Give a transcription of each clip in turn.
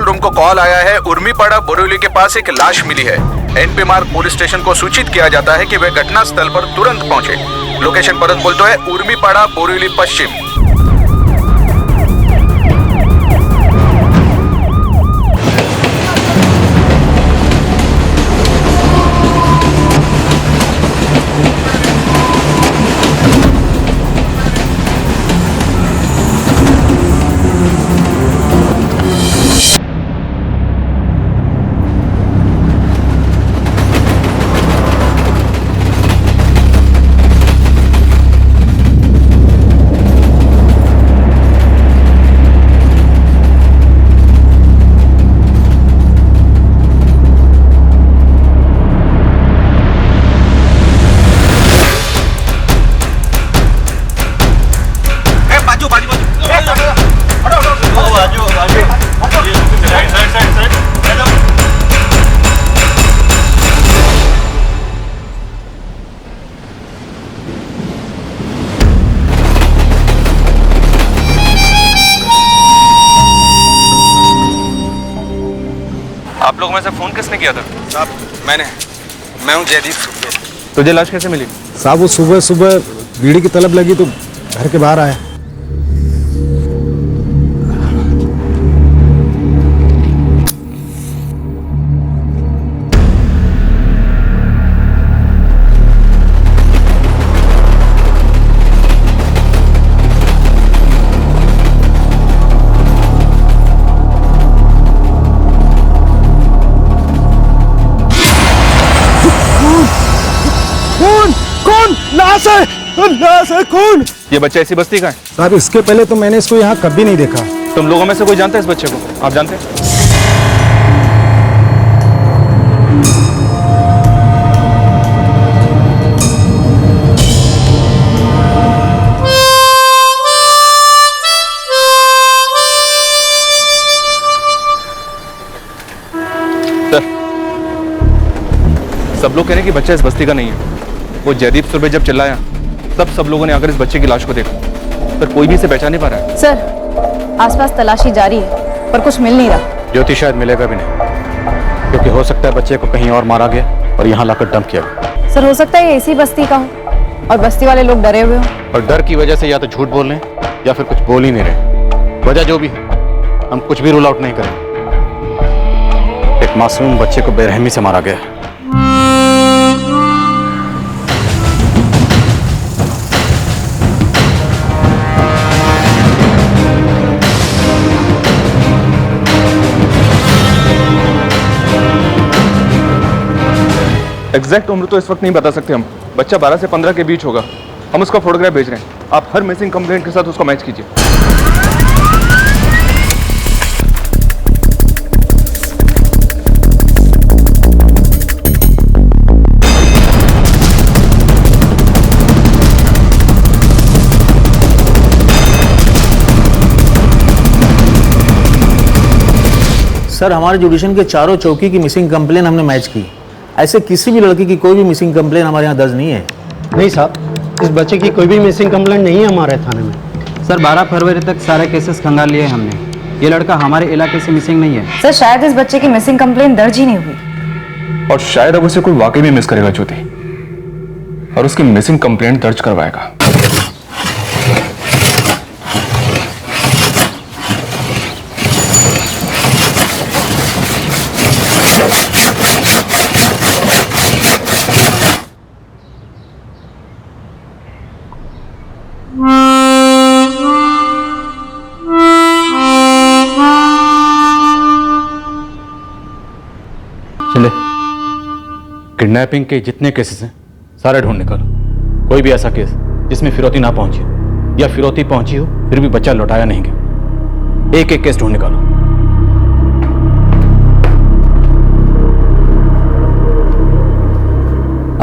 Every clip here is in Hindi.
रूम को कॉल आया है, उर्मीपाड़ा बोरिवली के पास एक लाश मिली है। एनपी मार्ग पुलिस स्टेशन को सूचित किया जाता है कि वे घटना स्थल पर तुरंत पहुंचे। लोकेशन परत बोलते है उर्मीपाड़ा बोरिवली पश्चिम। आप लोगों में से फोन किसने किया था? साहब मैं हूँ जयदीप सुबह। तुझे लाश कैसे मिली? साहब वो सुबह सुबह बीड़ी की तलब लगी तो घर के बाहर आया। लाश है कौन? ये बच्चा इसी बस्ती का है? साहब इसके पहले तो मैंने इसको यहाँ कभी नहीं देखा। तुम लोगों में से कोई जानता है इस बच्चे को? आप जानते हैं? सब लोग कह रहे हैं कि बच्चा इस बस्ती का नहीं है। वो जयदीप सुरभि जब चिल्लाया तब सब लोगों ने आकर इस बच्चे की लाश को देखा, पर कोई भी इसे पहचान नहीं पा रहा है। सर, आसपास तलाशी जारी है पर कुछ मिल नहीं रहा। ज्योति शायद मिलेगा भी नहीं, क्योंकि हो सकता है बच्चे को कहीं और मारा गया और यहाँ लाकर डंप किया गया। सर, हो सकता है ये इसी बस्ती का हो और बस्ती वाले लोग डरे हुए हो। और डर की वजह से या तो झूठ बोल रहे हैं या फिर कुछ बोल ही नहीं रहे। वजह जो भी है, हम कुछ भी रूल आउट नहीं करें। एक मासूम बच्चे को बेरहमी से मारा गया। एग्जैक्ट उम्र तो इस वक्त नहीं बता सकते हम। बच्चा 12 से 15 के बीच होगा। हम उसका फोटोग्राफ भेज रहे हैं। आप हर मिसिंग कंप्लेंट के साथ उसको मैच कीजिए। सर, हमारे जुडिशन के चारों चौकी की मिसिंग कंप्लेन हमने मैच की। ऐसे किसी भी लड़की की कोई भी मिसिंग कंप्लेन हमारे यहाँ दर्ज नहीं है। नहीं साहब, इस बच्चे की कोई भी मिसिंग कंप्लेंट नहीं है हमारे थाने में। सर, 12 फरवरी तक सारे केसेस खंगाल लिए हमने। ये लड़का हमारे इलाके से मिसिंग नहीं है। सर, शायद इस बच्चे की मिसिंग कंप्लेंट दर्ज ही नहीं हुई और शायद अब उसे कोई वाकई में मिस करेगा ज्योति और उसकी मिसिंग कंप्लेंट दर्ज करवाएगा। चले, किडनैपिंग के जितने केसेस हैं सारे ढूंढ निकालो। कोई भी ऐसा केस जिसमें फिरौती ना पहुंची हो या फिरौती पहुंची हो फिर भी बच्चा लौटाया नहीं गया, एक एक केस ढूंढ निकालो।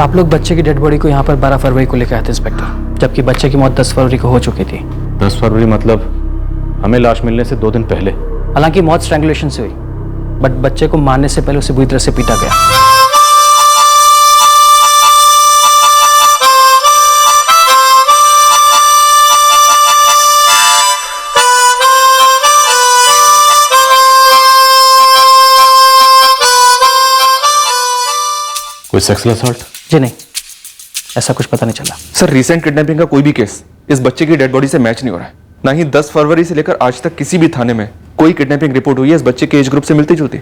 आप लोग बच्चे की डेड बॉडी को यहाँ पर 12 फरवरी को लेकर आए थे इंस्पेक्टर, जबकि बच्चे की मौत 10 फरवरी को हो चुकी थी। 10 फरवरी मतलब हमें लाश मिलने से 2 दिन पहले। हालांकि मौत स्ट्रैंगुलेशन से हुई, बट बच्चे को मारने से पहले उसे बुरी तरह से पीटा गया। कोई सेक्सुअल असॉल्ट? जी नहीं, ऐसा कुछ पता नहीं चला। सर रिसेंट किडनैपिंग का कोई भी केस इस बच्चे की डेड बॉडी से मैच नहीं हो रहा है। ना ही 10 फरवरी से लेकर आज तक किसी भी थाने में कोई किडनैपिंग रिपोर्ट हुई है इस बच्चे के एज ग्रुप से मिलती जुलती।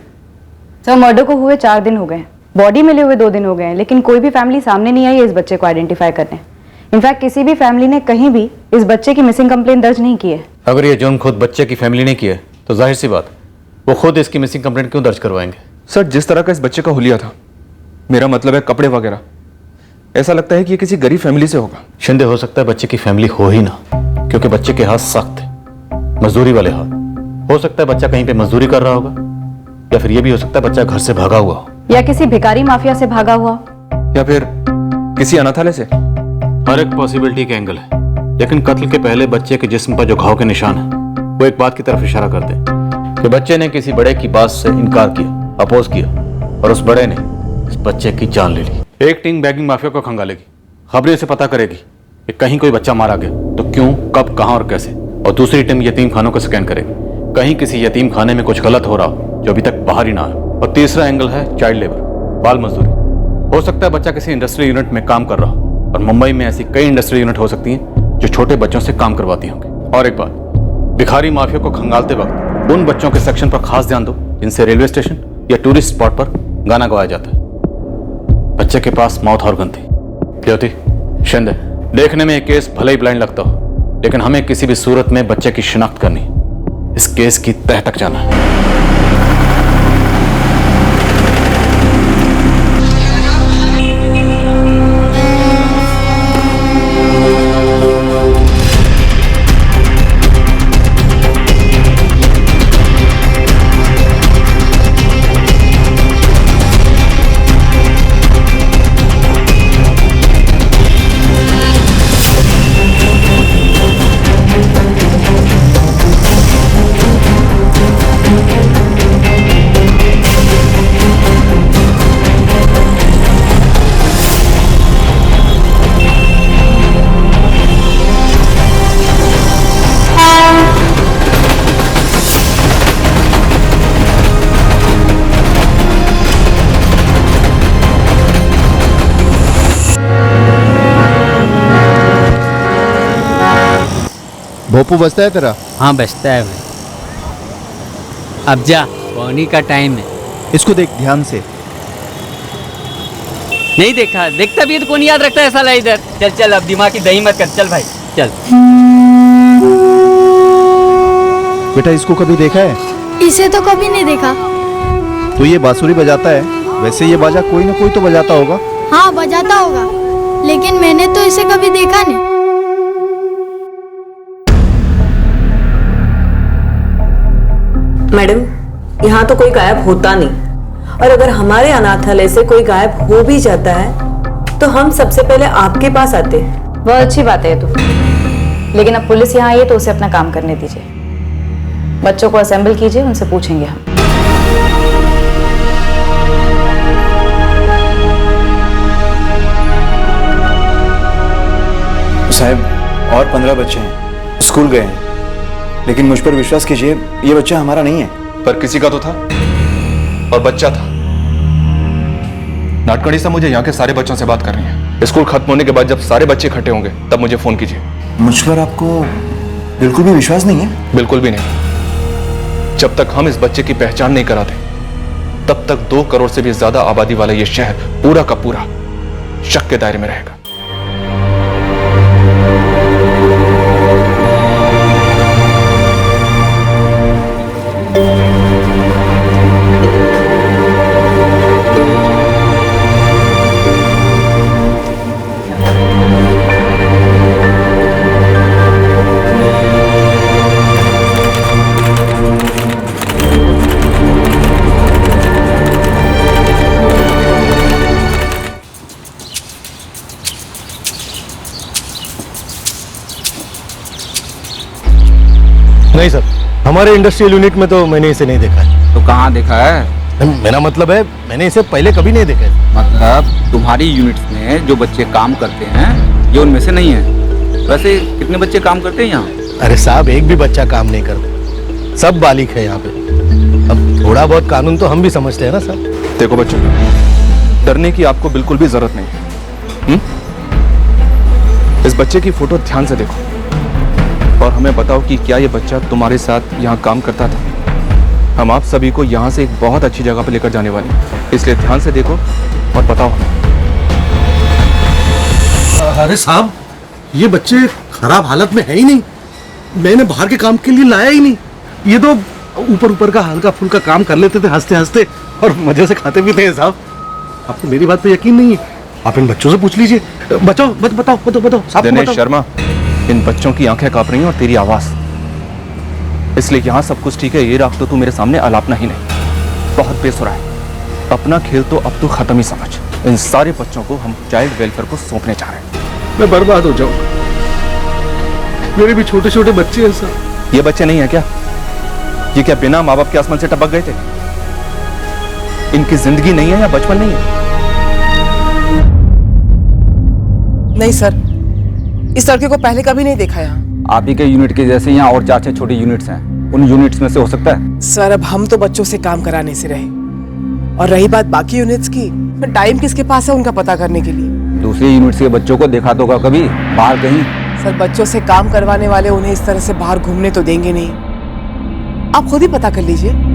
सर मर्डर को हुए 4 दिन हो गए, बॉडी मिले हुए 2 दिन हो गए हैं, लेकिन कोई भी फैमिली सामने नहीं आई है इस बच्चे को आइडेंटिफाई करने। इनफैक्ट किसी भी फैमिली ने कहीं भी इस बच्चे की मिसिंग कंप्लेंट दर्ज नहीं की है। अगर ये जुर्म खुद बच्चे की फैमिली ने किया है तो जाहिर सी बात वो खुद इसकी मिसिंग कंप्लेंट क्यों दर्ज करवाएंगे? सर जिस तरह का इस बच्चे का हुलिया था, मेरा मतलब है कपड़े वगैरह, ऐसा लगता है कि ये किसी गरीब फैमिली से होगा। शिंदे हो सकता है बच्चे की फैमिली हो ही ना, क्योंकि बच्चे के हाथ सख्त थे, मजदूरी वाले हाथ। हो सकता है बच्चा कहीं पे मजदूरी कर रहा होगा, या फिर ये भी हो सकता है बच्चा घर से भागा हुआ हो, या किसी भिखारी माफिया से भागा हुआ, या फिर किसी अनाथालय से। हर एक पॉसिबिलिटी के एंगल है, लेकिन कत्ल के पहले बच्चे के जिस्म पर जो घाव के निशान है वो एक बात की तरफ इशारा करते हैं कि बच्चे ने किसी बड़े की बात से इनकार किया, अपोज किया, और उस बड़े ने इस बच्चे की जान ले ली। एक टीम बैगिंग माफिया को खंगालेगी, खबरें से पता करेगी कि कहीं कोई बच्चा मारा गया तो क्यों, कब, कहां और कैसे, और दूसरी टीम यतीम खानों को स्कैन करेगी, कहीं किसी यतीम खाने में कुछ गलत हो रहा हो जो अभी तक बाहर ही ना आए। और तीसरा एंगल है चाइल्ड लेबर, बाल मजदूरी। हो सकता है बच्चा किसी इंडस्ट्रियल यूनिट में काम कर रहा हो, और मुंबई में ऐसी कई इंडस्ट्रियल यूनिट हो सकती हैं जो छोटे बच्चों से काम करवाती होंगी। और एक बात, भिखारी माफिया को खंगालते वक्त उन बच्चों के सेक्शन पर खास ध्यान दो जिनसे रेलवे स्टेशन या टूरिस्ट स्पॉट पर गाना गवाया जाता है। बच्चे के पास माउथ ऑर्गन थी। ज्योति, शिंदे, देखने में एक केस भले ही ब्लाइंड लगता हो, लेकिन हमें किसी भी सूरत में बच्चे की शिनाख्त करनी, इस केस की तह तक जाना है। भोपू बजता है तेरा? हाँ बचता है भाई। अब जा, पौनी का टाइम है। इसको देख ध्यान से। नहीं देखा, देखता भी है तो कौन याद रखता है साला इधर। चल चल, अब दिमाग की दही मत कर, चल भाई चल। बेटा इसको कभी देखा है? इसे तो कभी नहीं देखा। तो ये बांसुरी बजाता है, वैसे ये बाजा कोई ना कोई तो बजाता होगा। हाँ बजाता होगा, लेकिन मैंने तो इसे कभी देखा नहीं। मैडम, यहाँ तो कोई गायब होता नहीं, और अगर हमारे अनाथालय से कोई गायब हो भी जाता है तो हम सबसे पहले आपके पास आते हैं। बहुत अच्छी बात है ये तो, लेकिन अब पुलिस यहाँ आई है तो उसे अपना काम करने दीजिए। बच्चों को असेंबल कीजिए, उनसे पूछेंगे हम। साहब और 15 बच्चे हैं, स्कूल गए हैं, लेकिन मुझ पर विश्वास कीजिए ये बच्चा हमारा नहीं है। पर किसी का तो था, और बच्चा था। नाटकड़ी से मुझे यहाँ के सारे बच्चों से बात करनी है। स्कूल खत्म होने के बाद जब सारे बच्चे इकट्ठे होंगे तब मुझे फोन कीजिए। मुझ पर आपको बिल्कुल भी विश्वास नहीं है? बिल्कुल भी नहीं। जब तक हम इस बच्चे की पहचान नहीं कराते तब तक 2 करोड़ से भी ज्यादा आबादी वाला ये शहर पूरा का पूरा शक के दायरे में रहेगा। नहीं सर, हमारे इंडस्ट्रियल यूनिट में तो मैंने इसे नहीं देखा है। तो कहाँ देखा है? मेरा मतलब है मैंने इसे पहले कभी नहीं देखा है। मतलब तुम्हारी यूनिट्स में जो बच्चे काम करते हैं ये उनमें से नहीं है। वैसे कितने बच्चे काम करते हैं यहाँ? अरे साहब, एक भी बच्चा काम नहीं करता, सब बालिग है यहाँ पे। अब थोड़ा बहुत कानून तो हम भी समझते हैं ना सर। देखो बच्चों, डरने की आपको बिल्कुल भी जरूरत नहीं है। इस बच्चे की फोटो ध्यान से देखो और हमें बताओ कि क्या ये बच्चा तुम्हारे साथ यहाँ काम करता था। हम आप सभी को यहाँ से एक बहुत अच्छी जगह पर लेकर जाने वाले हैं, इसलिए ध्यान से देखो और बताओ हमें। अरे साहब, ये बच्चे खराब हालत में है ही नहीं। मैंने बाहर के काम के लिए लाया ही नहीं। ये तो ऊपर ऊपर का हल्का फुल्का काम कर लेते थे हंसते हंसते, और मजे से खाते भी थे साहब। आपको मेरी बात पे यकीन नहीं है? आप इन बच्चों से पूछ लीजिए। बताओ बताओ साहब। दिनेश शर्मा, इन बच्चों की आंखें कांप रही हैं और तेरी आवाज, इसलिए यहाँ सब कुछ ठीक है ये रख तो तू मेरे सामने अलापना ही नहीं। बहुत बेसुरा है। अपना खेल तो अब तू खत्म ही समझ। इन सारे बच्चों को हम चाइल्ड वेलफेयर को सौंपने चाह रहे हैं। मैं बर्बाद हो जाऊंगा। मेरे भी छोटे छोटे बच्चे हैं सर। ये बच्चे नहीं है क्या? ये क्या बिना माँ बाप के आसमान से टपक गए थे? इनकी जिंदगी नहीं है या बचपन नहीं है? नहीं सर, इस लड़के को पहले कभी नहीं देखा यहाँ। आप ही के यूनिट के जैसे यहाँ और 4-6 छोटे यूनिट्स हैं, उन यूनिट्स में से हो सकता है। सर अब हम तो बच्चों से काम कराने से रहे, और रही बात बाकी यूनिट्स की, तो टाइम किसके पास है उनका पता करने के लिए? दूसरे यूनिट्स के बच्चों को देखा तो कभी बाहर कहीं? सर बच्चों से काम करवाने वाले उन्हें इस तरह से बाहर घूमने तो देंगे नहीं। आप खुद ही पता कर लीजिए।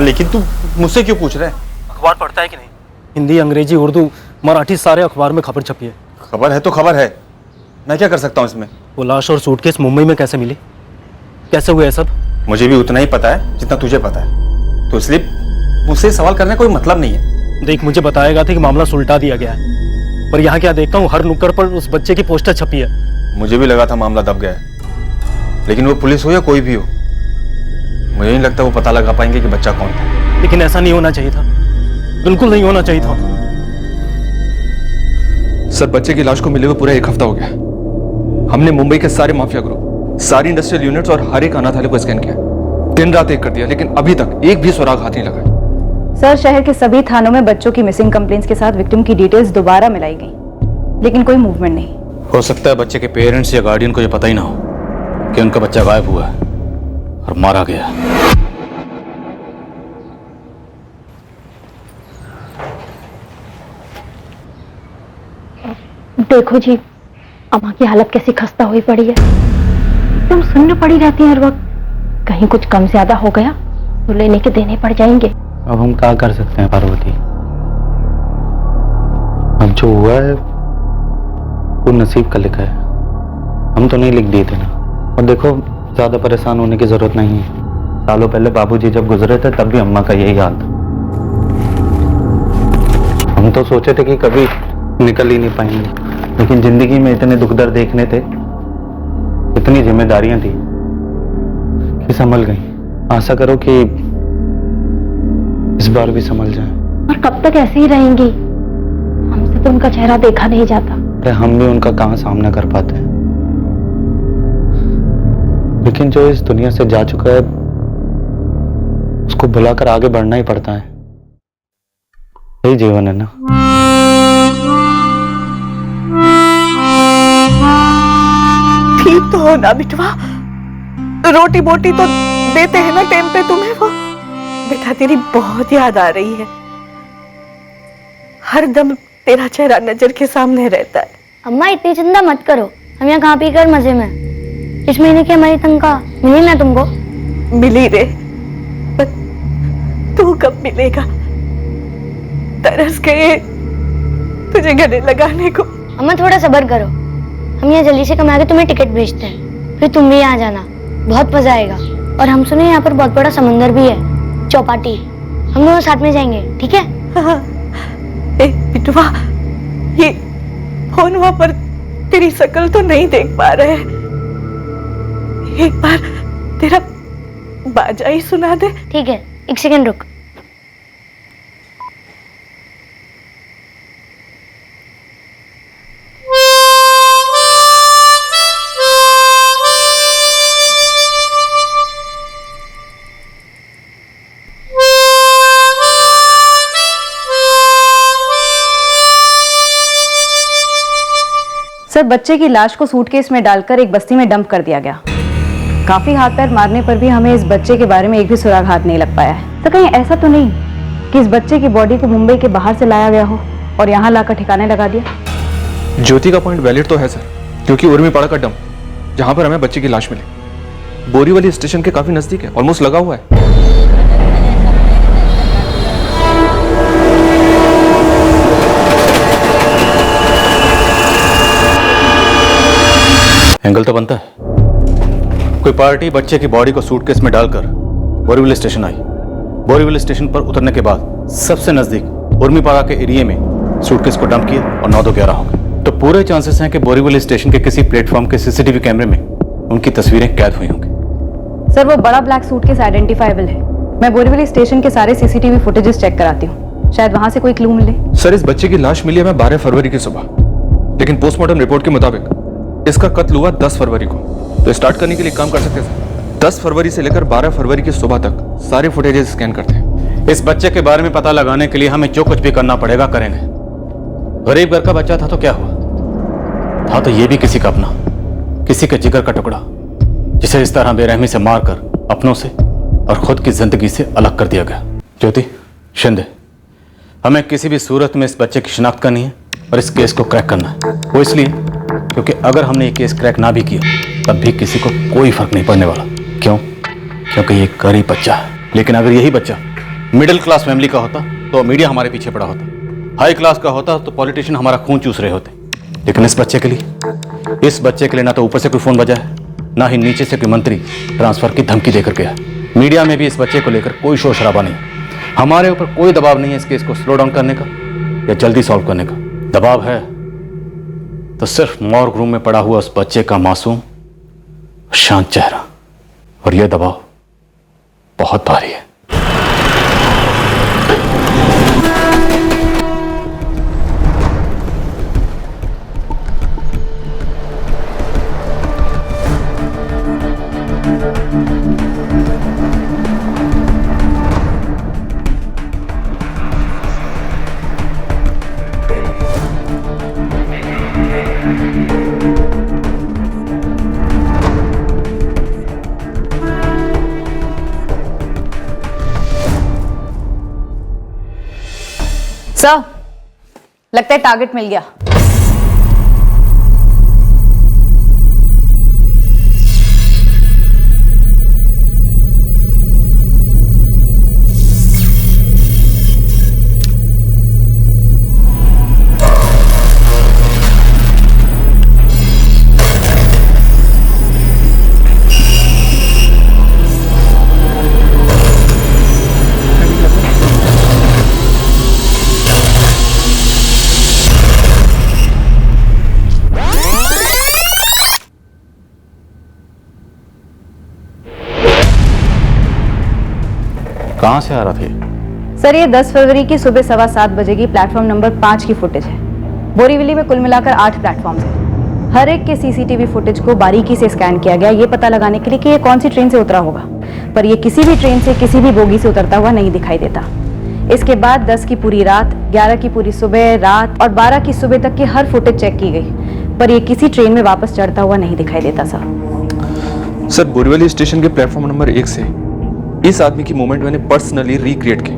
लेकिन तू मुझसे क्यों पूछ रहा है? अखबार पढ़ता है कि नहीं? हिंदी, अंग्रेजी, उर्दू, मराठी सारे अखबार में खबर छपी है। खबर है तो खबर है, मैं क्या कर सकता हूँ इसमें? वो लाश और सूटकेस मुंबई में कैसे मिली? कैसे हुआ है सब? मुझे भी उतना ही पता है जितना तुझे पता है, तो इसलिए मुझसे सवाल करने का कोई मतलब नहीं है। देख, मुझे बताया गया था कि मामला सुलटा दिया गया है, पर यहाँ क्या देखता हूँ हर नुक्कड़ पर उस बच्चे की पोस्टर छपी है। मुझे भी लगा था मामला दब गया है, लेकिन वो पुलिस हो या कोई भी हो, मुझे नहीं लगता वो पता लगा पाएंगे कि बच्चा कौन था। लेकिन ऐसा नहीं होना चाहिए था, बिल्कुल नहीं होना चाहिए था। सर, बच्चे की लाश को मिले हुए पूरा 1 हफ्ता हो गया। हमने मुंबई के सारे माफिया ग्रुप, सारी इंडस्ट्रियल यूनिट्स और हर एक अनाथालय को स्कैन किया, दिन रात एक कर दिया, लेकिन अभी तक एक भी सुराग हाथ नहीं लगा। सर, शहर के सभी थानों में बच्चों की मिसिंग कंप्लेंट्स के साथ विक्टिम की डिटेल्स दोबारा मिलाई गई, लेकिन कोई मूवमेंट नहीं। हो सकता है बच्चे के पेरेंट्स या गार्डियन को ये पता ही ना हो कि उनका बच्चा गायब हुआ है और मारा गया। देखो जी, अम्मा की हालत कैसी खस्ता हुई पड़ी है, एकदम सुन्न पड़ी रहती है हर वक्त। कहीं कुछ कम ज्यादा हो गया तो लेने के देने पड़ जाएंगे। अब हम क्या कर सकते हैं पार्वती, अब जो हुआ है वो नसीब का लिखा है, हम तो नहीं लिख दिए थे ना। और देखो, ज्यादा परेशान होने की जरूरत नहीं है। सालों पहले बाबूजी जब गुजरे थे तब भी अम्मा का यही हाल था। हम तो सोचे थे कि कभी निकल ही नहीं पाएंगे, लेकिन जिंदगी में इतने दुख दर्द देखने थे, इतनी जिम्मेदारियां थी कि संभल गई। आशा करो कि इस बार भी संभल जाए। और कब तक ऐसे ही रहेंगी? हमसे तो उनका चेहरा देखा नहीं जाता। अरे हम भी उनका कहाँ सामना कर पाते हैं, लेकिन जो इस दुनिया से जा चुका है उसको भुलाकर आगे बढ़ना ही पड़ता है, यही जीवन है ना। ठीक तो हो ना बिटवा, रोटी बोटी तो देते हैं ना टाइम पे तुम्हें वो। बेटा तेरी बहुत याद आ रही है, हर दम तेरा चेहरा नजर के सामने रहता है। अम्मा इतनी चिंता मत करो, हम यहाँ खा पी कर मजे में। इस महीने की हमारी तनख्वाह मिली ना तुमको? मिली रे, पर तू कब मिलेगा? तरस गए तुझे गले लगाने को। अम्मा थोड़ा सब्र करो, हम यहाँ जल्दी से कमा के तुम्हें टिकट भेजते हैं, फिर तुम भी यहाँ जाना, बहुत मजा आएगा। और हम सुने यहाँ पर बहुत बड़ा समंदर भी है, चौपाटी। हम दोनों साथ में जाएंगे, ठीक है? हाँ। ए बिटवा, ये फोन वहां पर तेरी शक्ल तो नहीं देख पा रहे। एक बार तेरा बाजा ही सुना दे। ठीक है, एक सेकंड रुक। सर, बच्चे की लाश को सूटकेस में डालकर एक बस्ती में डंप कर दिया गया। काफी हाथ पैर मारने पर भी हमें इस बच्चे के बारे में एक भी सुराग हाथ नहीं लग पाया है। तो कहीं ऐसा तो नहीं कि इस बच्चे की बॉडी को मुंबई के बाहर से लाया गया हो और यहाँ लाकर ठिकाने लगा दिया? ज्योति का पॉइंट वैलिड तो है सर, क्योंकि उर्मीपाड़ा का डंप जहां पर हमें बच्चे की लाश मिली बोरीवली स्टेशन के काफी नजदीक है, ऑलमोस्ट लगा हुआ है। एंगल तो बनता है। कोई पार्टी बच्चे की बॉडी को सूटकेस में डालकर बोरीवली स्टेशन आई। बोरीवली स्टेशन पर उतरने के बाद सबसे नजदीक उर्मीपाड़ा के एरिया में सूटकेस को डंप किया और 9-11 हो गए। तो पूरे चांसेस हैं कि बोरीवली स्टेशन के किसी प्लेटफॉर्म के सीसीटीवी कैमरे में उनकी तस्वीरें कैद हुई होंगी। सर, वो बड़ा ब्लैक सूटकेस आइडेंटिफाइबल है। मैं बोरीवली स्टेशन के सारे सीसीटीवी फुटेजेस चेक कराती हूँ, शायद वहां से कोई क्लू मिले। सर, इस बच्चे की लाश मिली हमें 12 फरवरी की सुबह, लेकिन पोस्टमार्टम रिपोर्ट के मुताबिक इसका कत्ल हुआ 10 फरवरी को। तो स्टार्ट करने के लिए काम कर सकते हैं सर। 10 फरवरी से लेकर 12 फरवरी की सुबह तक सारे फुटेजेस स्कैन करते हैं। इस बच्चे के बारे में पता लगाने के लिए हमें जो कुछ भी करना पड़ेगा करेंगे। गरीब घर का बच्चा था तो क्या हुआ, था तो ये भी किसी का अपना, किसी के जिगर का टुकड़ा, जिसे इस तरह बेरहमी से मारकर अपनों से और खुद की जिंदगी से अलग कर दिया गया। ज्योति, शिंदे, हमें किसी भी सूरत में इस बच्चे की शिनाख्त करनी है और इस केस को क्रैक करना है। वो इसलिए क्योंकि अगर हमने ये केस क्रैक ना भी किया तब भी किसी को कोई फर्क नहीं पड़ने वाला। क्यों? क्योंकि ये गरीब बच्चा है। लेकिन अगर यही बच्चा मिडिल क्लास फैमिली का होता तो मीडिया हमारे पीछे पड़ा होता, हाई क्लास का होता तो पॉलिटिशियन हमारा खून चूस रहे होते। लेकिन इस बच्चे के लिए ना तो ऊपर से कोई फोन बजा है, ना ही नीचे से कोई मंत्री ट्रांसफर की धमकी देकर गया। मीडिया में भी इस बच्चे को लेकर कोई शोर शराबा नहीं। हमारे ऊपर कोई दबाव नहीं है इस केस को स्लो डाउन करने का या जल्दी सॉल्व करने का। दबाव है तो सिर्फ मॉर्ग रूम में पड़ा हुआ उस बच्चे का मासूम शांत चेहरा, और यह दबाव बहुत भारी है। सर, लगता है टारगेट मिल गया। कहां से आ रहा थे? सर, ये 10 फरवरी की सुबह 7:15 बजे की प्लेटफॉर्म नंबर 5 की फुटेज है। बोरीवली में कुल मिलाकर 8 प्लेटफॉर्म्स हैं। हर एक के सीसीटीवी फुटेज को बारीकी से स्कैन किया गया, ये पता लगाने के लिए कि ये कौन सी ट्रेन से उतरा होगा, पर ये किसी भी ट्रेन से किसी भी बोगी से उतरता हुआ नहीं दिखाई देता। इसके बाद 10 की पूरी रात, 11 की पूरी सुबह, रात और 12 की सुबह तक की हर फुटेज चेक की गई, पर ये किसी ट्रेन में वापस चढ़ता हुआ नहीं दिखाई देता। सर, बोरीवली स्टेशन के प्लेटफॉर्म नंबर 1 से इस आदमी की मूवमेंट मैंने पर्सनली रिक्रिएट की।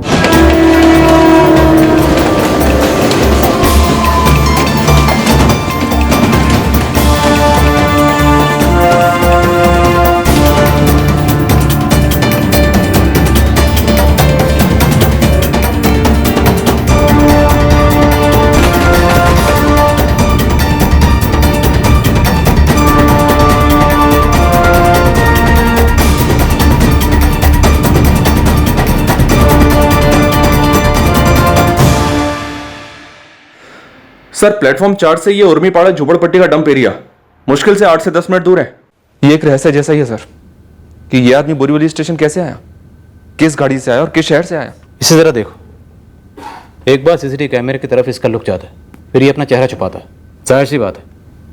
सर प्लेटफॉर्म 4 से ये उर्मीपाड़ा झोपड़पट्टी का डंप एरिया मुश्किल से 8 से 10 मिनट दूर है। ये एक रहस्य जैसा ही है सर कि ये आदमी बोरीवली स्टेशन कैसे आया, किस गाड़ी से आया और किस शहर से आया। इसे जरा देखो, एक बार सीसीटीवी कैमरे की तरफ इसका लुक जाता है, फिर ये अपना चेहरा छुपाता है। जाहिर सी बात है,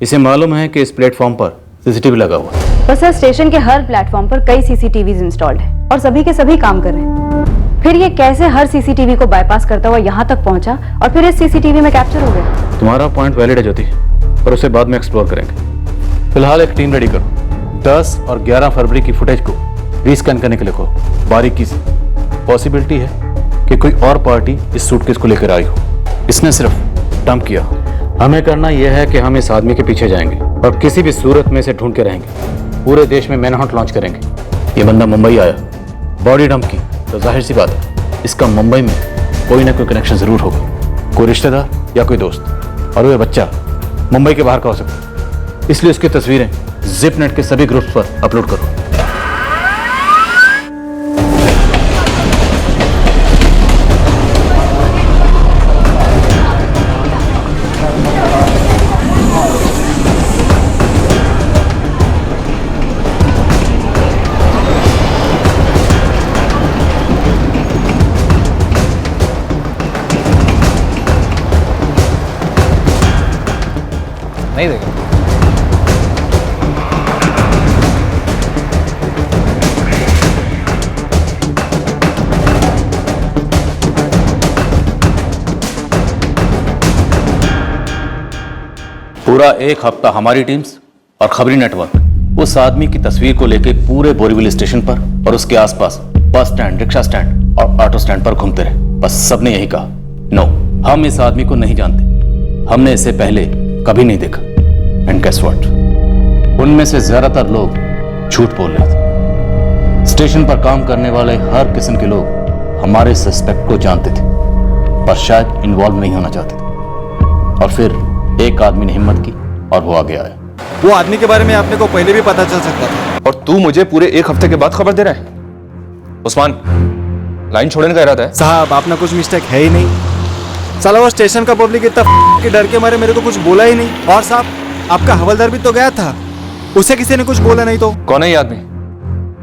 इसे मालूम है कि इस प्लेटफॉर्म पर सीसीटीवी लगा हुआ है। बस सर स्टेशन के हर प्लेटफॉर्म पर कई सीसीटीवीज इंस्टॉल्ड है और सभी के सभी काम कर रहे हैं। फिर ये कैसे हर सीसीटीवी को बाईपास करता हुआ यहाँ तक पहुंचा और फिर इस सीसीटीवी में कैप्चर हो गया। तुम्हारा पॉइंट वैलिड है ज्योति, पर उसे बाद में एक्सप्लोर करेंगे। फिलहाल एक टीम रेडी करो, 10 और 11 फरवरी की फुटेज को रीस्कैन करने के लिए कहो बारीकी से। पॉसिबिलिटी है कि कोई और पार्टी इस सूटकेस को लेकर आई हो, इसने सिर्फ डंप किया। हमें करना यह है कि हम इस आदमी के पीछे जाएंगे और किसी भी सूरत में इसे ढूंढ के रहेंगे। पूरे देश में मैनहंट लॉन्च करेंगे। ये बंदा मुंबई आया, बॉडी डंप की, तो जाहिर सी बात है इसका मुंबई में कोई ना कोई कनेक्शन जरूर होगा, कोई रिश्तेदार या कोई दोस्त। और वह बच्चा मुंबई के बाहर का हो सकता है, इसलिए उसकी तस्वीरें जिपनेट के सभी ग्रुप्स पर अपलोड करो। नहीं देखा। पूरा एक हफ्ता हमारी टीम्स और खबरी नेटवर्क उस आदमी की तस्वीर को लेकर पूरे बोरीवली स्टेशन पर और उसके आसपास बस स्टैंड, रिक्शा स्टैंड और ऑटो स्टैंड पर घूमते रहे। बस सबने यही कहा, नो, हम इस आदमी को नहीं जानते, हमने इसे पहले कभी नहीं देखा। एंड गेस व्हाट, उनमें से ज्यादातर लोग झूठ बोल रहे थे। स्टेशन पर काम करने वाले हर किस्म के लोग हमारे सस्पेक्ट को जानते थे, पर शायद इन्वॉल्व नहीं होना चाहते थे। और फिर एक आदमी ने हिम्मत की और वो आगे आया। वो आदमी के बारे में आपने को पहले भी पता चल सकता था, और तू मुझे पूरे एक हफ्ते के बाद खबर दे रहा है। उस्मान, लाइन छोड़ने का इरादा है? साहब आपने कुछ मिस्टेक है ही नहीं। साला वो स्टेशन का पब्लिक इतना के डर के मारे मेरे को कुछ बोला ही नहीं। और साहब आपका हवलदार भी तो गया था, उसे किसी ने कुछ बोला नहीं तो। कौन है ये आदमी?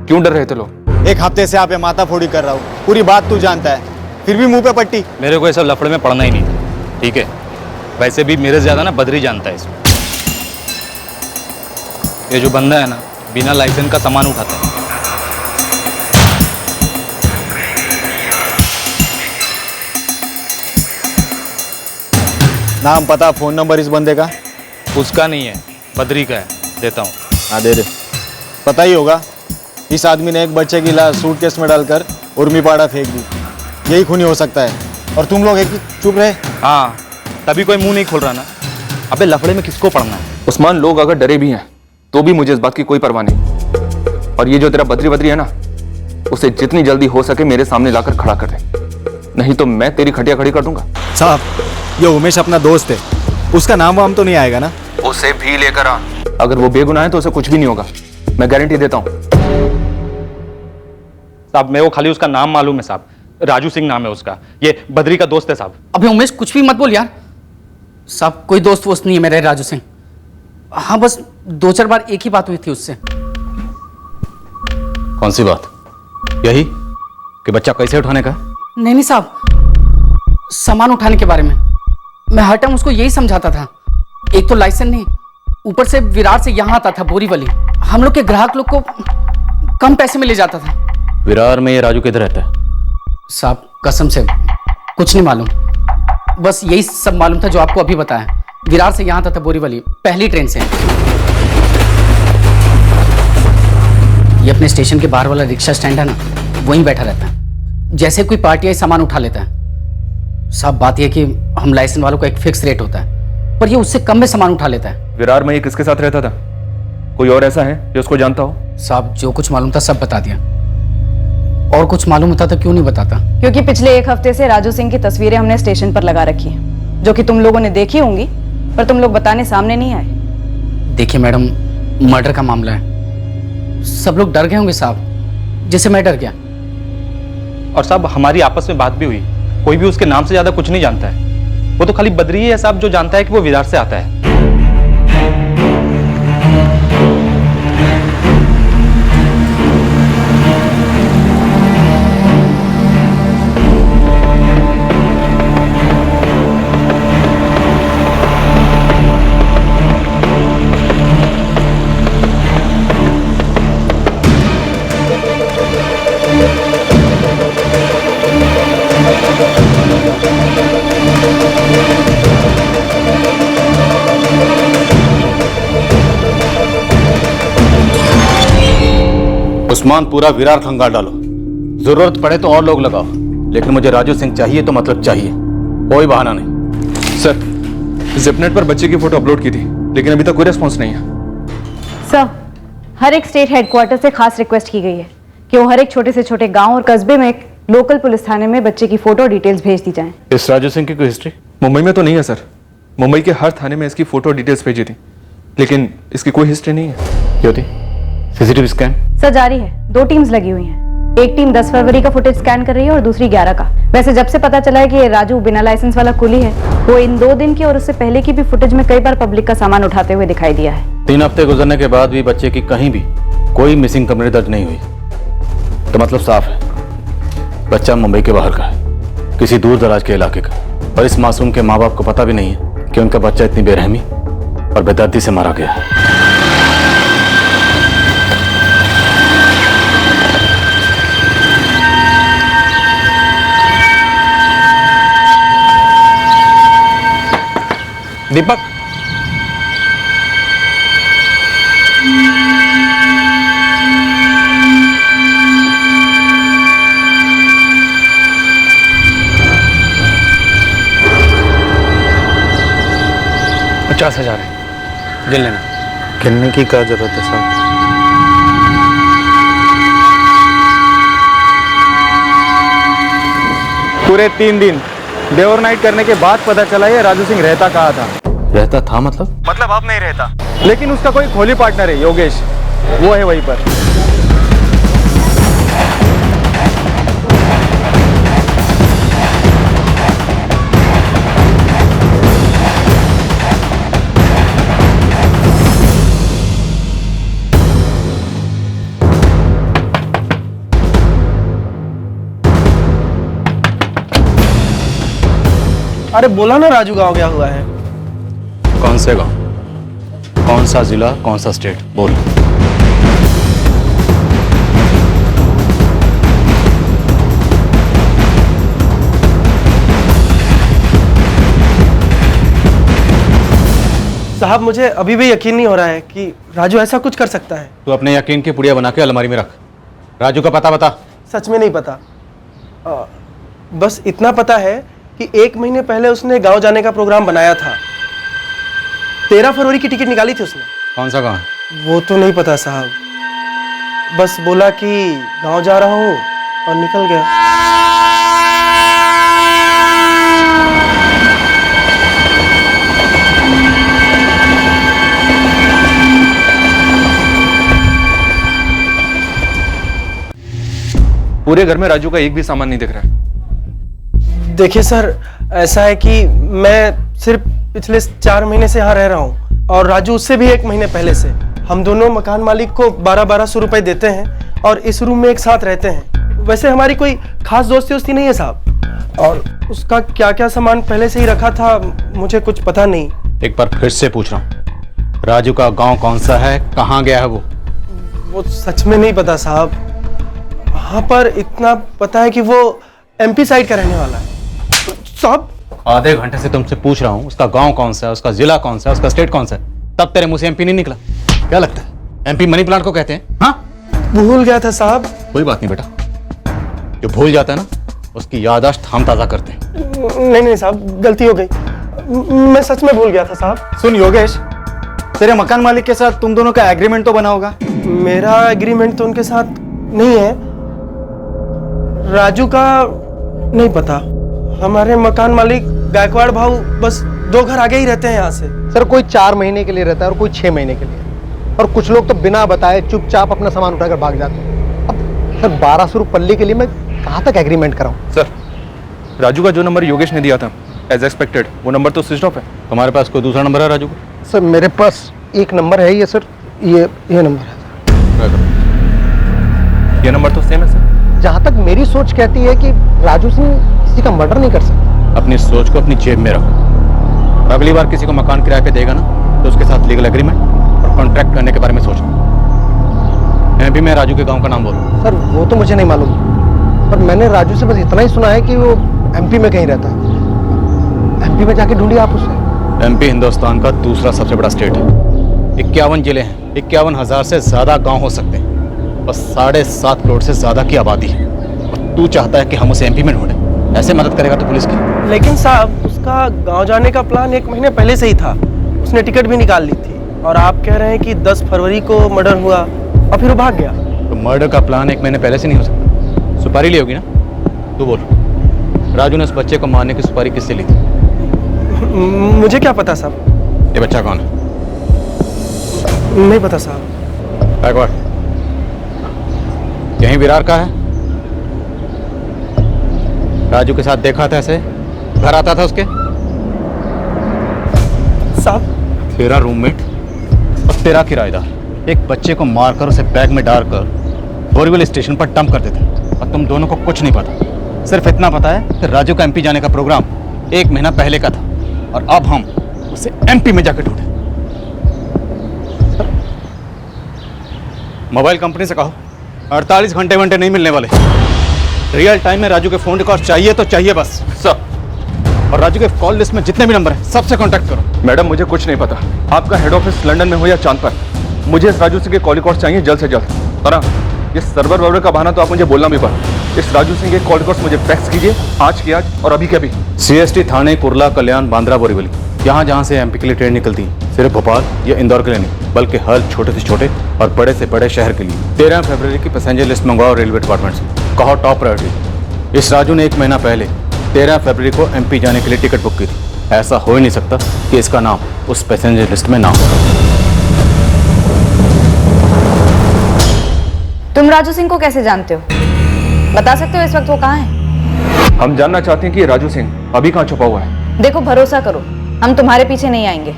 क्यों डर रहे थे लोग? एक हफ्ते से आप ये माथाफोड़ी कर रहा हूँ, पूरी बात तू जानता है, फिर भी मुंह पे पट्टी। मेरे को ये सब लफड़े में पड़ना ही नहीं, ठीक है? वैसे भी मेरे से ज्यादा ना बदरी जानता है इसको। ये जो बंदा है ना, बिना लाइसेंस का सामान उठाता है। नाम पता फोन नंबर इस बंदे का? उसका नहीं है, बदरी का है, देता हूँ। हाँ दे दे। पता ही होगा, इस आदमी ने एक बच्चे की लाश सूटकेस में डालकर उर्मीपाड़ा फेंक दी। यही खूनी हो सकता है, और तुम लोग एक चुप रहे। हाँ, तभी कोई मुंह नहीं खोल रहा ना। अबे लफड़े में किसको पड़ना है? उस्मान, लोग अगर डरे भी हैं तो भी मुझे इस बात की कोई परवाह नहीं। और ये जो तेरा बदरी है ना, उसे जितनी जल्दी हो सके मेरे सामने लाकर खड़ा कर दे, नहीं तो मैं तेरी खटिया खड़ी कर दूंगा। साहब, ये उमेश अपना दोस्त है, उसका नाम वाम तो नहीं आएगा ना? उसे भी लेकर आ। अगर वो बेगुनाह है तो उसे कुछ भी नहीं होगा, मैं गारंटी देता हूँ। साहब मेरे को खाली उसका नाम मालूम है साहब, राजू सिंह नाम है उसका, ये बदरी का दोस्त है साहब। अबे उमेश कुछ भी मत बोल यार साहब, कोई दोस्त वोस्त नहीं है मेरे राजू सिंह। हाँ बस 2-4 बार एक ही बात हुई थी उससे। कौन सी बात? यही कि बच्चा कैसे उठाने का? नहीं साहब, सामान उठाने के बारे में। मैं हर टाइम उसको यही समझाता था, एक तो लाइसेंस नहीं, ऊपर से विरार से यहाँ आता था बोरीवली, हम लोग के ग्राहक लोग को कम पैसे में ले जाता था। विरार में ये राजू किधर रहता है? साहब कसम से कुछ नहीं मालूम, बस यही सब मालूम था जो आपको अभी बताया। विरार से यहाँ आता था बोरीवली, पहली ट्रेन से। ये अपने स्टेशन के बाहर वाला रिक्शा स्टैंड है ना, वहीं बैठा रहता है। जैसे कोई पार्टी आई सामान उठा लेता है। साहब बात यह कि हम लाइसेंस वालों का एक फिक्स रेट होता है, पर ये उससे कम में सामान उठा लेता है। विरार में ये किसके साथ रहता था? कोई और ऐसा है जो उसको जानता हो? साहब जो कुछ मालूम था सब बता दिया, और कुछ मालूम होता तो क्यों नहीं बताता? क्योंकि पिछले एक हफ्ते से राजू सिंह की तस्वीरें हमने स्टेशन पर लगा रखी हैं, जो कि तुम लोगों ने देखी होंगी, पर तुम लोग बताने सामने नहीं आए। देखिए मैडम, मर्डर का मामला है, सब लोग डर गए होंगे साहब, जैसे मैं डर गया। और साहब हमारी आपस में बात भी हुई, कोई भी उसके नाम से ज्यादा कुछ नहीं जानता है। वो तो खाली बद्री है साहब जो जानता है कि वो विरार से आता है। उस्मान पूरा विरार खंगाल डालो, जरूरत पड़े तो और लोग लगाओ, लेकिन मुझे राजू सिंह चाहिए तो मतलब चाहिए, कोई बहाना नहीं। सर, जिपनेट पर बच्चे की फोटो अपलोड की थी, लेकिन अभी तक कोई रिस्पॉन्स नहीं है। सर, हर एक स्टेट हेडक्वार्टर से खास रिक्वेस्ट की गई है कि वो हर एक छोटे से छोटे गांव और कस्बे में एक लोकल पुलिस थाने में बच्चे की फोटो डिटेल्स भेज दी जाएं। इस राजू सिंह की कोई हिस्ट्री मुंबई में तो नहीं है सर। मुंबई के हर थाने में इसकी फोटो डिटेल्स भेजी थी, लेकिन इसकी कोई हिस्ट्री नहीं है। क्यों थी? सीसीटीवी स्कैन सर जारी है, 2 टीम्स लगी हुई हैं। एक टीम 10 फरवरी का फुटेज स्कैन कर रही है और दूसरी 11 का। वैसे जब से पता चला है कि ये राजू बिना लाइसेंस वाला कुली है, वो इन 2 दिन की और उससे पहले की भी फुटेज में कई बार पब्लिक का सामान उठाते हुए दिखाई दिया है। 3 हफ्ते गुजरने के बाद भी बच्चे की कहीं भी कोई मिसिंग कंप्लेंट दर्ज नहीं हुई, तो मतलब साफ है बच्चा मुंबई के बाहर का है, किसी दूर दराज के इलाके का। और इस मासूम के माँ बाप को पता भी नहीं है कि उनका बच्चा इतनी बेरहमी और बेदर्दी से मारा गया है। दीपक, $50,000 है, गिन लेना। गिनने की क्या जरूरत है साहब? पूरे 3 दिन डे और नाइट करने के बाद पता चला ये राजू सिंह रहता कहाँ था। रहता था मतलब अब नहीं रहता, लेकिन उसका कोई खोली पार्टनर है योगेश, वो है वहीं पर। अरे बोला ना राजू गाँव गया हुआ है। कौन से गांव, कौन सा जिला, कौन सा स्टेट, बोल। साहब मुझे अभी भी यकीन नहीं हो रहा है कि राजू ऐसा कुछ कर सकता है। तू अपने यकीन की पुड़िया बना के अलमारी में रख। राजू का पता बता। सच में नहीं पता, बस इतना पता है कि 1 महीने पहले उसने गांव जाने का प्रोग्राम बनाया था। 13 फरवरी की टिकट निकाली थी उसने। कौन सा गांव है? वो तो नहीं पता साहब, बस बोला कि गांव जा रहा हूँ और निकल गया। पूरे घर में राजू का एक भी सामान नहीं दिख रहा है। देखिए सर, ऐसा है कि मैं सिर्फ पिछले 4 महीने से यहाँ रह रहा हूँ और राजू उससे भी 1 महीने पहले से। हम दोनों मकान मालिक को 1200 रुपए देते हैं और इस रूम में एक साथ रहते हैं। वैसे हमारी कोई खास दोस्ती नहीं है साहब, और उसका क्या क्या सामान पहले से ही रखा था मुझे कुछ पता नहीं। एक बार फिर से पूछ रहा हूँ, राजू का गांव कौन सा है, कहाँ गया है वो सच में नहीं पता साहब। हाँ पर इतना पता है कि वो MP साइड का रहने वाला है साहब। आधे घंटे से तुमसे पूछ रहा हूँ उसका गांव कौन सा है, उसका जिला कौन सा है, उसका स्टेट कौन सा है, तब तेरे मुंह से MP नहीं निकला। क्या लगता है MP मनी प्लांट को कहते हैं? हाँ भूल गया था साहब। कोई बात नहीं बेटा, जो भूल जाता है ना उसकी याददाश्त हम ताजा करते हैं। नहीं साहब, गलती हो गई, मैं सच में भूल गया था साहब। सुन योगेश, तेरे मकान मालिक के साथ तुम दोनों का एग्रीमेंट तो बना होगा। मेरा एग्रीमेंट तो उनके साथ नहीं है। राजू का नहीं पता। हमारे मकान मालिक गायकवाड़ भाऊ बस 2 घर आगे ही रहते हैं यहाँ से। सर कोई 4 महीने के लिए रहता है और कोई 6 महीने के लिए, और कुछ लोग तो बिना बताए चुपचाप अपना सामान उठाकर भाग जाते हैं। अब सर 1200 रुपये पल्ली के लिए मैं कहाँ तक एग्रीमेंट कराऊं? सर, राजू का जो नंबर योगेश ने दिया था एज एक्सपेक्टेड वो नंबर तो स्विच ऑफ है। तुम्हारे पास कोई दूसरा नंबर है राजू का? सर मेरे पास एक नंबर है, ये सर ये नंबर है। ये नंबर तो सेम है सर। जहाँ तक मेरी सोच कहती है कि राजू सिंह किसी का मर्डर नहीं कर सकता। अपनी सोच को अपनी जेब में रखो। अगली बार किसी को मकान किराए पे देगा ना तो उसके साथ लीगल एग्रीमेंट और कॉन्ट्रैक्ट करने के बारे में सोचना। मैं भी राजू के गांव का नाम बोलूँ। सर वो तो मुझे नहीं मालूम, पर मैंने राजू से बस इतना ही सुना है कि वो एमपी में कहीं रहता है। एमपी में जाके ढूंढिए आप उसे। एमपी हिंदुस्तान का दूसरा सबसे बड़ा स्टेट है। 51 जिले हैं, 51,000 से ज्यादा गांव हो सकते हैं और 7.5 करोड़ से ज्यादा की आबादी है। और तू चाहता है कि हम उसे एमपी में ढूंढें? ऐसे मदद करेगा तो पुलिस की? लेकिन साहब उसका गांव जाने का प्लान 1 महीने पहले से ही था। उसने टिकट भी निकाल ली थी और आप कह रहे हैं कि 10 फरवरी को मर्डर हुआ और फिर वो भाग गया। तो मर्डर का प्लान 1 महीने पहले से नहीं हो सकता। सुपारी ली होगी ना? तू बोल, राजू ने उस बच्चे को मारने की सुपारी किससे ली थी? मुझे क्या पता साहब। ये बच्चा कौन है? नहीं पता साहब। बैकवर्ड, यहीं विरार का है? राजू के साथ देखा था ऐसे? घर आता था उसके? साहब तेरा रूममेट और तेरा किराएदार एक बच्चे को मारकर उसे बैग में डालकर बोरीवली स्टेशन पर डंप कर देते और तुम दोनों को कुछ नहीं पता। सिर्फ इतना पता है कि राजू का एमपी जाने का प्रोग्राम 1 महीना पहले का था और अब हम उसे एमपी में जाकर ढूंढे। मोबाइल कंपनी से कहो 48 घंटे नहीं मिलने वाले। रियल टाइम में राजू के फोन रिकॉर्ड चाहिए तो चाहिए बस सब। और राजू के कॉल लिस्ट में जितने भी नंबर हैं सबसे कांटेक्ट करो। मैडम मुझे कुछ नहीं पता, आपका हेड ऑफिस लंदन में हो या चांद पर, मुझे इस राजू सिंह के कॉल रिकॉर्ड्स चाहिए जल्द से जल्द। और ये सर्वर वर्वर का बहाना तो आप मुझे बोलना भी पड़ा। इस राजू सिंह के कॉल रिकॉर्ड्स मुझे फैक्स कीजिए, आज की आज और अभी के अभी। CST थाने, कुर्ला, कल्याण, बांद्रा, बोरीवली, यहाँ जहाँ से एमपी के लिए ट्रेन निकलती है, सिर्फ भोपाल या इंदौर के लिए नहीं बल्कि हर छोटे से छोटे और बड़े से बड़े शहर के लिए 13 फरवरी की पैसेंजर लिस्ट मंगवाओ रेलवे डिपार्टमेंट से। कहो टॉप प्रायोरिटी। इस राजू ने 1 महीना पहले 13 फरवरी को एमपी जाने के लिए टिकट बुक की थी। ऐसा हो ही नहीं सकता कि इसका नाम उस पैसेंजर लिस्ट में ना हो। तुम राजू सिंह को कैसे जानते हो? बता सकते हो इस वक्त वो कहाँ है? हम जानना चाहते हैं कि ये राजू सिंह अभी कहाँ छुपा हुआ है। देखो भरोसा करो, हम तुम्हारे पीछे नहीं आएंगे।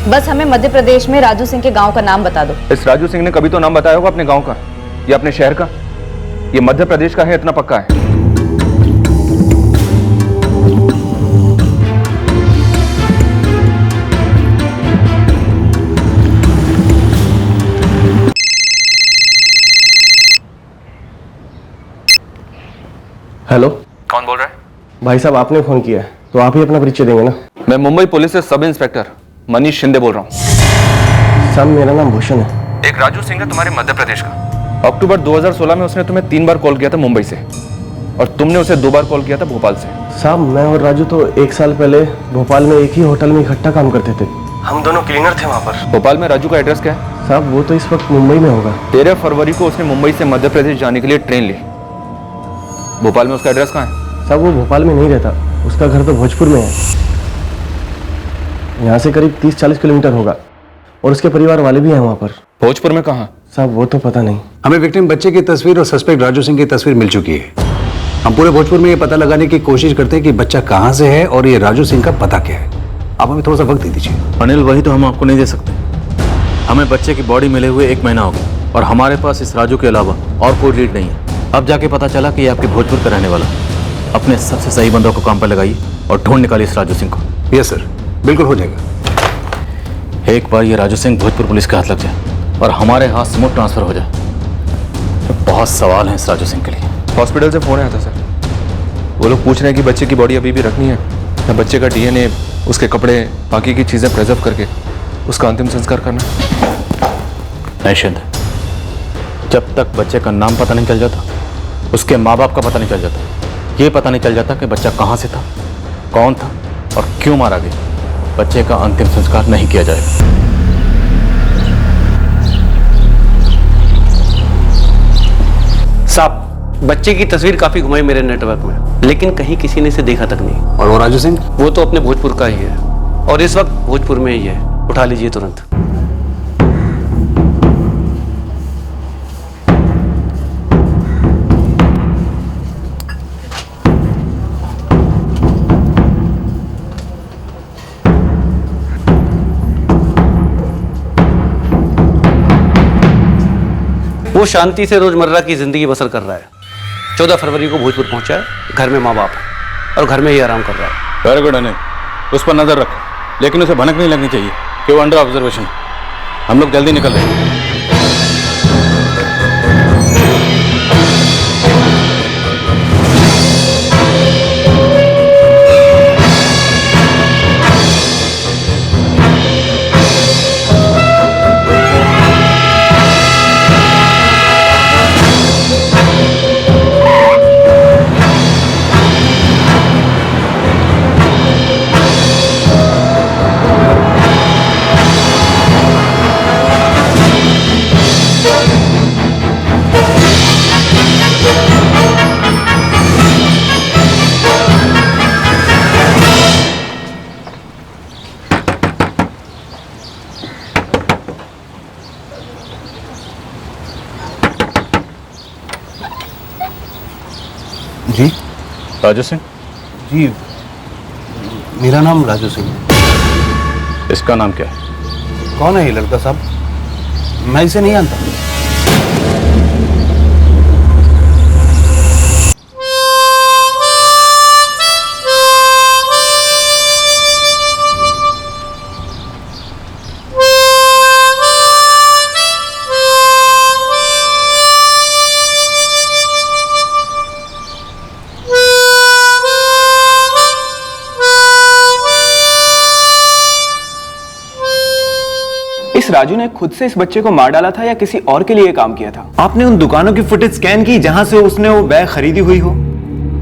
बस हमें मध्य प्रदेश में राजू सिंह के गांव का नाम बता दो। इस राजू सिंह ने कभी तो नाम बताया होगा अपने गांव का या अपने शहर का। ये मध्य प्रदेश का है, इतना पक्का है। हेलो, कौन बोल रहा है? भाई साहब आपने फोन किया है तो आप ही अपना परिचय देंगे ना। मैं मुंबई पुलिस से सब इंस्पेक्टर मनीष शिंदे बोल रहा हूँ। साहब मेरा नाम भूषण है। एक राजू सिंह है तुम्हारे मध्य प्रदेश का। अक्टूबर 2016 में उसने तुम्हें 3 बार कॉल किया था मुंबई से और तुमने उसे 2 बार कॉल किया था भोपाल से। साहब मैं और राजू तो 1 साल पहले भोपाल में एक ही होटल में इकट्ठा काम करते थे। हम दोनों क्लीनर थे वहाँ पर। भोपाल में राजू का एड्रेस क्या है? साहब वो तो इस वक्त मुंबई में होगा। 13 फरवरी को उसने मुंबई से मध्य प्रदेश जाने के लिए ट्रेन ली। भोपाल में उसका एड्रेस कहाँ है? साहब वो भोपाल में नहीं रहता, उसका घर तो भोजपुर में है। यहाँ से करीब 30-40 किलोमीटर होगा और उसके परिवार वाले भी हैं वहाँ पर। भोजपुर में कहाँ? साहब वो तो पता नहीं। हमें विक्टिम बच्चे की तस्वीर और सस्पेक्ट राजू सिंह की तस्वीर मिल चुकी है। हम पूरे भोजपुर में ये पता लगाने की कोशिश करते हैं कि बच्चा कहाँ से है और ये राजू सिंह का पता क्या है। आप हमें थोड़ा सा वक्त दे दीजिए। अनिल वही तो हम आपको नहीं दे सकते। हमें बच्चे की बॉडी मिले हुए 1 महीना हो गया और हमारे पास इस राजू के अलावा और कोई लीड नहीं है। अब जाके पता चला कि ये आपके भोजपुर का रहने वाला। अपने सबसे सही बंदों को काम पर लगाइए और ढूंढ निकालिए इस राजू सिंह को। यस सर, बिल्कुल हो जाएगा। एक बार ये राजू सिंह भोजपुर पुलिस के हाथ लग जाए और हमारे हाथ स्मूथ ट्रांसफर हो जाए तो बहुत सवाल हैं इस राजू सिंह के लिए। हॉस्पिटल से फोन आया था सर, वो लोग पूछ रहे हैं कि बच्चे की बॉडी अभी भी रखनी है या बच्चे का DNA, उसके कपड़े, बाकी की चीज़ें प्रिजर्व करके उसका अंतिम संस्कार करना। नहीं शिंदे, जब तक बच्चे का नाम पता नहीं चल जाता, उसके माँ बाप का पता नहीं चल जाता, ये पता नहीं चल जाता कि बच्चा कहाँ से था, कौन था और क्यों मारा गया, बच्चे का अंतिम संस्कार नहीं किया जाएगा। साहब बच्चे की तस्वीर काफी घुमाई मेरे नेटवर्क में, लेकिन कहीं किसी ने इसे देखा तक नहीं। और वो राजू सिंह? वो तो अपने भोजपुर का ही है और इस वक्त भोजपुर में ही है। उठा लीजिए तुरंत। वो शांति से रोजमर्रा की जिंदगी बसर कर रहा है। 14 फरवरी को भोजपुर पहुंचा है, घर में माँ बाप है और घर में ही आराम कर रहा है। वेरी गुड अनिल, उस पर नजर रखो, लेकिन उसे भनक नहीं लगनी चाहिए कि वो अंडर ऑब्जर्वेशन है। हम लोग जल्दी निकल रहे हैं। जी राजू सिंह? जी मेरा नाम राजू सिंह। इसका नाम क्या है? कौन है ये लड़का साहब? मैं इसे नहीं जानता। इस राजू ने खुद से इस बच्चे को मार डाला था या किसी और के लिए काम किया था? आपने उन दुकानों की फुटेज स्कैन की जहां से उसने वो बैग खरीदी हुई हो?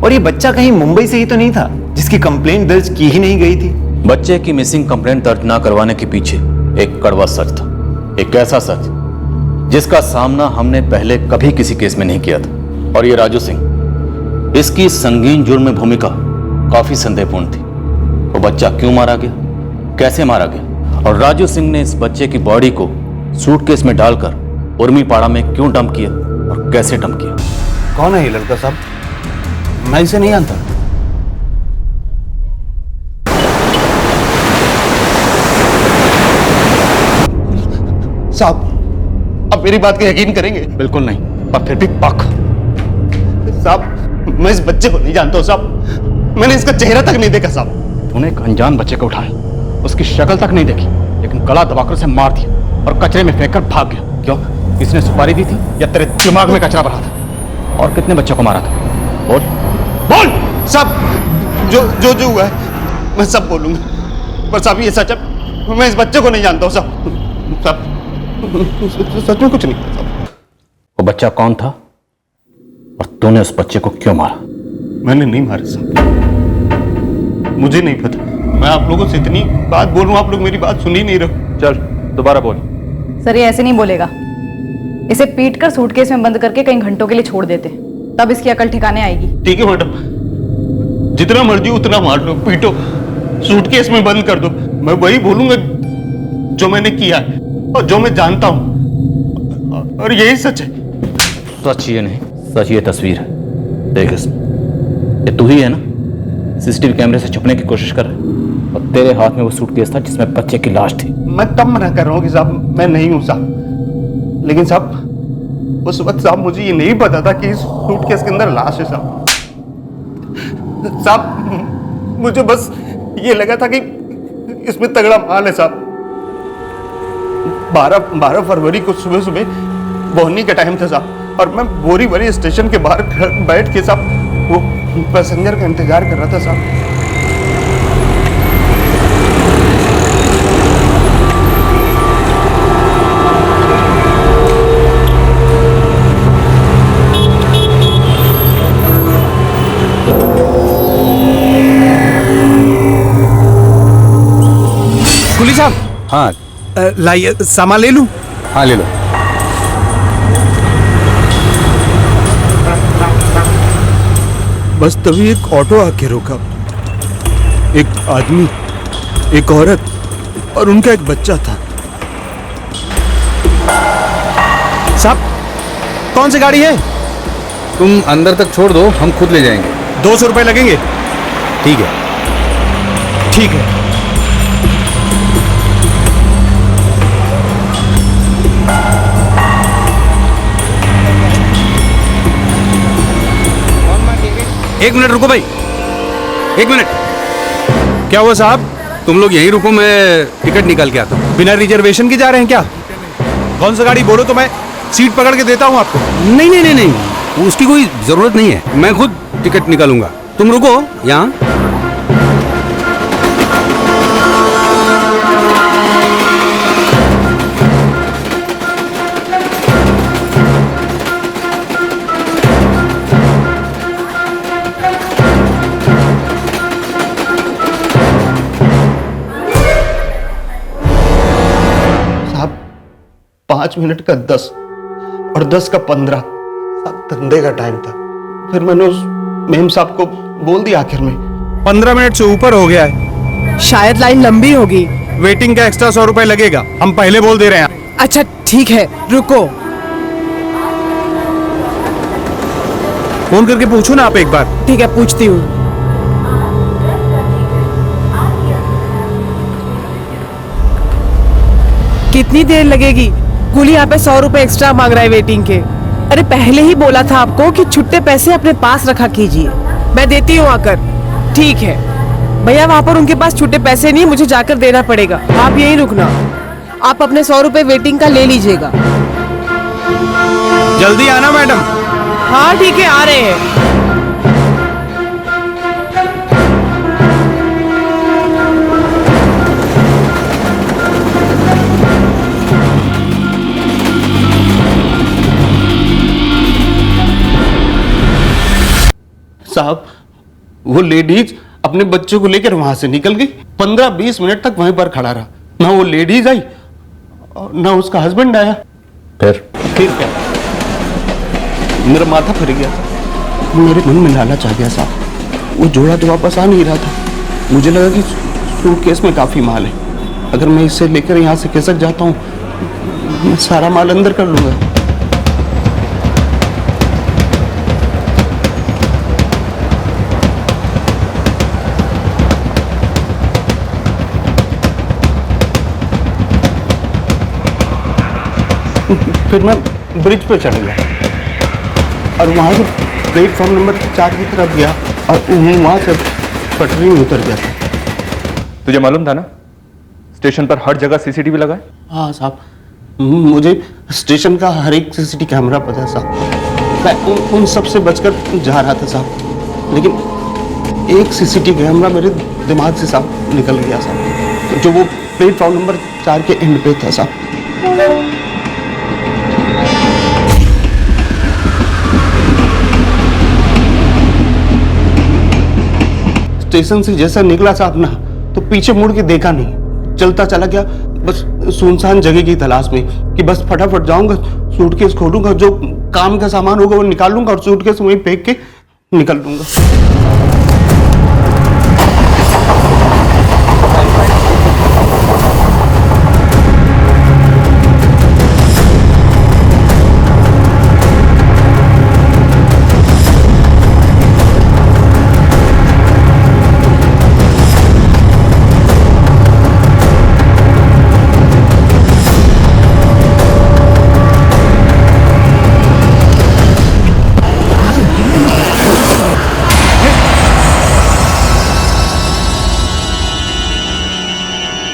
और ये बच्चा कहीं मुंबई से ही तो नहीं था जिसकी कंप्लेंट दर्ज की ही नहीं गई थी? बच्चे की मिसिंग कंप्लेंट दर्ज ना करवाने के पीछे एक कड़वा सच था, एक ऐसा सच जिसका सामना हमने पहले कभी किसी केस में नहीं किया था। और ये राजू सिंह, इसकी संगीन जुर्म में भूमिका काफी संदेहपूर्ण थी। वो बच्चा क्यों मारा गया, कैसे मारा गया, और राजू सिंह ने इस बच्चे की बॉडी को सूटकेस में डालकर उर्मीपाड़ा में क्यों डंप किया और कैसे डंप किया? कौन है ये लड़का साहब? मैं इसे नहीं जानता। साहब, आप मेरी बात का यकीन करेंगे? बिल्कुल नहीं, पर फिर भी पक। साहब, मैं इस बच्चे को नहीं जानता हूं साहब। मैंने इसका चेहरा तक नहीं देखा साहब। तूने एक अनजान बच्चे को उठाया, उसकी शक्ल तक नहीं देखी, लेकिन गला दबाकर उसे मार दिया और कचरे में फेंककर भाग गया। क्यों? इसने सुपारी दी थी या तेरे दिमाग में कचरा भरा था? और कितने बच्चों को मारा था? बोल बोल साहब, जो हुआ है मैं सब बोलूंगा। पर साहब ये सच है, मैं इस बच्चे को नहीं जानता हूँ साहब। सच में कुछ नहीं साहब। वो बच्चा कौन था और तूने उस बच्चे को क्यों मारा? मैंने नहीं मारा साहब, मुझे नहीं पता। मैं आप लोगों से इतनी बात बोल रहा हूँ, आप लोग मेरी बात सुन ही नहीं रहे। चल दोबारा बोल। सर ये ऐसे नहीं बोलेगा। इसे पीट कर सूटकेस में बंद करके कई घंटों के लिए छोड़ देते, तब इसकी अकल ठिकाने आएगी। ठीक है मैडम, जितना मर्जी उतना मार लो, पीटो, सूटकेस में बंद कर दो। मैं वही बोलूंगा जो मैंने किया है और जो मैं जानता हूं, और यही सच है। सच ये नहीं, सच ये तस्वीर है। देख इसमें, ये तू ही है ना सीसीटीवी कैमरे से छुपने की कोशिश कर रहे, और तेरे हाथ में वो सूटकेस था जिसमें बच्चे की लाश थी। मैं तब मना कर रहा हूँ कि साहब मैं नहीं हूं साहब, लेकिन साहब उस वक्त साहब मुझे ये नहीं पता था कि इस सूटकेस के अंदर लाश है साहब। साहब मुझे बस ये लगा था कि इसमें तगड़ा माल है साहब। 12 फरवरी को सुबह सुबह बोहनी का टाइम था साहब, और मैं बोरीवली स्टेशन के बाहर बैठ के साहब वो पैसेंजर का इंतजार कर रहा था साहब। कुली साहब। हाँ लाइए, सामान ले लूं? हाँ ले लो। बस तभी एक ऑटो आके रोका। एक आदमी, एक औरत और उनका एक बच्चा था। साहब कौन सी गाड़ी है? तुम अंदर तक छोड़ दो, हम खुद ले जाएंगे। 200 रुपए लगेंगे। ठीक है। ठीक है। एक मिनट रुको भाई, एक मिनट। क्या हुआ साहब? तुम लोग यहीं रुको, मैं टिकट निकाल के आता हूँ। बिना रिजर्वेशन के जा रहे हैं क्या? कौन सा गाड़ी बोलो तो मैं सीट पकड़ के देता हूँ आपको। नहीं नहीं नहीं नहीं, उसकी कोई जरूरत नहीं है, मैं खुद टिकट निकालूंगा। तुम रुको यहाँ। साहब 5 मिनट का 10 और 10 का 15 साहब धंधे का टाइम था। फिर मैंने उस मेम साहब को बोल दिया आखिर में। 15 मिनट से ऊपर हो गया है। शायद लाइन लंबी होगी। वेटिंग का एक्स्ट्रा 100 रुपए लगेगा, हम पहले बोल दे रहे हैं। अच्छा ठीक है, रुको। फोन करके पूछो ना आप एक बार। ठीक है, पूछती हूँ। कितनी देर लगेगी? कुली यहाँ पे 100 रुपए एक्स्ट्रा मांग रहा है वेटिंग के। अरे पहले ही बोला था आपको कि छुट्टे पैसे अपने पास रखा कीजिए, मैं देती हूँ आकर। ठीक है भैया, वहाँ पर उनके पास छुट्टे पैसे नहीं, मुझे जाकर देना पड़ेगा। आप यहीं रुकना, आप अपने 100 रुपए वेटिंग का ले लीजिएगा। जल्दी आना मैडम। हाँ ठीक है, आ रहे हैं। साहब वो लेडीज अपने बच्चों को लेकर वहां से निकल गई। 15-20 मिनट तक वहीं पर खड़ा रहा, ना वो लेडीज आई और ना उसका हस्बैंड आया। फिर क्या? मेरा माथा फिर गया, मेरे मन में लालच आ गया साहब। वो जोड़ा तो वापस आ नहीं रहा था। मुझे लगा कि सूटकेस में काफी माल है, अगर मैं इसे लेकर यहाँ से खिसक जाता हूँ, मैं सारा माल अंदर कर लूंगा। फिर मैं ब्रिज पे चढ़ गया और वहां से प्लेटफॉर्म नंबर 4 की तरफ गया और वहां से पटरी में उतर गया था। तुझे मालूम था ना स्टेशन पर हर जगह सीसीटीवी लगा है? हाँ साहब, मुझे स्टेशन का हर एक सीसीटीवी कैमरा पता है साहब। मैं उन सब से बचकर जा रहा था साहब, लेकिन एक सीसीटीवी कैमरा मेरे दिमाग से साहब निकल गया साहब, जो वो प्लेटफॉर्म नंबर 4 के एंड पे था साहब। स्टेशन से जैसा निकला साहब ना, तो पीछे मुड़ के देखा नहीं, चलता चला गया बस सुनसान जगह की तलाश में कि बस फटाफट जाऊंगा, सूटकेस खोलूंगा, जो काम का सामान होगा वो निकाल लूंगा और सूटकेस वहीं फेंक के निकल लूंगा।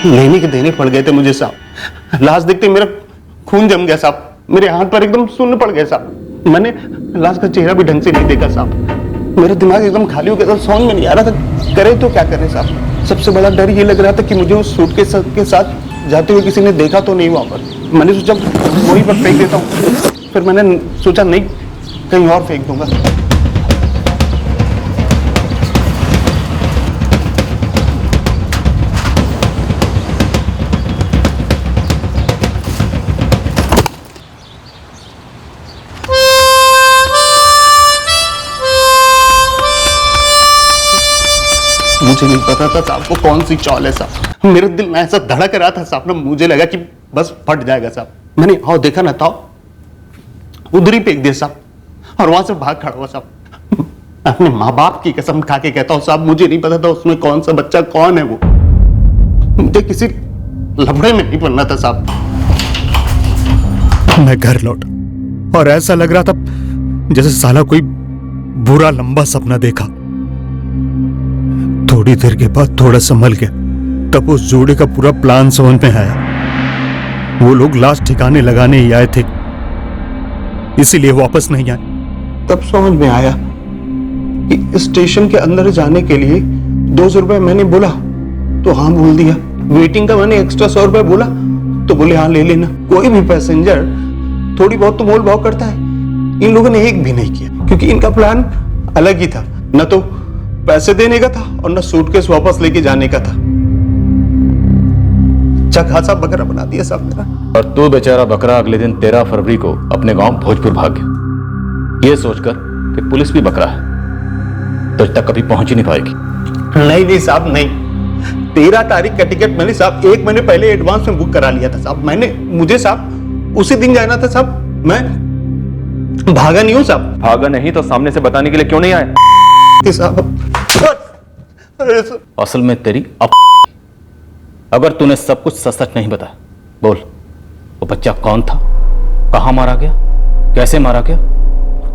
लेने के देने पड़ गए थे मुझे साहब। लाश देखते मेरा खून जम गया साहब, मेरे हाथ पर एकदम सुन्न पड़ गए साहब। मैंने लाश का चेहरा भी ढंग से नहीं देखा साहब। मेरा दिमाग एकदम खाली हो गया था, समझ में नहीं आ रहा था करे तो क्या करे साहब। सबसे बड़ा डर ये लग रहा था कि मुझे उस सूटकेस के साथ जाते हुए किसी ने देखा तो नहीं वहां पर। मैंने सोचा वहीं पर फेंक देता हूँ, फिर मैंने सोचा नहीं कहीं और फेंक दूंगा। मुझे नहीं पता था साहब वो कौन सी चौल है साहब। मेरे दिल में ऐसा धड़क रहा था साहब ना, मुझे लगा कि बस फट जाएगा साहब। मैंने आओ देखा ना था उधर ही फेंक दिया साहब और वहां से भाग खड़ा हुआ साहब। अपने माँ बाप की कसम खा के कहता हूँ साहब, मुझे नहीं पता था उसमें कौन सा बच्चा कौन है वो। मुझे किसी लफड़े में नहीं पड़ना था साहब। मैं घर लौट और ऐसा लग रहा था जैसे साला कोई बुरा लंबा सपना देखा। थोड़ी देर के बाद थोड़ा संभल गया, तब उस जोड़े का पूरा प्लान समझ में आया। वो लोग लाश ठिकाने लगाने ही आए थे, इसीलिए वापस नहीं आए। तब समझ में आया कि स्टेशन के अंदर जाने के लिए 200 रुपए मैंने बोला तो हाँ बोल दिया। वेटिंग का मैंने एक्स्ट्रा 100 रुपए बोला तो बोले हाँ ले लेना। कोई भी पैसेंजर थोड़ी बहुत तो मोल भाव करता है, इन लोगों ने एक भी नहीं किया, क्योंकि इनका प्लान अलग ही था। न तो पैसे देने का था और न सूटकेस वापस लेके जाने का था। खासा बकरा बना दिया साहब मेरा। और तू बेचारा बकरा अगले दिन 13 फरवरी को अपने गांव भोजपुर भाग गया, ये सोचकर कि पुलिस भी बकरा है, तुझ तक कभी पहुंच ही नहीं पाएगी। नहीं साहब नहीं, 13 तारीख का टिकट मैंने साहब 1 महीने पहले एडवांस में बुक करा लिया था साहब। मुझे साहब उसी दिन जाना था साहब। मैं भागा नहीं हूँ साहब। भागा नहीं तो सामने से बताने के लिए क्यों नहीं आए साहब? असल में तेरी अगर तूने सब कुछ सच सच नहीं बताया, बोल वो बच्चा कौन था, कहां मारा गया, कैसे मारा गया,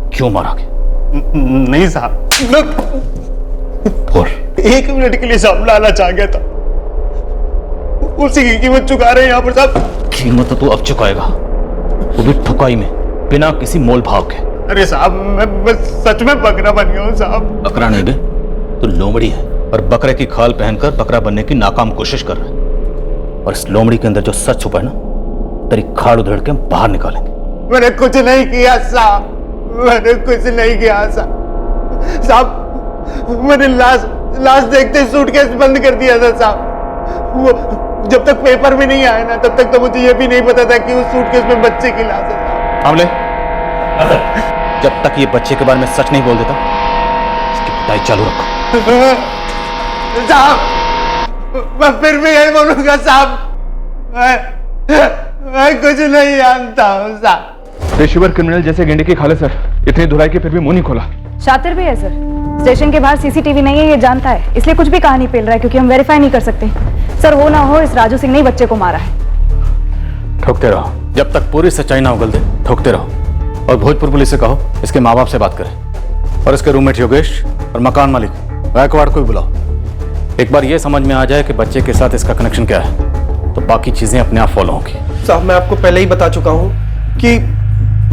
क्यों मारा गया? नहीं साहब, बोल। 1 मिनट के लिए साहब लालच आ गया था, उसी की कीमत चुका रहे हैं यहाँ पर साहब। कीमत तो तू अब चुकाएगा, वो भी ठुकाई में, बिना किसी मोल भाव के। अरे साहब मैं सच में बकरा बन गया हूँ साहब। बकरा नहीं बे, तू लोमड़ी है और बकरे की खाल पहनकर बकरा बनने की नाकाम कोशिश कर रहा है। और इस लोमड़ी के अंदर जो सच छुपा है ना, तेरी खाड़ उधेड़ के हम बाहर निकालेंगे। मैंने कुछ नहीं किया साहब, मैंने कुछ नहीं किया साहब। मैंने लाश देखते सूटकेस बंद कर दिया था साहब। वो जब तक पेपर में नहीं आया ना, तब तक तो मुझे ये भी नहीं पता था कि उस सूटकेस में बच्चे की लाश है साहब। आमले, जब तक ये बच्चे के बारे में सच नहीं बोल देता, इसकी पिटाई चालू रखो। साहब मैं फिर भी यही बोलूंगा साहब, मैं कुछ नहीं जानता हूँ साहब। पेशेवर क्रिमिनल जैसे गेंडे की खाले सर, इतनी धुलाई के फिर भी मुंह नहीं खोला। शातिर भी है सर, स्टेशन के बाहर सीसीटीवी नहीं है ये जानता है, इसलिए कुछ भी कहानी पेल रहा है, क्योंकि हम वेरीफाई नहीं कर सकते। सर हो ना हो इस राजू सिंह ने ही बच्चे को मारा है। ठोकते रहो, जब तक पूरी सच्चाई ना उगल दे ठोकते रहो। और भोजपुर पुलिस से कहो इसके माँ बाप से बात करें, और इसके रूममेट योगेश और मकान मालिक गायकवाड़ को भी बुलाओ। एक बार ये समझ में आ जाए कि बच्चे के साथ इसका कनेक्शन क्या है, तो बाकी चीजें अपने आप फॉलो होंगी। साहब मैं आपको पहले ही बता चुका हूँ कि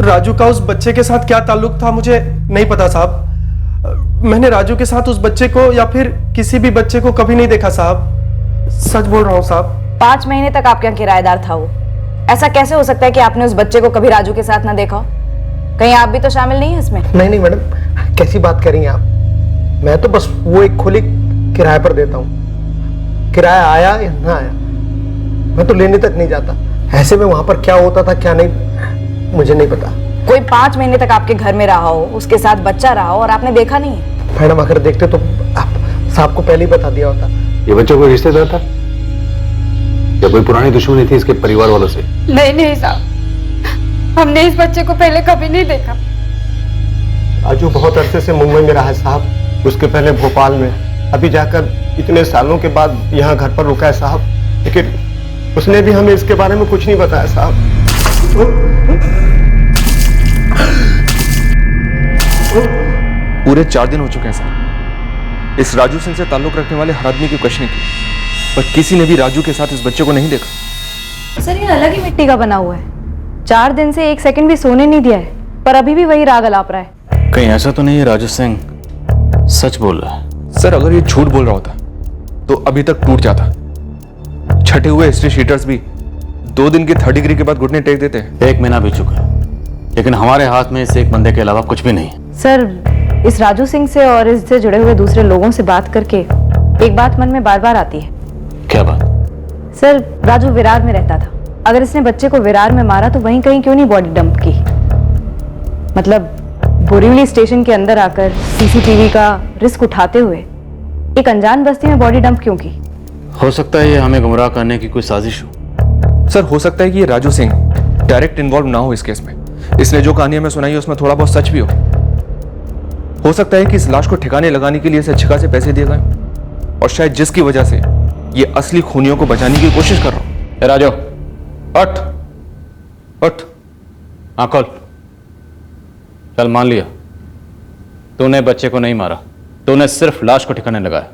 राजू का उस बच्चे के साथ क्या ताल्लुक था मुझे नहीं पता साहब। मैंने राजू के साथ उस बच्चे को या फिर किसी भी बच्चे को कभी नहीं देखा साहब, सच बोल रहा हूँ साहब। 5 महीने तक आपके यहाँ किराएदार था वो, ऐसा कैसे हो सकता है कि आपने उस बच्चे को कभी राजू के साथ ना देखा हो? कहीं आप भी तो शामिल नहीं है इसमें? नहीं मैडम, कैसी बात करेंगे आप? मैं तो बस वो एक खोली किराए पर देता हूँ, किराया आया या ना आया मैं तो लेने तक नहीं जाता। ऐसे में वहां पर क्या होता था क्या नहीं मुझे नहीं पता। कोई 5 महीने तक आपके घर में रहा हो, उसके साथ बच्चा रहा हो और आपने देखा नहीं है? मैडम अगर देखते तो आप साहब को पहले ही बता दिया होता। ये बच्चा कोई रिश्तेदार था या कोई पुरानी दुश्मनी थी इसके परिवार वालों से? नहीं साहब, हमने इस बच्चे को पहले कभी नहीं देखा। राजू बहुत अरसे से मुंबई में रहा है साहब, उसके पहले भोपाल में, अभी जाकर इतने सालों के बाद यहाँ घर पर रुका है साहब, लेकिन उसने भी हमें इसके बारे में कुछ नहीं बताया साहब। पूरे 4 दिन हो चुके हैं सर, इस राजू सिंह से ताल्लुक रखने वाले हर आदमी की क्वेश्चनिंग की, पर किसी ने भी राजू के साथ इस बच्चे को नहीं देखा। सर ये अलग ही मिट्टी का बना हुआ है, 4 दिन से 1 सेकंड भी सोने नहीं दिया है, पर अभी भी वही राग अलाप रहा है। कहीं ऐसा तो नहीं है राजू सिंह सच बोल रहा है? सर अगर ये झूठ बोल रहा होता तो अभी तक टूट जाता। छठे हुए हिस्ट्री शीटर्स भी 2 दिन की 3rd डिग्री के बाद घुटने टेक देते हैं। 1 महीना बीत चुका है, लेकिन हमारे हाथ में इस एक बंदे के अलावा कुछ भी नहीं है। सर इस राजू सिंह से और इससे जुड़े हुए दूसरे लोगों से बात करके एक बात मन में बार बार आती है। क्या बात? सर राजू विरार में रहता था, अगर इसने बच्चे को विरार में मारा तो वहीं कहीं क्यों नहीं बॉडी डंप की? मतलब बोरीवली स्टेशन के अंदर आकर सीसीटीवी का रिस्क उठाते हुए एक अनजान बस्ती में बॉडी डंप क्यों की? हो सकता है ये हमें गुमराह करने की कोई साजिश हो। सर हो सकता है कि ये राजू सिंह डायरेक्ट इन्वॉल्व ना हो इस केस में, इसने जो कहानी हमें सुनाई उसमें थोड़ा बहुत सच भी हो सकता है कि इस लाश को ठिकाने लगाने के लिए इसे अच्छे खासे पैसे दिए गए और शायद जिसकी वजह से ये असली खूनियों को बचाने की कोशिश कर रहा हूं। राजू उठ, आंख खोल। चल मान लिया तूने बच्चे को नहीं मारा, तूने सिर्फ लाश को ठिकाने लगाया।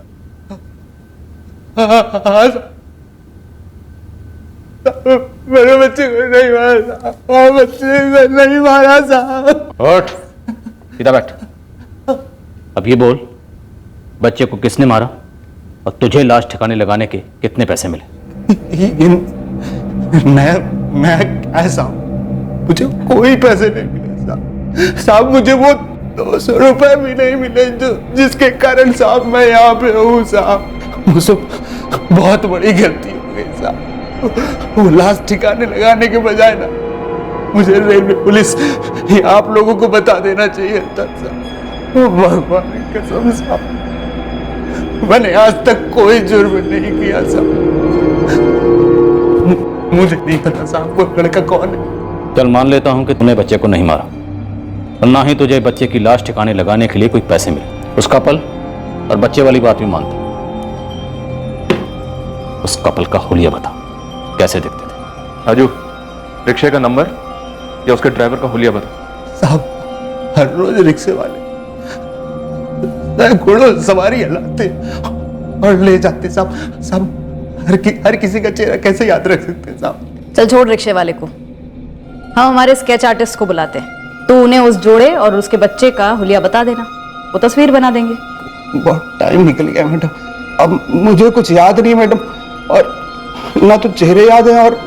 मेरे बच्चे को नहीं मारा, बच्चे को नहीं मारा साहब। उठ, सीधा बैठ। अब ये बोल, बच्चे को किसने मारा और तुझे लाश ठिकाने लगाने के कितने पैसे मिले? मैं क्या साहब, मुझे कोई पैसे नहीं मिले साहब। साहब मुझे वो 200 रुपए भी नहीं मिले जो जिसके कारण साहब मैं यहाँ पे हूँ साहब। मुझसे बहुत बड़ी गलती हो गई साहब। वो लाश ठिकाने लगाने के बजाय ना मुझे रेलवे पुलिस या आप लोगों को बता देना चाहिए था साहब। भगवान की कसम साहब, मैंने आज तक कोई जुर्म नहीं किया साहब। मुझे नहीं पता साहब वो लड़का कौन है। चल मान लेता हूं कि तूने बच्चे को नहीं मारा और ना ही तुझे बच्चे की लाश ठिकाने लगाने के लिए कोई पैसे मिले। उस कपल और बच्चे वाली बात भी मानता। उस कपल का हुलिया बता, कैसे दिखते थे? राजू, रिक्शे का नंबर या उसके ड्राइवर का हुलिया बता। साहब हर रोज रिक्शे वाले घोड़ों सवारी लाते और ले जाते साहब। साहब हर किसी का चेहरा कैसे याद रख सकते हैं साहब? चल छोड़ रिक्शे वाले को, हम हमारे स्केच आर्टिस्ट को बुलाते हैं। तू उन्हें उस जोड़े और उसके बच्चे का हुलिया बता देना, वो तस्वीर बना देंगे। बहुत टाइम निकल गया मैडम, अब मुझे कुछ याद नहीं मैडम, और ना तो चेहरे याद है और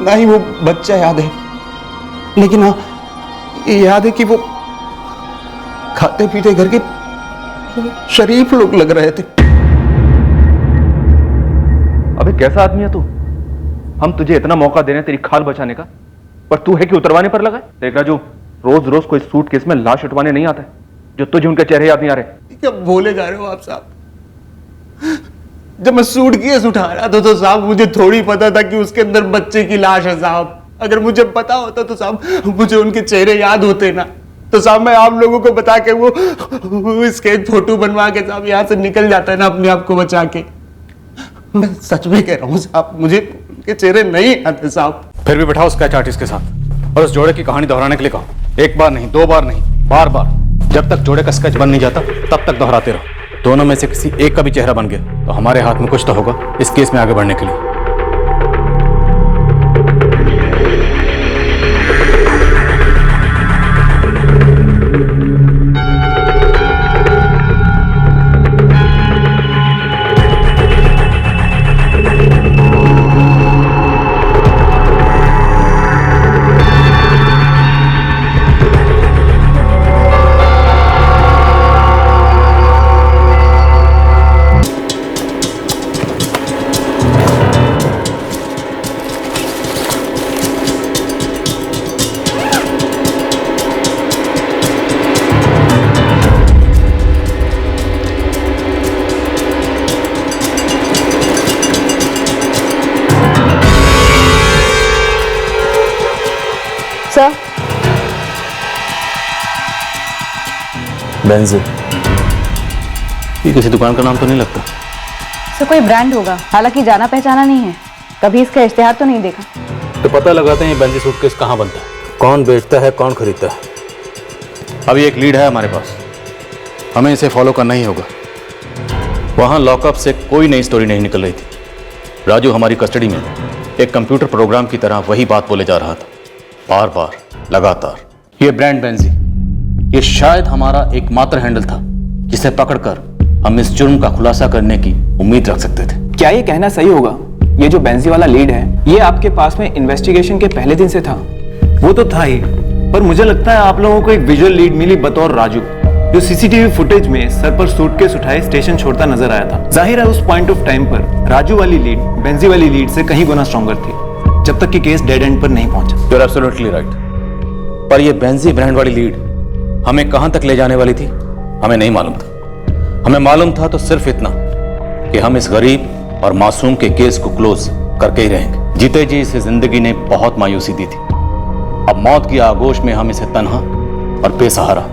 ना ही वो बच्चा याद है। लेकिन हाँ ये याद है कि वो खाते पीते घर के शरीफ लोग लग रहे थे। अबे कैसा आदमी है तू? हम तुझे इतना मौका दे रहे हैं तेरी खाल बचाने का, पर तू है कि उतरवाने पर लगा है? देख राजू, रोज रोज कोई सूटकेस में लाश उठवाने नहीं आता है जो तुझे उनके चेहरे याद नहीं आ रहे। क्या बोले जा रहे हो आप साहब? जब मैं सूटकेस उठा रहा था तो साहब मुझे थोड़ी पता था कि उसके अंदर बच्चे की लाश है साहब। अगर मुझे पता होता तो साहब मुझे उनके चेहरे याद होते ना, तो साहब मैं आप लोगों को बता के वो स्केच फोटो बनवा के साहब यहाँ से निकल जाता है ना अपने आप को बचा के। मैं सच में कह रहा हूँ साहब, मुझे उनके चेहरे नहीं आते साहब। फिर भी बैठाओ स्केच आर्टिस्ट के साथ और उस जोड़े की कहानी दोहराने के लिए कहो। एक बार नहीं, 2 बार नहीं, बार बार। जब तक जोड़े का स्केच बन नहीं जाता तब तक दोहराते रहो। दोनों में से किसी एक का भी चेहरा बन गया तो हमारे हाथ में कुछ तो होगा इस केस में आगे बढ़ने के लिए। सर, बेंजी, ये किसी दुकान का नाम तो नहीं लगता? सर कोई ब्रांड होगा, हालांकि जाना पहचाना नहीं है, कभी इसका इश्तेहार तो नहीं देखा। तो पता लगाते हैं ये बेंजी सूटकेस कहाँ बनता है, कौन बेचता है, कौन खरीदता है। अभी एक लीड है हमारे पास, हमें इसे फॉलो करना ही होगा। वहाँ लॉकअप से कोई नई स्टोरी नहीं निकल रही थी। राजू हमारी कस्टडी में एक कंप्यूटर प्रोग्राम की तरह वही बात बोले जा रहा था, बार बार, लगातार। ये ब्रांड बेंजी, ये शायद हमारा एकमात्र हैंडल था जिसे पकड़कर हम इस जुर्म का खुलासा करने की उम्मीद रख सकते थे। क्या ये कहना सही होगा? ये जो बेंजी वाला लीड है, ये आपके पास में इन्वेस्टिगेशन के पहले दिन से था? वो तो था ही, पर मुझे लगता है आप लोगों को एक विजुअल लीड मिली बतौर राजू, जो सीसीटीवी फुटेज में सर पर सूटकेस उठाए स्टेशन छोड़ता नजर आया था। जाहिर है उस पॉइंट ऑफ टाइम पर राजू वाली लीड बेंजी वाली लीड से कहीं गुना स्ट्रॉन्गर थी, जब तक कि केस डेड एंड पर नहीं पहुंचा। You are absolutely right. पर ये बेंजी ब्रांड वाली लीड हमें कहां तक ले जाने वाली थी हमें नहीं मालूम था। हमें मालूम था तो सिर्फ इतना कि हम इस गरीब और मासूम के केस को क्लोज करके ही रहेंगे। जीते जी इसे जिंदगी ने बहुत मायूसी दी थी, अब मौत की आगोश में हम इसे तन्हा और बेसहारा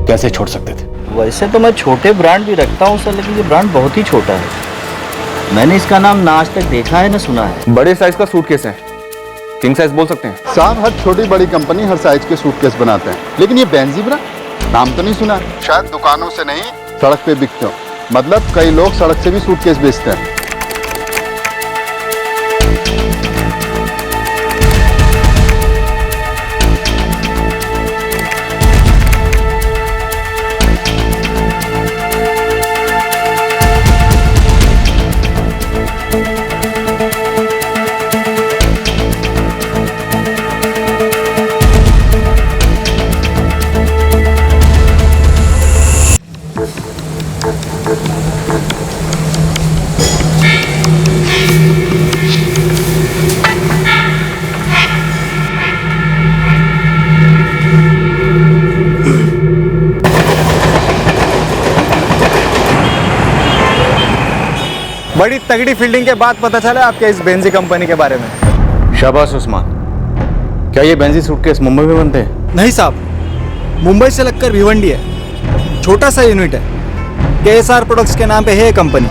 कैसे छोड़ सकते थे? वैसे तो मैं छोटे ब्रांड भी रखता हूँ सर, लेकिन ये ब्रांड बहुत ही छोटा है। मैंने इसका नाम ना आज तक देखा है ना सुना है। बड़े साइज का सूटकेस है, किंग साइज बोल सकते हैं। साहब हर छोटी बड़ी कंपनी हर साइज के सूटकेस बनाते हैं, लेकिन ये बेंजी ब्रांड नाम तो नहीं सुना? शायद दुकानों से नहीं, सड़क पे बिकते हो। मतलब कई लोग सड़क से भी सूटकेस बेचते हैं। बड़ी तगड़ी फील्डिंग के बाद पता चला आपके इस बेंजी कंपनी के बारे में। शाबाश उस्मान। क्या ये बेंजी सूटकेस मुंबई में बनते हैं? नहीं साहब, मुंबई से लगकर भिवंडी है, छोटा सा यूनिट है। KSR प्रोडक्ट्स के नाम पे है ये कंपनी।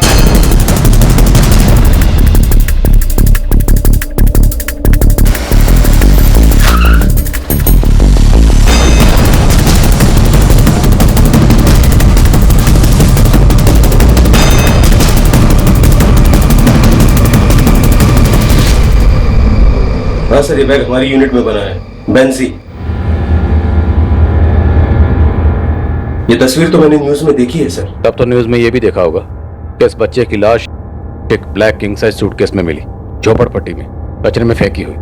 हाँ सर, ये बैग हमारी यूनिट में बना है, बेंजी। ये तस्वीर तो मैंने न्यूज में देखी है सर। तब तो न्यूज में ये भी देखा होगा कि इस बच्चे की लाश एक ब्लैक किंग साइज सूटकेस में मिली, झोपड़पट्टी में, कचरे में फेंकी हुई।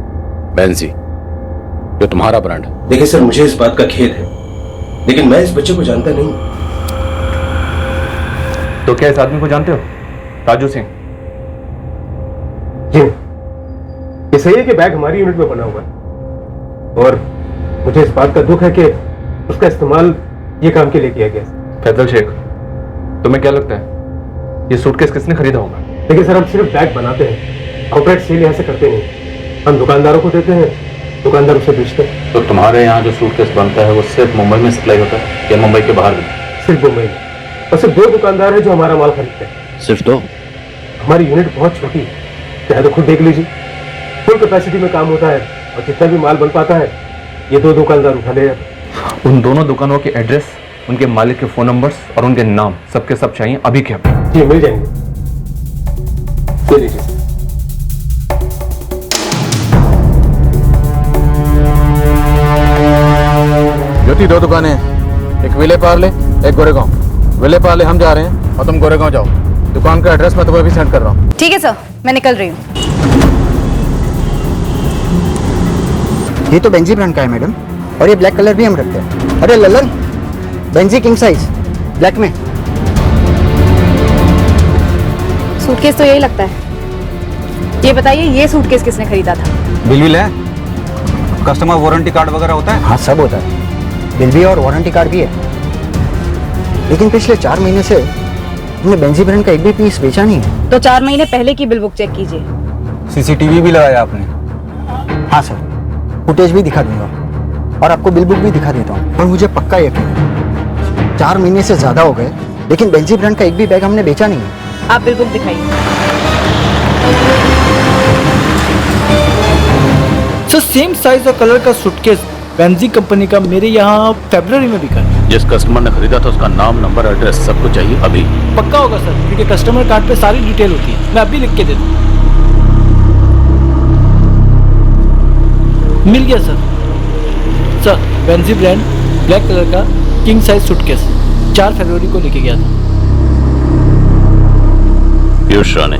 बेंजी, जो तुम्हारा ब्रांड है। देखिए सर, मुझे इस बात का खेद है, लेकिन मैं इस बच्चे को जानता नहीं। तो क्या इस आदमी को जानते हो? राजू सिंह। जी, ये सही है कि बैग हमारी यूनिट में बना हुआ है, और मुझे इस बात का दुख है कि उसका इस्तेमाल ये काम के लिए किया गया। फैजल शेख, तुम्हें क्या लगता है ये सूटकेस किसने खरीदा होगा? देखिए सर, हम सिर्फ बैग बनाते हैं, आउटलेट सेल यहाँ से करते नहीं। हम दुकानदारों को देते हैं, दुकानदार उसे बेचते हैं। तो तुम्हारे यहाँ जो सूटकेस बनता है वो सिर्फ मुंबई में सप्लाई होता है या मुंबई के बाहर भी? सिर्फ मुंबई में, और सिर्फ 2 दुकानदार हैं जो हमारा माल खरीदते हैं। सिर्फ 2? हमारी यूनिट बहुत छोटी है, चाहे तो खुद देख लीजिए। फुल कैपेसिटी में काम होता है, और जितना भी माल बन पाता है ये 2 दुकानदार उठा ले जाते हैं। उन दोनों दुकानों के एड्रेस, उनके मालिक के फोन नंबर्स और उनके नाम सबके सब चाहिए अभी के अभी। जी, मिल जाएंगे। ले लीजिए। ज्योति, 2 दुकानें हैं, एक विले पार्ले, एक गोरेगांव। विले पार्ले हम जा रहे हैं और तुम गोरेगांव जाओ। दुकान का एड्रेस मैं तुम्हें भी सेंड कर रहा हूँ। ठीक है सर, मैं निकल रही हूँ। ये तो बेंजी ब्रांड का है मैडम, और ये ब्लैक कलर भी हम रखते हैं। अरे Lalan, Benji king size black में। सूटकेस तो यही लगता है। ये बताइए, ये सूटकेस किसने खरीदा था? बिल है, कस्टमर वारंटी कार्ड वगैरह होता है? हाँ, सब होता है, बिल भी और वारंटी कार्ड भी है। लेकिन पिछले 4 महीने से हमने बेंजी ब्रांड का एक भी पीस बेचा नहीं है। तो 4 महीने पहले की बिल बुक चेक कीजिए। CCTV भी लगाया आपने? हाँ सर, फुटेज भी दिखा दूंगा और आपको बिल बुक भी दिखा देता हूँ। और मुझे पक्का यकीन है 4 महीने से ज्यादा हो गए, लेकिन बेंजी ब्रांड का एक भी बैग हमने बेचा नहीं है। आप बिल बुक दिखाइए। सर, सेम साइज और कलर का सूटकेस बेंजी कंपनी का मेरे यहाँ फरवरी में बिका है। जिस कस्टमर ने खरीदा था उसका नाम, नंबर, एड्रेस सब कुछ चाहिए अभी। पक्का होगा सर, क्योंकि कस्टमर कार्ड पे सारी डिटेल होती है। मैं अभी लिख के दे दूँ। मिल गया sir. Sir, Benji brand black colour का किंग साइज सूटकेस 4 फरवरी को लेके गया था। पीयूष राणे,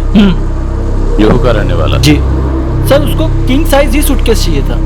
जुहू का रहने वाला। जी सर, उसको किंग साइज ही सूटकेस चाहिए था।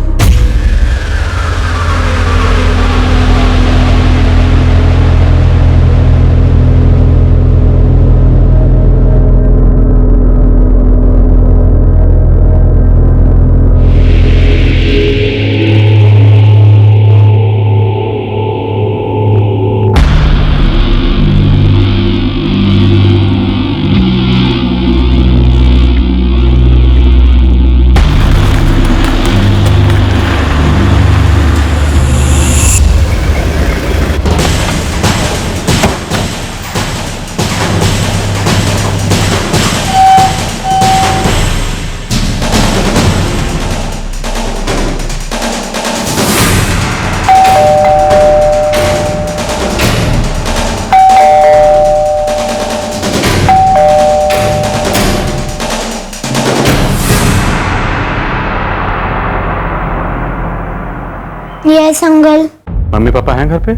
Yes uncle. मम्मी पापा हैं घर पे?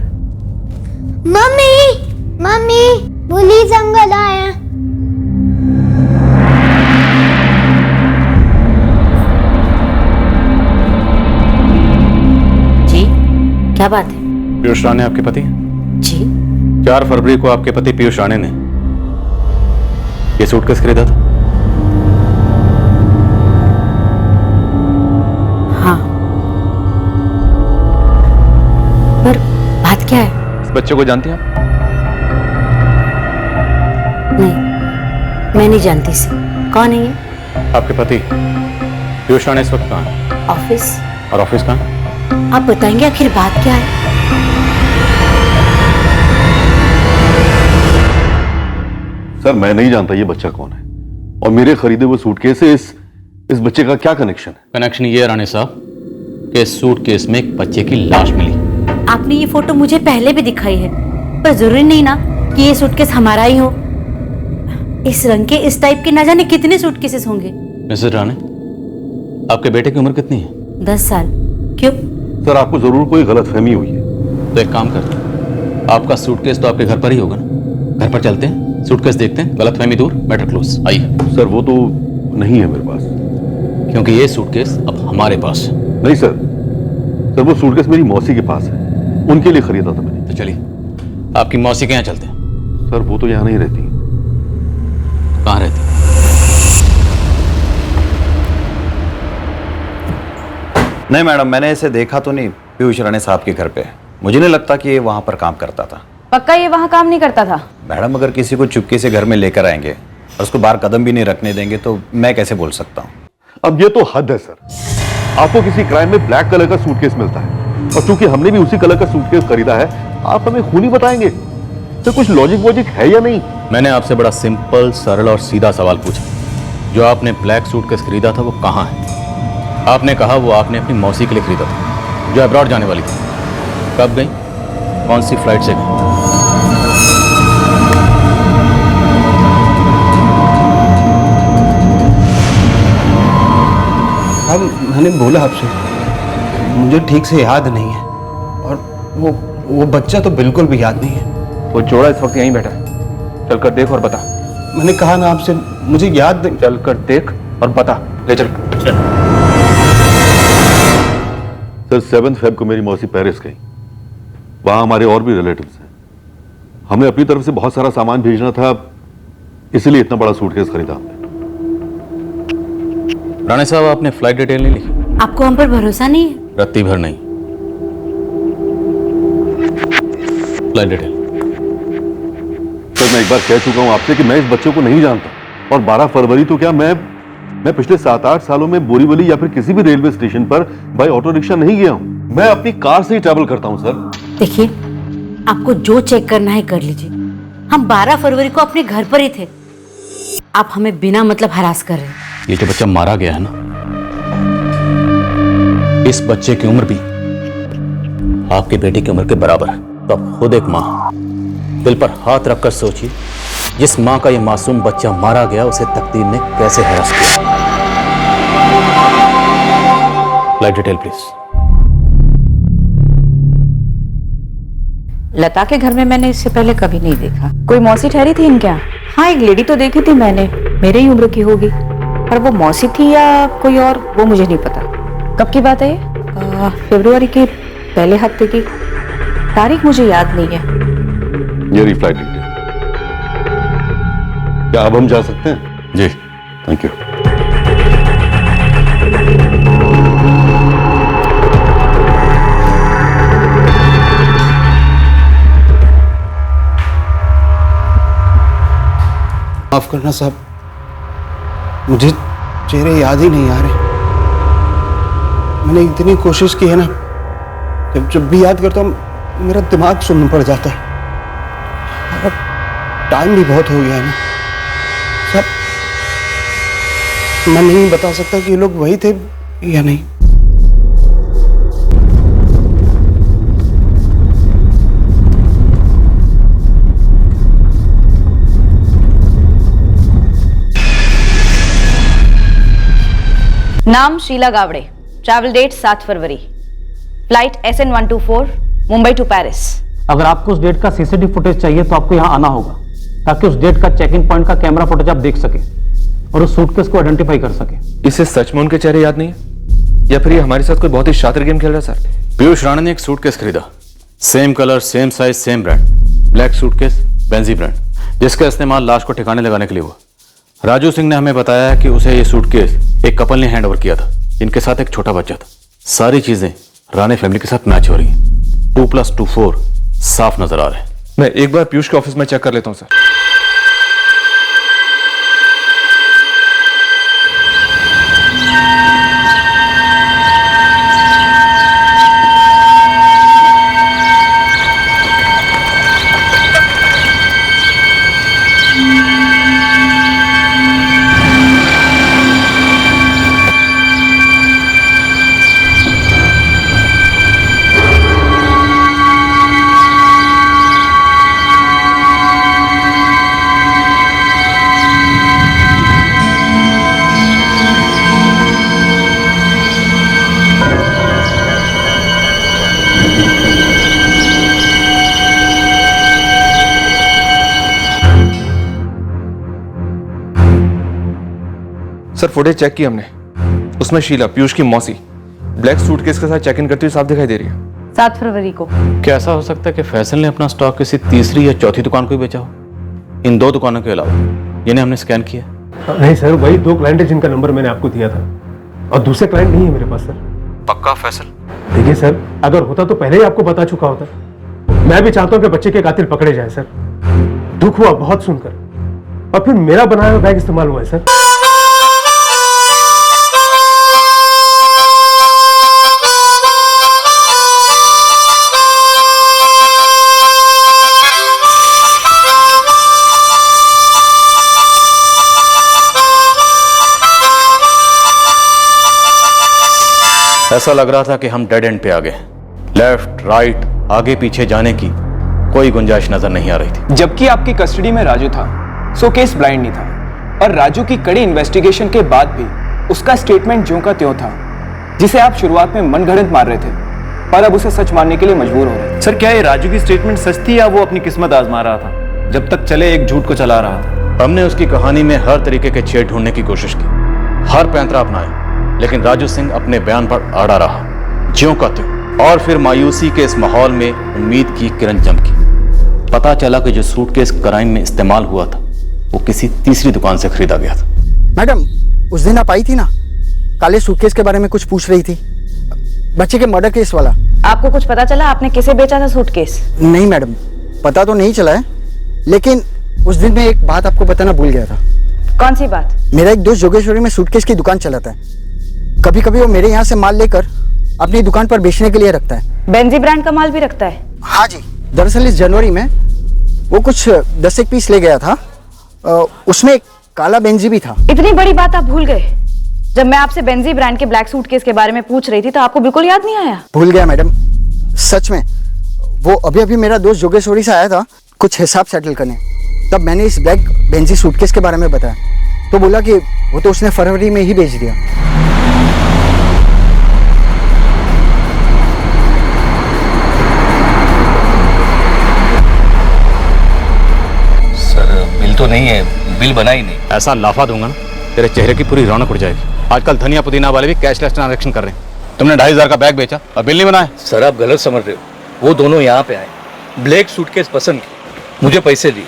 मम्मी मम्मी पुलिस अंकल आया। जी क्या बात है? पीयूष राणे आपके पति? जी। 4 फरवरी को आपके पति पीयूष राणे ने ये सूटकेस खरीदा था? हाँ। पर बात क्या है? इस बच्चे को जानती हैं आप? नहीं, मैं नहीं जानती इसे। कौन है ये? आपके पति पीयूष राणे इस वक्त कहाँ है? ऑफिस। और ऑफिस कहाँ है? आप बताएंगे आखिर बात क्या है? सर मैं नहीं जानता ये बच्चा कौन है और मेरे खरीदे हुए सूटकेस से इस बच्चे का क्या कनेक्शन है? कनेक्शन ये है राणे साहब कि इस सूटकेस में एक बच्चे की लाश मिली। आपने ये फोटो मुझे पहले भी दिखाई है, पर जरूरी नहीं ना कि ये सूटकेस हमारा ही हो। इस रंग के इस टाइप के ना जाने कितने सूटकेसेस होंगे। मिसेस राणे, आपके बेटे की उम्र कितनी है? 10 साल। क्यों? सर आपको जरूर कोई गलतफहमी हुई है। तो एक काम करते हैं, आपका सूटकेस तो आपके घर पर ही होगा ना? घर पर चलते हैं, सूटकेस देखते हैं, गलतफहमी दूर, मैटर क्लोज। आइए। सर वो तो नहीं है मेरे पास, क्योंकि ये सूटकेस अब हमारे पास है। नहीं सर वो सूटकेस मेरी मौसी के पास है, उनके लिए खरीदा था मैंने। तो चलिए आपकी मौसी के यहाँ चलते हैं। सर वो तो यहाँ नहीं रहती। कहाँ रहती? नहीं मैडम, मैंने इसे देखा तो नहीं पीयूष राणे साहब के घर पे। मुझे नहीं लगता कि ये वहां पर काम करता था। पक्का ये वहाँ काम नहीं करता था? मैडम अगर किसी को चुपके से घर में लेकर आएंगे और उसको बाहर कदम भी नहीं रखने देंगे तो मैं कैसे बोल सकता हूँ? अब ये तो हद है सर। आपको किसी क्राइम में ब्लैक कलर का सूटकेस मिलता है और चूंकि हमने भी उसी कलर का सूटकेस खरीदा है, आप हमें खूनी बताएंगे? तो कुछ लॉजिक वॉजिक है या नहीं? मैंने आपसे बड़ा सिंपल, सरल और सीधा सवाल पूछा। जो आपने ब्लैक सूटकेस खरीदा था वो कहाँ है? आपने कहा वो आपने अपनी मौसी के लिए खरीदा था, जो अब्रॉड जाने वाली थी। कब गई? कौन सी फ्लाइट से गई? अब मैंने बोला आपसे, मुझे ठीक से याद नहीं है और वो बच्चा तो बिल्कुल भी याद नहीं है। वो जोड़ा इस वक्त यहीं बैठा है, चलकर देख और बता। मैंने कहा ना आपसे, मुझे याद नहीं। चलकर देख और बता। ले चल। सर 7 फेब को मेरी मौसी पेरिस गई, वहां हमारे और भी रिलेटिव्स हैं। हमें अपनी तरफ से बहुत सारा सामान भेजना था, इसलिए इतना बड़ा सूटकेस खरीदा हमने। राणे साहब आपने फ्लाइट डिटेल नहीं लिखी? आपको हम पर भरोसा नहीं है? रत्ती भर नहीं। Flight detail. सर मैं एक बार कह चुका हूं आपसे कि मैं इस बच्चे को नहीं जानता, और 12 फरवरी तो क्या मैं पिछले 7-8 सालों में बोरीवली या फिर किसी भी रेलवे स्टेशन पर बाय ऑटो रिक्शा नहीं गया हूं। मैं अपनी कार से ही ट्रैवल करता हूं सर। देखिए, आपको जो चेक करना है कर लीजिए। हम 12 फरवरी को अपने घर पर ही थे। आप हमें बिना मतलब हरास कर रहे हैं। ये जो बच्चा मारा गया है ना, इस बच्चे की उम्र भी आपके बेटे की उम्र के बराबर है। तो आप खुद एक माँ, दिल पर हाथ रखकर सोचिए, जिस माँ का ये मासूम बच्चा मारा गया उसे तकदीर ने कैसे हरास किया। Flight detail please. लता के घर में मैंने इससे पहले कभी नहीं देखा। कोई मौसी ठहरी थी इनके यहाँ? हाँ, एक लेडी तो देखी थी मैंने, मेरे ही उम्र की होगी, पर वो मौसी थी या कोई और वो मुझे नहीं पता। कब की बात है ये? फरवरी के पहले हफ्ते की, तारीख मुझे याद नहीं है। ये रही फ्लाइट डिटेल। क्या अब हम जा सकते हैं? जी थैंक यू। माफ करना साहब, मुझे चेहरे याद ही नहीं आ रहे। मैंने इतनी कोशिश की है ना, जब भी याद करता हूँ मेरा दिमाग सुन्न पड़ जाता है। अब टाइम भी बहुत हो गया है ना साहब, मैं नहीं बता सकता कि ये लोग वही थे या नहीं। नाम शीला गावड़े, ट्रैवल डेट 7 फरवरी, flight SN124 Mumbai to Paris. अगर आपको उस डेट का सीसीटीवी फुटेज चाहिए तो आपको यहाँ आना होगा, ताकि उस डेट का चेक इन पॉइंट का कैमरा फुटेज आप देख सके और उस सूटकेस को आइडेंटिफाई कर सके। इसे सच में उनके चेहरे याद नहीं है, या फिर ये हमारे साथ कोई बहुत ही शातिर गेम खेल रहा है? सर, पीयूष राणा ने एक सूटकेस खरीदा, same colour, same size, same brand, black suitcase, Benji brand, जिसका इस्तेमाल लाश को ठिकाने लगाने के लिए हुआ। राजू सिंह ने हमें बताया कि उसे ये सूटकेस एक कपल ने हैंड ओवर किया था, इनके साथ एक छोटा बच्चा था। सारी चीजें राणे फैमिली के साथ मैच हो रही हैं। 2+2 4 साफ नजर आ रहे हैं। मैं एक बार पीयूष के ऑफिस में चेक कर लेता हूँ सर। सर, फुटेज चेक की हमने, उसमें शीला, पीयूष की मौसी, ब्लैक सूटकेस के साथ चेक इन करती हुई साफ दिखाई दे रही है। 7 फरवरी को। क्या ऐसा हो सकता है कि फैसल ने अपना स्टॉक किसी तीसरी या चौथी दुकान को ही बेचा हो, इन 2 दुकानों के अलावा, जिन्हें हमने स्कैन किया? नहीं सर, वही 2 क्लाइंट है जिनका नंबर मैंने आपको दिया था, और दूसरे क्लाइंट नहीं है मेरे पास सर। पक्का फैसल? देखिए सर, अगर होता तो पहले ही आपको बता चुका होता। मैं भी चाहता हूँ कि बच्चे के कातिल पकड़े जाए सर। दुख हुआ बहुत सुनकर, और फिर मेरा बनाया हुआ बैग इस्तेमाल हुआ है सर। ऐसा लग रहा था कि हम डेड एंड पे आ गए। लेफ्ट, राइट, आगे पीछे जाने की कोई गुंजाइश नजर नहीं आ रही थी। जबकि आपकी कस्टडी में राजू था, सो केस ब्लाइंड नहीं था, और राजू की कड़ी इन्वेस्टिगेशन के बाद भी उसका स्टेटमेंट ज्यों का त्यों था, जिसे आप शुरुआत में मनगढ़ंत मार रहे थे, पर अब उसे सच मानने के लिए मजबूर हो रहे थे। सर, क्या ये राजू की स्टेटमेंट सच थी या वो अपनी किस्मत आजमा रहा था? जब तक चले एक झूठ को चला रहा था। हमने उसकी कहानी में हर तरीके के छेद ढूंढने की कोशिश की, हर पैंतरा अपनाया, लेकिन राजू सिंह अपने बयान पर अड़ा रहा, ज्यों का त्यों। और फिर मायूसी के इस माहौल में उम्मीद की किरण चमकी। पता चला कि जो सूटकेस क्राइम में इस्तेमाल हुआ था, वो किसी तीसरी दुकान से खरीदा गया था। मैडम, उस दिन आप आई थी ना, काले सूटकेस के बारे में कुछ पूछ रही थी, बच्चे के मर्डर केस वाला। आपको कुछ पता चला आपने किसे बेचा था सूटकेस? नहीं मैडम, पता तो नहीं चला है, लेकिन उस दिन मैं एक बात आपको बताना भूल गया था। कौन सी बात? मेरा एक दोस्त जोगेश्वरी में सूटकेस की दुकान चलाता है। कभी कभी वो मेरे यहाँ से माल लेकर अपनी दुकान पर बेचने के लिए रखता है। बेंजी ब्रांड का माल भी रखता है? हाँ जी। दरअसल इस जनवरी में वो कुछ 10 एक पीस ले गया था, उसमें एक काला बेंजी भी था। इतनी बड़ी बात आप भूल गए? जब मैं आपसे बेंजी ब्रांड के ब्लैक सूटकेस के बारे में पूछ रही थी तो आपको बिल्कुल याद नहीं आया? भूल गया मैडम, सच में। वो अभी अभी मेरा दोस्त जोगेश्वरी से आया था कुछ हिसाब सेटल करने, तब मैंने इस ब्लैक बेंजी सूटकेस के बारे में बताया, तो बोला कि वो तो उसने फरवरी में ही बेच दिया। बिल तो नहीं है, बिल बना ही नहीं। ऐसा लाफा दूंगा ना, तेरे चेहरे की पूरी रौनक उड़ जाएगी। आजकल धनिया पुदीना वाले भी कैशलेस ट्रांजैक्शन कर रहे हैं। तुमने 2,500 का बैग बेचा और बिल नहीं बनाया? सर, आप गलत समझ रहे हो। वो दोनों यहाँ पे आए, ब्लैक सूटकेस पसंद की, मुझे पैसे दिए,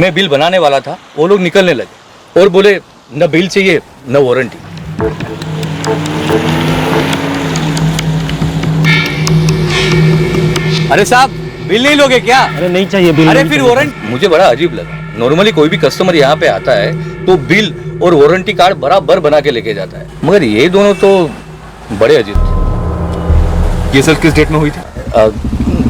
मैं बिल बनाने वाला था, वो लोग निकलने लगे और बोले न बिल चाहिए न वारंटी। अरे साहब, बिल नहीं लोगे क्या? अरे नहीं चाहिए बिल। अरे फिर वारंटी। मुझे बड़ा अजीब लगा। नॉर्मली कोई भी कस्टमर यहाँ पे आता है तो बिल और वारंटी कार्ड बराबर बना के लेके जाता है, मगर ये दोनों तो बड़े अजीब थे। ये सर किस डेट में हुई थी?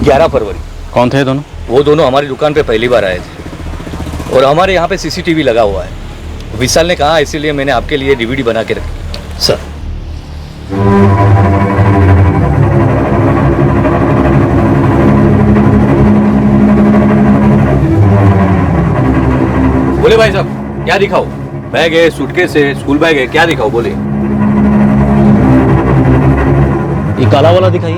11 फरवरी। कौन थे दोनों? वो दोनों हमारी दुकान पे पहली बार आए थे, और हमारे यहाँ पे CCTV लगा हुआ है। विशाल ने कहा, इसीलिए मैंने आपके लिए DVD बना के रखी। सर, बोले भाई साहब, क्या दिखाओ? बैग है, सूटकेस है, स्कूल बैग है, क्या दिखाओ? बोले। ये काला वाला दिखाइए।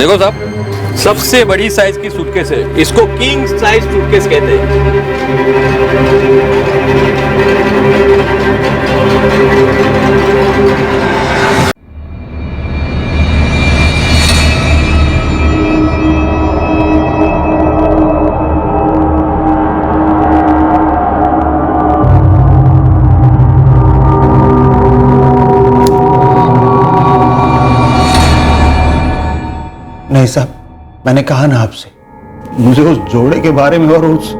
देखो साहब, सबसे बड़ी साइज की सूटकेस है, इसको किंग साइज सूटकेस कहते हैं। नहीं साहब, मैंने कहा ना आपसे, मुझे उस जोड़े के बारे में और उस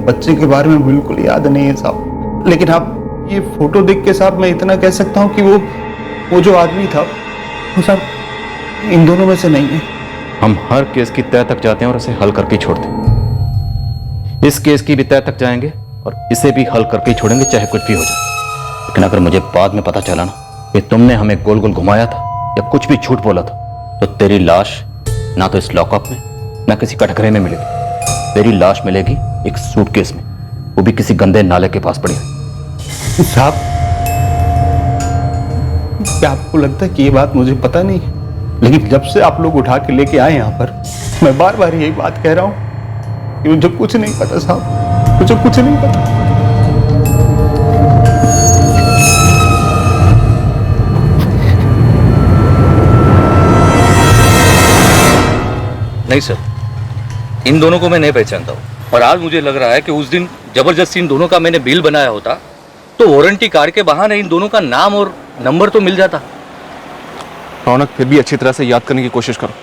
बच्चे के बारे में बिल्कुल याद नहीं है साहब। लेकिन आप ये फोटो देख के साहब मैं इतना कह सकता हूँ कि वो जो आदमी था वो साहब इन दोनों में से नहीं है। हम हर केस की तह तक जाते हैं और इसे हल करके ही छोड़ते हैं। इस केस की भी तह तक जाएंगे और इसे भी हल करके ही छोड़ेंगे, चाहे कुछ भी हो जाए। लेकिन अगर मुझे बाद में पता चला ना कि तुमने हमें गोल गोल घुमाया था या कुछ भी झूठ बोला था, तो तेरी लाश ना तो इस लॉकअप में ना किसी कटघरे में मिलेगी। तेरी लाश मिलेगी एक सूटकेस में, वो भी किसी गंदे नाले के पास पड़ी है। साहब, क्या आपको लगता है कि ये बात मुझे पता नहीं है? लेकिन जब से आप लोग उठा के लेके आए यहाँ पर, मैं बार बार यही बात कह रहा हूँ कि मुझे कुछ नहीं पता साहब, मुझे कुछ नहीं पता। नहीं सर, इन दोनों को मैं नहीं पहचानता हूँ। और आज मुझे लग रहा है कि उस दिन जबरदस्ती इन दोनों का मैंने बिल बनाया होता तो वारंटी कार्ड के बहाने इन दोनों का नाम और नंबर तो मिल जाता। रौनक, फिर भी अच्छी तरह से याद करने की कोशिश करो,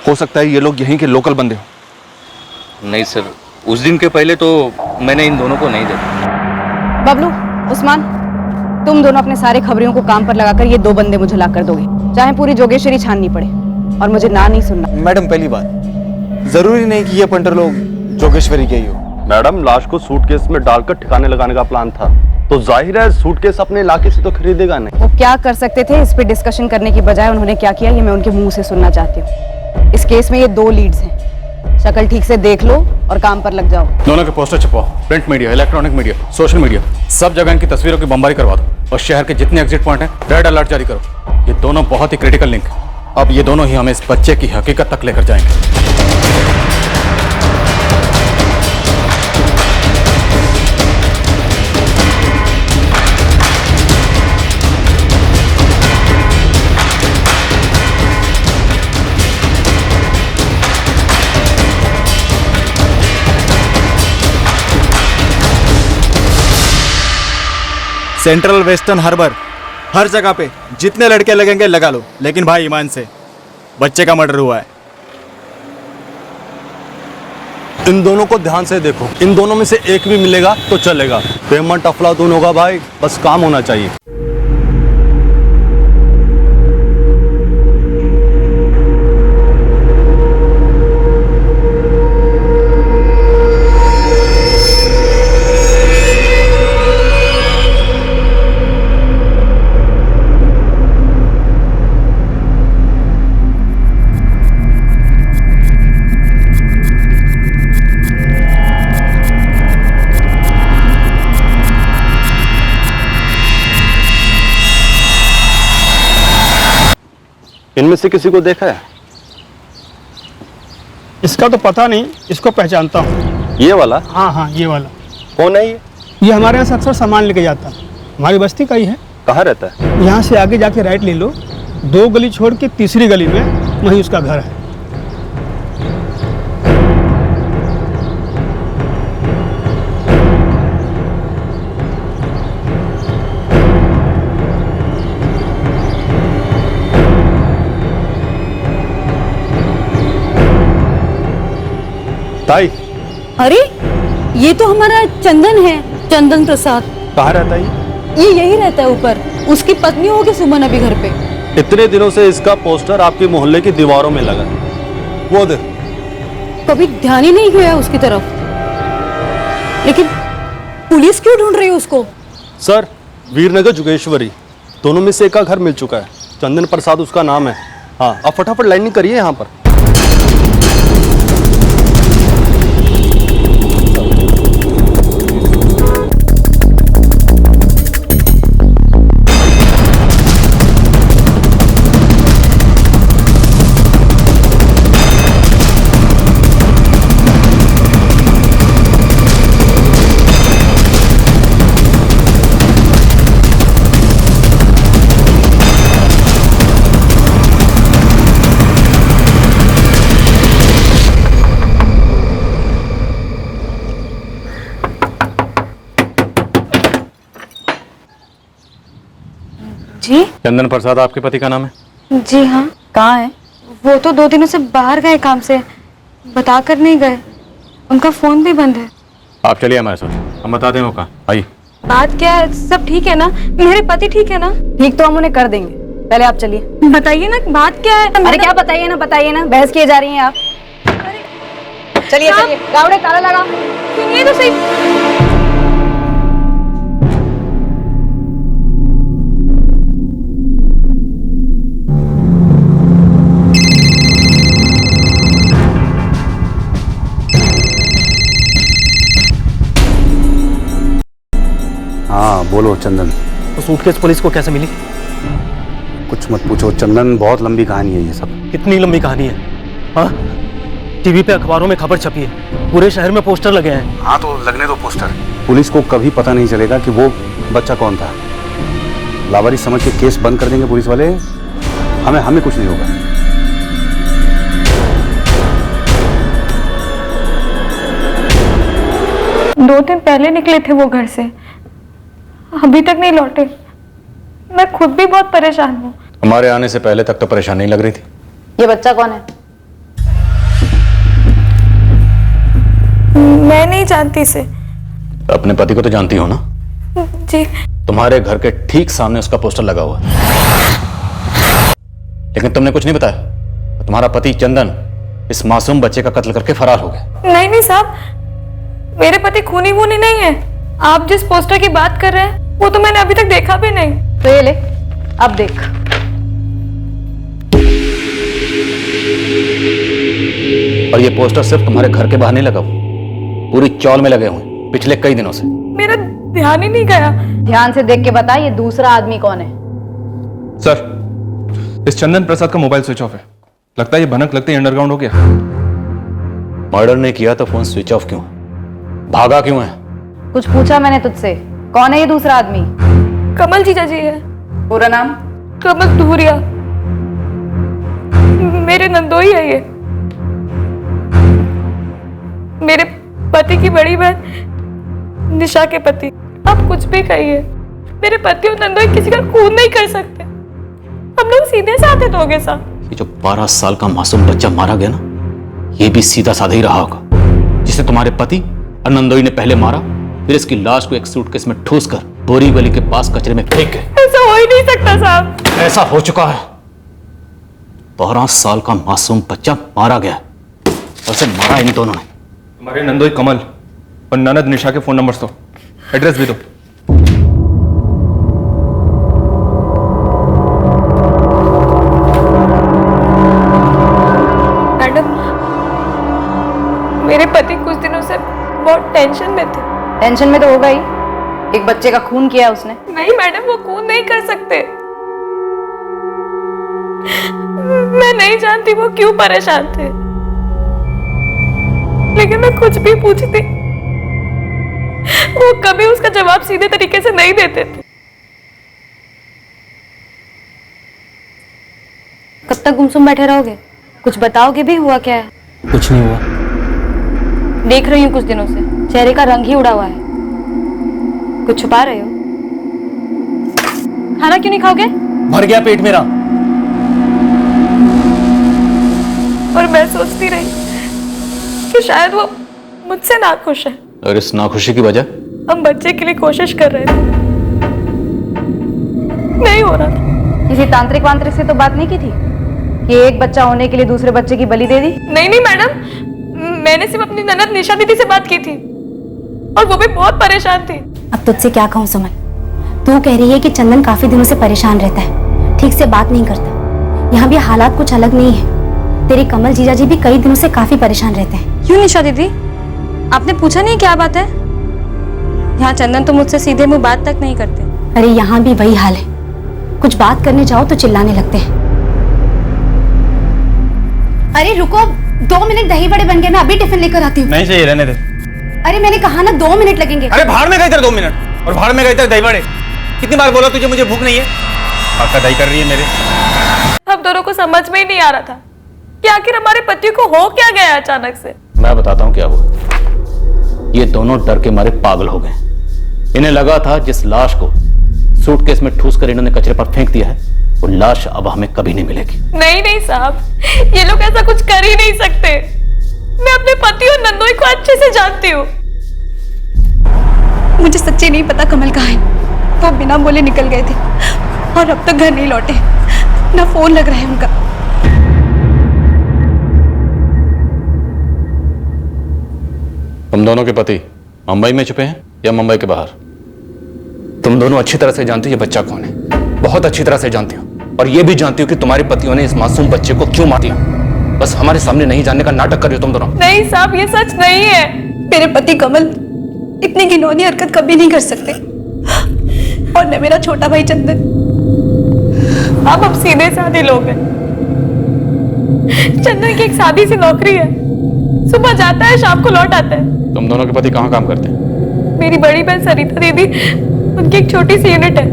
हो सकता है ये लोग यहीं के लोकल बंदे हो। नहीं सर, उस दिन के पहले तो मैंने इन दोनों को नहीं देखा। बबलू, उस्मान, तुम दोनों अपने सारे खबरियों को काम पर लगाकर ये 2 बंदे मुझे ला कर दोगे, चाहे पूरी जोगेश्वरी छाननी पड़े। और मुझे ना नहीं सुनना। मैडम, पहली बात, जरूरी नहीं कि ये पंटर लोग जोगेश्वरी के ही हो। मैडम, लाश को सूटकेस में डालकर ठिकाने लगाने का प्लान था, तो जाहिर है सूटकेस अपने इलाके से तो खरीदेगा नहीं। वो क्या कर सकते थे इस पे डिस्कशन करने की बजाय उन्होंने क्या किया, ये मैं उनके मुंह से सुनना चाहती हूँ। इस केस में ये 2 लीड्स हैं, शक्ल ठीक से देख लो और काम पर लग जाओ। दोनों के पोस्टर छपवाओ, print media, electronic media, social media, सब जगह इनकी तस्वीरों की बमबारी करवा दो। और शहर के जितने एग्जिट पॉइंट हैं रेड अलर्ट जारी करो। ये दोनों बहुत ही क्रिटिकल लिंक है। अब ये दोनों ही हमें इस बच्चे की हकीकत तक लेकर जाएंगे। सेंट्रल वेस्टर्न हार्बर, हर जगह पे जितने लड़के लगेंगे लगा लो, लेकिन भाई ईमान से, बच्चे का मर्डर हुआ है। इन दोनों को ध्यान से देखो, इन दोनों में से एक भी मिलेगा तो चलेगा। पेमेंट अफलातून होगा भाई, बस काम होना चाहिए। इनमें से किसी को देखा है? इसका तो पता नहीं, इसको पहचानता हूँ। ये वाला? हाँ हाँ, ये वाला। कौन है ये? ये हमारे यहाँ से अक्सर सामान लेके जाता है, हमारी बस्ती का ही है। कहाँ रहता है? यहाँ से आगे जाके राइट ले लो, 2 गली छोड़ के तीसरी गली में वहीं उसका घर है। ताई, अरे ये तो हमारा चंदन है, चंदन प्रसाद। कहाँ रहता है ये यही रहता है ऊपर, उसकी पत्नी होगी सुमन अभी घर पे। इतने दिनों से इसका पोस्टर आपके मोहल्ले की दीवारों में लगा है, वो देख। कभी ध्यान ही नहीं गया उसकी तरफ। लेकिन पुलिस क्यों ढूंढ रही है उसको? सर, वीरनगर जोगेश्वरी दोनों में से एक का घर मिल चुका है, चंदन प्रसाद उसका नाम है। हाँ, आप फटाफट लाइनिंग करिए यहाँ पर। जी चंदन प्रसाद आपके पति का नाम है? जी हाँ। कहाँ है? वो तो 2 दिनों से बाहर गए काम से, बता कर नहीं गए। उनका फोन भी बंद है। आप चलिए हमारे साथ, हम बताते हैं वो कहाँ। आइए। बात क्या है? सब ठीक है ना? मेरे पति ठीक है ना? ठीक तो हम उन्हें कर देंगे, पहले आप चलिए। बताइए ना बात क्या है? अरे क्या बताइए ना, बहस किए जा रही हैं आप। चलिए चलिए, गावड़े ताला लगा। सुनिए तो सही। हाँ बोलो चंदन। तो सूटकेस पुलिस को कैसे मिली? कुछ मत पूछो चंदन, बहुत लंबी कहानी है ये सब। कितनी लंबी कहानी है? हाँ, टीवी पे अखबारों में खबर छपी है, पूरे शहर में पोस्टर लगे हैं। हाँ तो लगने दो पोस्टर। पुलिस को कभी पता नहीं चलेगा कि वो बच्चा कौन था। लावारिस समझ के केस बंद कर देंगे पुलिस वाले, हमें कुछ नहीं होगा। दो दिन पहले निकले थे वो घर से, अभी तक नहीं लौटे। मैं खुद भी बहुत परेशान हूँ। हमारे आने से पहले तक तो परेशानी लग रही थी। ये बच्चा कौन है? मैं नहीं जानती इसे। अपने पति को तो जानती हो ना? जी। तुम्हारे घर के ठीक सामने उसका पोस्टर लगा हुआ है, लेकिन तुमने कुछ नहीं बताया। तुम्हारा पति चंदन इस मासूम बच्चे का कत्ल करके फरार हो गया। नहीं साहब, मेरे पति खूनी वूनी नहीं है। आप जिस पोस्टर की बात कर रहे हैं वो तो मैंने अभी तक देखा भी नहीं। तो ये ले, अब देख। और ये पोस्टर सिर्फ तुम्हारे घर के बाहर नहीं लगा हुआ, पूरी चौल में लगे हुए पिछले कई दिनों से। मेरा ध्यान ही नहीं गया। ध्यान से देख के बता, ये दूसरा आदमी कौन है? सर, इस चंदन प्रसाद का मोबाइल स्विच ऑफ है। लगता है ये भनक लगते ही अंडरग्राउंड हो गया। मर्डर ने किया तो फोन स्विच ऑफ क्यों? भागा क्यों है? कुछ पूछा मैंने तुझसे? कौन है ये दूसरा आदमी? कमल जीजा जी है। पूरा नाम? कमल धूरिया। मेरे नंदोई है ये। मेरे पति की बड़ी बहन निशा के पति। आप कुछ भी कहिए, मेरे पति और नंदोई किसी का खून नहीं कर सकते। हम लोग सीधे साधे लोग हैं साहब। ये जो 12 साल का मासूम बच्चा मारा गया ना, ये भी सीधा साधा ही रहा होगा, जिसे तुम्हारे पति और नंदोई ने पहले मारा, फिर इसकी लाश को एक सूटकेस में ठूस कर बोरीवली के पास कचरे में फेंक गए। ऐसा हो ही नहीं सकता साहब। ऐसा हो चुका है। 12 साल का मासूम बच्चा मारा गया, और उसे मारा इन दोनों ने। हमारे नंदोई कमल और ननद निशा के फोन नंबर्स दो, एड्रेस भी दो। मैडम, मेरे पति कुछ दिनों से बहुत टेंशन में थे। टेंशन में तो होगा ही, एक बच्चे का खून किया उसने। नहीं मैडम, वो खून नहीं कर सकते। मैं नहीं जानती वो क्यों परेशान थे, लेकिन मैं कुछ भी पूछती वो कभी उसका जवाब सीधे तरीके से नहीं देते थे। कब तक गुमसुम बैठे रहोगे? कुछ बताओगे भी, हुआ क्या है? कुछ नहीं हुआ। देख रही हूँ कुछ दिनों से चेहरे का रंग ही उड़ा हुआ है। कुछ छुपा रहे हो? खाना क्यों नहीं खाओगे? भर गया पेट मेरा। और मैं सोचती रही कि शायद वो मुझसे नाखुश है। और इस नाखुशी की वजह? हम बच्चे के लिए कोशिश कर रहे थे, नहीं हो रहा था। किसी तांत्रिक वांत्रिक से तो बात नहीं की थी कि एक बच्चा होने के लिए दूसरे बच्चे की बलि दे दी? नहीं नहीं मैडम, मैंने सिर्फ अपनी ननद निशा दीदी से बात की थी, और वो भी बहुत परेशान थी। अब तुझसे क्या कहूँ सुमन, तू कह रही है कि चंदन काफी दिनों से परेशान रहता है, ठीक से बात नहीं करता। यहाँ भी हालात कुछ अलग नहीं है। तेरे कमल जीजा जी भी कई दिनों से काफी परेशान रहते हैं। क्यों निशा दीदी, आपने पूछा नहीं क्या बात है? यहाँ चंदन तो मुझसे सीधे मुंह बात तक नहीं करते। अरे यहाँ भी वही हाल है, कुछ बात करने जाओ तो चिल्लाने लगते हैं। अरे रुको, 2 मिनट, दही बड़े बन गए, मैं अभी टिफिन लेकर आती हूँ। नहीं चाहिए, रहने दे। अरे मैंने कहा ना 2 मिनट लगेंगे। अरे भाड़ में गए तेरे 2 मिनट, और भाड़ में गए तेरे दही बड़े। कितनी बार बोला तुझे मुझे भूख नहीं है? आपका दही कर रही है मेरे। हम दोनों को समझ में ही नहीं आ रहा था कि आखिर हमारे पति को हो क्या गया अचानक से। मैं बताता हूँ क्या हुआ। ये दोनों डर के मारे पागल हो गए। इन्हें लगा था जिस लाश को सूटकेस में ठूस कर इन्होंने कचरे पर फेंक दिया है, वो लाश अब हमें कभी नहीं मिलेगी। नहीं नहीं साहब, ये लोग ऐसा कुछ कर ही नहीं सकते। मैं अपने पति और नंदोई को अच्छे से जानती हूँ। मुझे सच्ची नहीं पता कमल कहाँ है। वो बिना बोले निकल गए थे और अब तक घर नहीं लौटे, ना फोन लग रहा है उनका। तुम दोनों के पति मुंबई में छुपे हैं या मुंबई के बाहर? तुम दोनों अच्छी तरह से जानती हो ये बच्चा कौन है, बहुत अच्छी तरह से जानती हो, और ये भी जानती हो कि तुम्हारे पतियों ने इस मासूम बच्चे को क्यों मार दिया। बस हमारे सामने नहीं जानने का नाटक कर रही हो तुम दोनों। नहीं साहब, ये सच नहीं है। मेरे पति कमल इतनी घिनौनी हरकत कभी नहीं कर सकते, और न मेरा छोटा भाई चंदन। आप अब सीधे साधे लोग हैं। चंदन की एक सादी सी नौकरी है, सुबह जाता है शाम को लौट आता है। तुम दोनों के पति कहाँ काम करते हैं? मेरी बड़ी बहन सरिता दीदी, उनकी एक छोटी सी यूनिट है।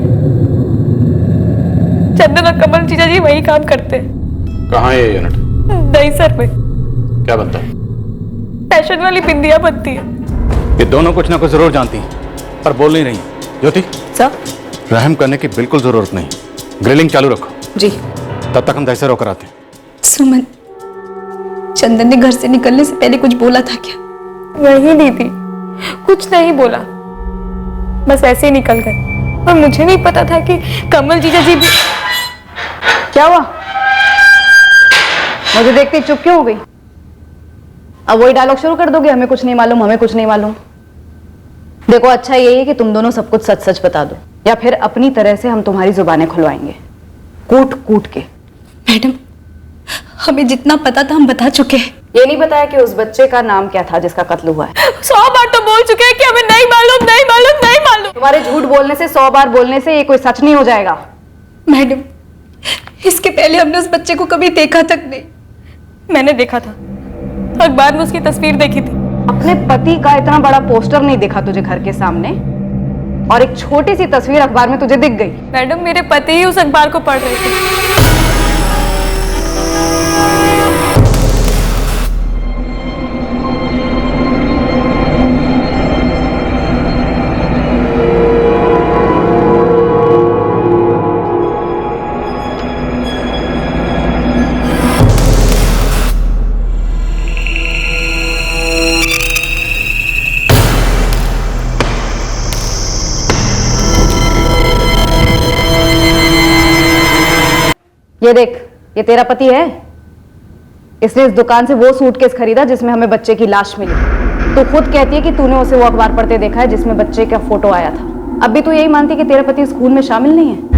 चंदन और कमल जीजा जी वही काम करते हैं। कहाँ है ये यूनिट? दहीसर में। क्या बनता है? फैशन वाली बिंदियां बनती है। ये दोनों कुछ ना कुछ जरूर जानती हैं, पर बोल नहीं रही। ज्योति सर, रहम करने की बिल्कुल जरूरत नहीं, ग्रिलिंग चालू रखो। जी। तब तक हम दहीसर होकर आते हैं। सुमन, चंदन ने घर से निकलने से पहले कुछ बोला था क्या? नहीं दीदी, कुछ नहीं बोला, बस ऐसे ही निकल गए। और मुझे नहीं पता था कि कमल जीजा जी भी। क्या हुआ? मुझे देखते ही चुप क्यों हो गई? अब वही डायलॉग शुरू कर दोगे, हमें कुछ नहीं मालूम, हमें कुछ नहीं मालूम। देखो, अच्छा यही है कि तुम दोनों सब कुछ सच सच बता दो, या फिर अपनी तरह से हम तुम्हारी जुबानें खुलवाएंगे, कूट कूट के। मैडम, हमें जितना पता था हम बता चुके हैं। ये नहीं बताया कि उस बच्चे का नाम क्या था जिसका कत्ल हुआ है? 100 बार तो बोल चुके हैं कि हमें नहीं मालूम, नहीं मालूम, नहीं मालूम। तुम्हारे झूठ बोलने से, 100 बार बोलने से ये कोई सच नहीं हो जाएगा। मैडम, इसके पहले हमने उस बच्चे को कभी देखा तक नहीं। मैंने देखा था, अखबार में उसकी तस्वीर देखी थी। अपने पति का इतना बड़ा पोस्टर नहीं देखा तुझे घर के सामने, और एक छोटी सी तस्वीर अखबार में तुझे दिख गई। मैडम, मेरे पति ही उस अखबार को पढ़ रहे थे। ये देख, ये तेरा पति है। इसने इस दुकान से वो सूटकेस खरीदा जिसमें हमें बच्चे की लाश मिली। तू खुद कहती है कि तूने उसे वो अखबार पढ़ते देखा है जिसमें बच्चे का फोटो आया था। अब भी तू यही मानती है कि तेरा पति इस खून में शामिल नहीं है?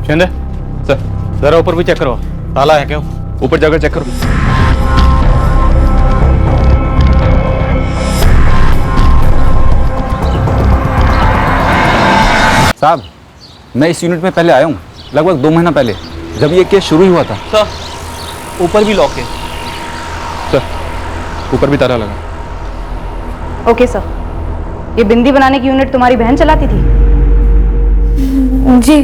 शिंदे सर, जरा ऊपर भी चेक करो, ताला है क्या? ऊपर जाकर चेक करो। साहब, मैं इस यूनिट में पहले आया हूँ, लगभग 2 महीना पहले, जब ये केस शुरू ही हुआ था। सर, ऊपर भी लॉक है। सर, ऊपर भी ताला लगा। Okay sir. ये बिंदी बनाने की यूनिट तुम्हारी बहन चलाती थी? जी,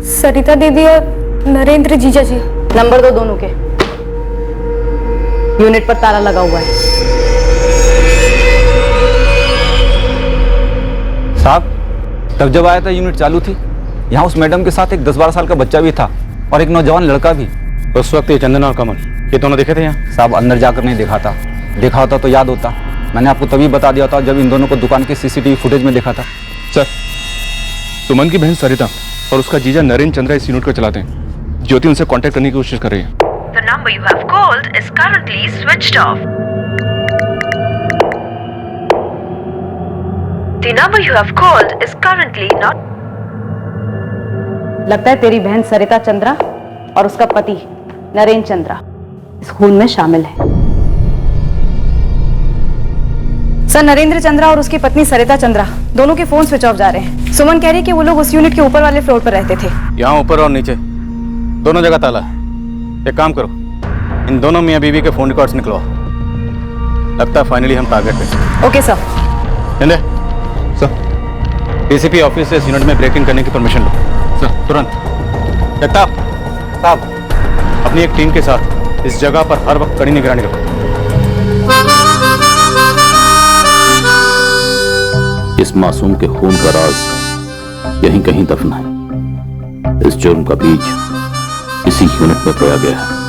सरिता दीदी और नरेंद्र जीजा जी। नंबर दो दोनों के। यूनिट पर ताला लगा हुआ है। साहब, तब जब आया था यूनिट चालू थी। यहाँ उस मैडम के साथ एक 10-12 साल का बच्चा भी था और एक नौजवान लड़का भी। उस वक्त ये चंदन और कमल, ये दोनों देखे थे यहाँ? साहब, अंदर जाकर नहीं देखा था, देखा होता तो याद होता। मैंने आपको तभी बता दिया था जब इन दोनों को दुकान के सीसीटीवी फुटेज में देखा था। सर, सुमन की बहन सरिता और उसका जीजा नरेंद्र चंद्रा इस यूनिट को चलाते हैं। ज्योति उनसे कांटेक्ट करने की कोशिश कर रही है। The number you have called is currently switched off. The number you have called is currently not. लगता है तेरी बहन सरिता चंद्रा और उसका पति नरेंद्र चंद्रा इस खून में शामिल है। सर, नरेंद्र चंद्रा और उसकी पत्नी सरिता चंद्रा दोनों के फोन स्विच ऑफ जा रहे हैं। सुमन कह रही है कि वो लोग उस यूनिट के ऊपर वाले फ्लोर पर रहते थे। यहाँ ऊपर और नीचे दोनों जगह ताला है। एक काम करो, इन दोनों मियाँ बीवी के फोन रिकॉर्ड्स निकलवाओ। लगता है फाइनली हम टारगेट पे। Okay sir. चंदे सर, डीसीपी ऑफिस से इस यूनिट में ब्रेकिंग करने की परमिशन लो। सर तुरंत। जगताप साहब, अपनी एक टीम के साथ इस जगह पर हर वक्त कड़ी निगरानी रखो। इस मासूम के खून का राज यहीं कहीं दफन है। इस जुर्म का बीज इसी यूनिट में बोया गया है।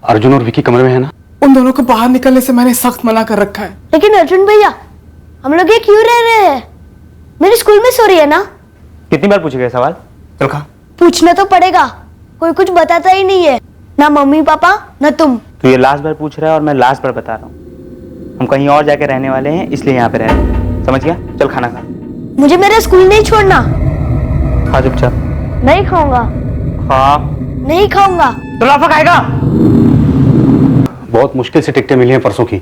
अर्जुन और विकी कमरे में है ना? उन दोनों को बाहर निकलने से मैंने सख्त मना कर रखा है। लेकिन अर्जुन भैया, हम लोग ये क्यों रह रहे हैं? मेरी स्कूल में सो रही है ना। कितनी बार पूछेगा सवाल? चल खा। पूछना तो पड़ेगा, कोई कुछ बताता ही नहीं है, ना मम्मी पापा ना तुम। तू ये लास्ट बार पूछ रहा है और मैं लास्ट बार बता रहा हूँ। हम कहीं और जाके रहने वाले हैं, इसलिए यहाँ पे रह रहे हैं। समझ गया? चल खाना खा। मुझे मेरा स्कूल नहीं छोड़ना। खा चुपचाप। नहीं खाऊंगा। खा। नहीं खाऊंगा। तो लाफा खाएगा? बहुत मुश्किल से टिकटें मिली हैं परसों की।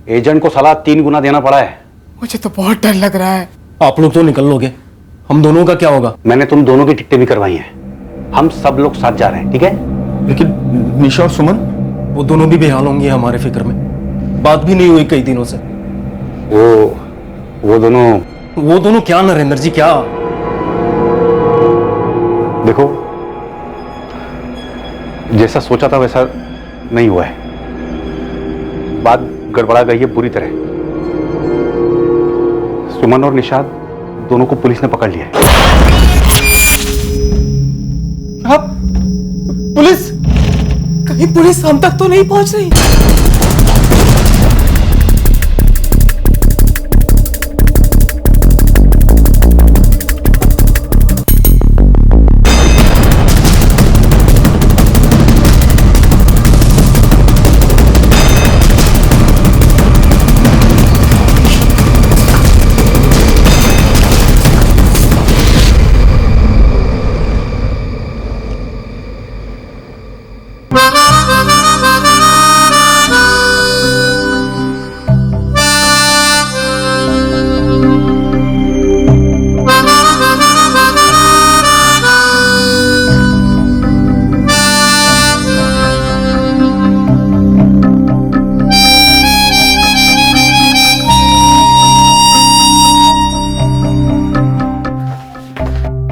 एजेंट को साला 3 गुना देना पड़ा है। मुझे तो बहुत डर लग रहा है। आप लोग तो निकल लोगे, हम दोनों का क्या होगा? मैंने तुम दोनों की टिकटें भी करवाई हैं। हम सब लोग साथ जा रहे हैं, ठीक है? लेकिन निशा और सुमन, वो दोनों भी बेहाल होंगे हमारे फिक्र में। बात भी नहीं हुई कई दिनों से। वो दोनों क्या नरेंद्र जी, क्या? देखो, जैसा सोचा था वैसा नहीं हुआ है। बात गड़बड़ा गई है पूरी तरह। सुमन और निशाद दोनों को पुलिस ने पकड़ लिया है। अब पुलिस, कहीं पुलिस हम तक तो नहीं पहुंच रही?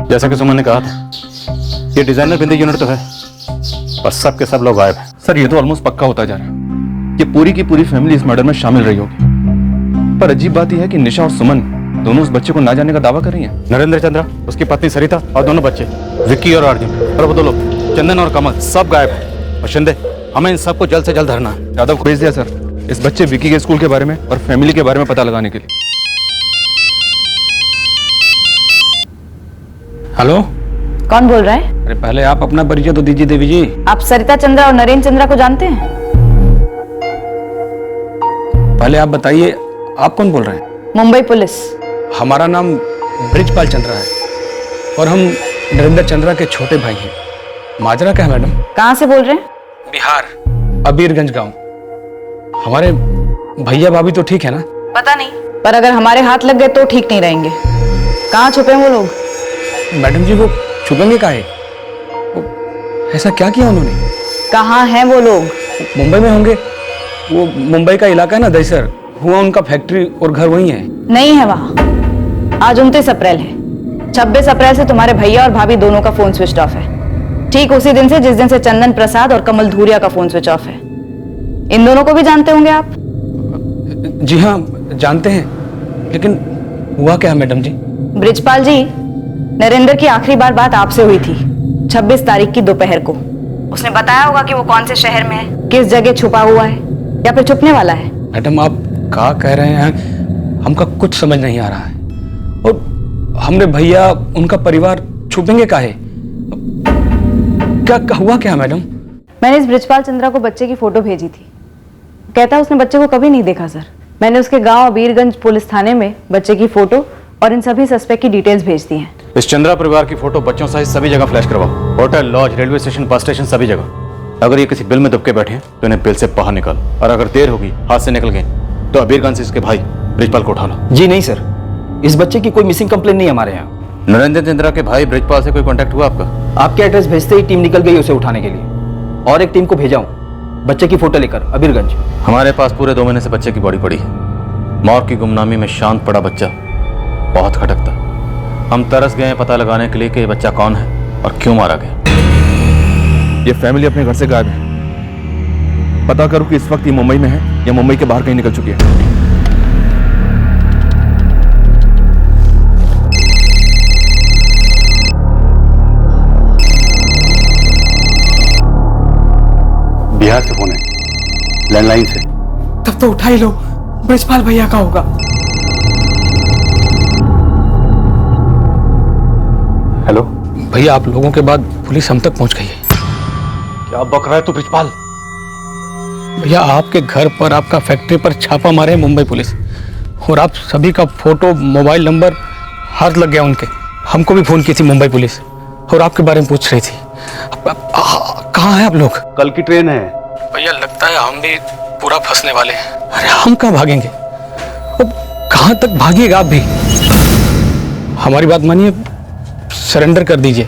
जैसा कि सुमन ने कहा था, ये डिजाइनर बिंदी यूनिट तो है, पर सब के सब लोग गायब हैं। सर, ये तो ऑलमोस्ट पक्का होता जा रहा है कि पूरी की पूरी फैमिली इस मर्डर में शामिल रही होगी। पर अजीब बात यह है कि निशा और सुमन दोनों उस बच्चे को ना जाने का दावा कर रही हैं। नरेंद्र चंद्रा, उसकी पत्नी सरिता और दोनों बच्चे विक्की और अर्जुन, और वो दो लोग चंदन और कमल, सब गायब हैं। और शिंदे, हमें इन सबको जल्द से जल्द धरना है। यादव को भेज दिया सर, इस बच्चे विक्की के स्कूल के बारे में और फैमिली के बारे में पता लगाने के लिए। हेलो, कौन बोल रहा है? अरे पहले आप अपना परिचय तो दीजिए देवी जी। आप सरिता चंद्रा और नरेंद्र चंद्रा को जानते हैं? पहले आप बताइए, आप कौन बोल रहे हैं? मुंबई पुलिस। हमारा नाम ब्रिजपाल चंद्रा है और हम नरेंद्र चंद्रा के छोटे भाई हैं। माजरा क्या है मैडम? कहाँ से बोल रहे हैं? बिहार, अबीरगंज गांव। हमारे भैया भाभी तो ठीक है ना? पता नहीं, पर अगर हमारे हाथ लग गए तो ठीक नहीं रहेंगे। कहाँ छुपे हैं वो लोग? मैडम जी, वो छुपेंगे काहे? ऐसा क्या किया उन्होंने? कहाँ हैं वो लोग? मुंबई में होंगे वो मुंबई का इलाका है ना दहीसर, हुआ उनका फैक्ट्री और घर वही है। नहीं है वहाँ। आज 29 अप्रैल है। 26 अप्रैल से तुम्हारे भैया और भाभी दोनों का फोन स्विच ऑफ है। ठीक उसी दिन से जिस दिन से चंदन प्रसाद और कमल धूरिया का फोन स्विच ऑफ है। इन दोनों को भी जानते होंगे आप? जी हाँ जानते हैं, लेकिन हुआ क्या है मैडम जी? ब्रिजपाल जी, नरेंद्र की आखिरी बार बात आपसे हुई थी 26 तारीख की दोपहर को। उसने बताया होगा कि वो कौन से शहर में है, किस जगह छुपा हुआ है या फिर छुपने वाला है। मैडम आप क्या कह रहे हैं, हमका कुछ समझ नहीं आ रहा है। और हमरे भैया उनका परिवार छुपेंगे काहे? क्या हुआ क्या मैडम? मैंने इस ब्रिजपाल चंद्रा को बच्चे की फोटो भेजी थी। कहता उसने बच्चे को कभी नहीं देखा सर। मैंने उसके गांव अबीरगंज पुलिस थाने में बच्चे की फोटो और इन सभी सस्पेक्ट की डिटेल्स भेज दी हैं। इस चंद्रा परिवार की फोटो बच्चों सहित सभी जगह फ्लैश करवाओ, hotel, lodge, railway station, bus station, सभी जगह। अगर ये किसी बिल में दबके बैठे हैं तो इन्हें बिल से बाहर निकाल, और अगर देर होगी, हाथ से निकल गए, तो अबीरगंज से इसके भाई ब्रिजपाल को उठा लो। जी नहीं सर, इस बच्चे की कोई मिसिंग कंप्लेन नहीं हमारे यहाँ। नरेंद्र चंद्रा के भाई ब्रिजपाल से कोई कांटेक्ट हुआ आपका? आपके एड्रेस भेजते ही टीम निकल गई उसे उठाने के लिए, और एक टीम को भेजा हूँ बच्चे की फोटो लेकर अबीरगंज। हमारे पास पूरे 2 महीने से बच्चे की बॉडी पड़ी है। मौत की गुमनामी में शांत पड़ा बच्चा बहुत खटकता। हम तरस गए पता लगाने के लिए कि ये बच्चा कौन है और क्यों मारा गया। ये फैमिली अपने घर से गायब है। पता करो कि इस वक्त ये मुंबई में है या मुंबई के बाहर कहीं निकल चुकी है। बिहार से फोन है, लैंडलाइन से। तब तो उठा ही लो, ब्रिजपाल भैया का होगा। हेलो भैया, आप लोगों के बाद पुलिस हम तक पहुंच गई है। क्या बक रहा है तू ब्रिजपाल? भैया आपके घर पर, आपका फैक्ट्री पर छापा मारे मुंबई पुलिस, और आप सभी का फोटो, मोबाइल नंबर हाथ लग गया उनके। हमको भी फोन की थी मुंबई पुलिस और आपके बारे में पूछ रही थी। कहाँ हैं आप लोग? कल की ट्रेन है भैया, लगता है हम भी पूरा फंसने वाले हैं। अरे हम कहाँ भागेंगे? कहाँ तक भागिएगा आप भी? हमारी बात मानिए, सरेंडर कर दीजिए।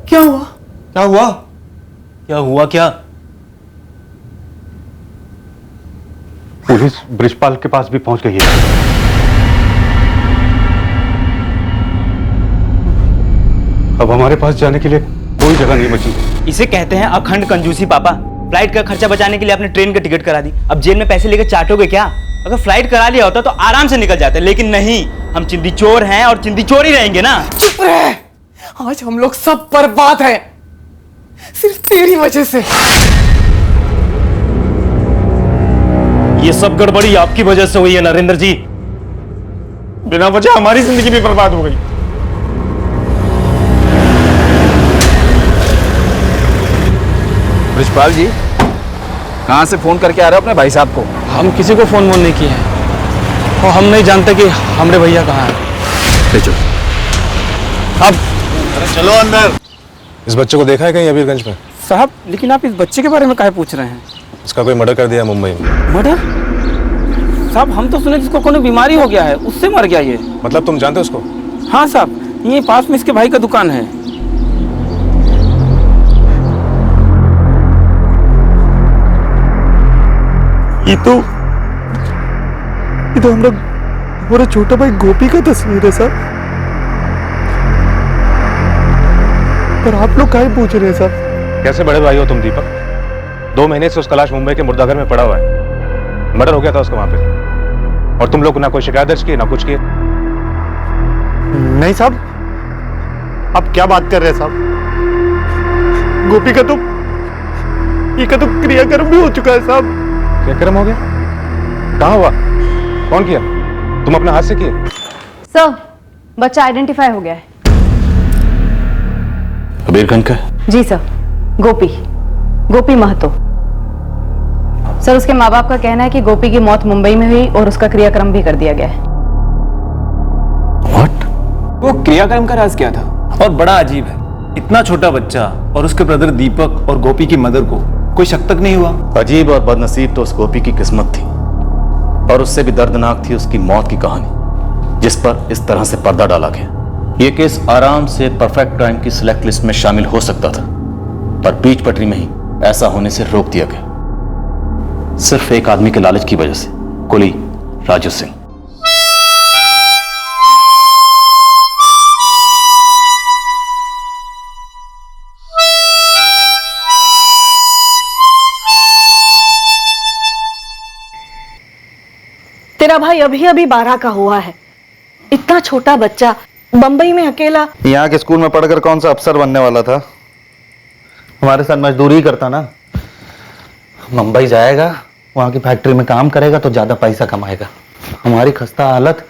क्या हुआ? क्या हुआ? क्या हुआ? क्या? पुलिस ब्रिजपाल के पास भी पहुंच गई है। अब हमारे पास जाने के लिए कोई जगह नहीं बची। इसे कहते हैं अखंड कंजूसी पापा। फ्लाइट का खर्चा बचाने के लिए आपने ट्रेन का टिकट करा दी, अब जेल में पैसे लेकर चाटोगे क्या? अगर फ्लाइट करा लिया होता तो आराम से निकल जाते, लेकिन नहीं, हम चिंदी चोर हैं और चिंदी चोर ही रहेंगे ना। चुप रहे, आज हम लोग सब बर्बाद हैं, सिर्फ तेरी वजह से। ये सब गड़बड़ी आपकी वजह से हुई है नरेंद्र जी। बिना वजह हमारी जिंदगी भी बर्बाद हो गई। ब्रिजपाल जी, कहाँ से फोन करके आ रहे हो अपने भाई साहब को? हम किसी को फोन नहीं किए हैं और हम नहीं जानते कि हमारे भैया कहाँ हैं। ले चलो। अब चलो अंदर। इस बच्चे को देखा है कहीं अबीरगंज में? साहब, लेकिन आप इस बच्चे के बारे में काहे पूछ रहे हैं? इसका कोई मर्डर कर दिया मुंबई में। मर्डर? साहब, हम तो सुने जिसको कोई बीमारी हो गया है, उससे मर गया ये। मतलब तुम जानते हो उसको? हाँ साहब, ये पास में इसके भाई का दुकान है। ये तो हमारा छोटा भाई गोपी का तस्वीर है सर। पर आप लोग काहे पूछ रहे हैं सर? कैसे बड़े भाई हो तुम दीपक? 2 महीने से उसका लाश मुंबई के मुर्दाघर में पड़ा हुआ है। मर्डर हो गया था उसका वहां पे, और तुम लोग ना कोई शिकायत दर्ज की ना कुछ किए। नहीं साहब, आप क्या बात कर रहे हैं साहब? गोपी का तो क्रियाक्रम भी हो चुका है साहब। क्रियाक्रम हो गया? कहाँ हुआ? कौन किया? तुम अपने हाथ से किए? सर, बच्चा आइडेंटिफाई हो गया है। अबीरगंज का? जी सर, गोपी महतो। सर, उसके माँ बाप का कहना है कि गोपी की मौत मुंबई में हुई और उसका क्रियाक्रम भी कर दिया गया है। वो क्रियाक्रम का राज क्या था? और बड़ा अजीब है, इतना छोटा बच्चा और उसके ब्रदर दीपक और गोपी की मदर को कोई शक तक नहीं हुआ। अजीब और बदनसीब तो उस गोपी की किस्मत थी, और उससे भी दर्दनाक थी उसकी मौत की कहानी, जिस पर इस तरह से पर्दा डाला गया। यह केस आराम से परफेक्ट क्राइम की सिलेक्ट लिस्ट में शामिल हो सकता था, पर बीच पटरी में ही ऐसा होने से रोक दिया गया। सिर्फ एक आदमी के लालच की वजह से, कुली राजू सिंह। तेरा भाई अभी अभी 12 का हुआ है, इतना छोटा बच्चा बंबई में अकेला। यहाँ के स्कूल में पढ़कर कौन सा अफसर बनने वाला था? हमारे साथ मजदूरी करता ना। मुंबई जाएगा, वहाँ की फैक्ट्री में काम करेगा तो ज्यादा पैसा कमाएगा। हमारी खस्ता हालत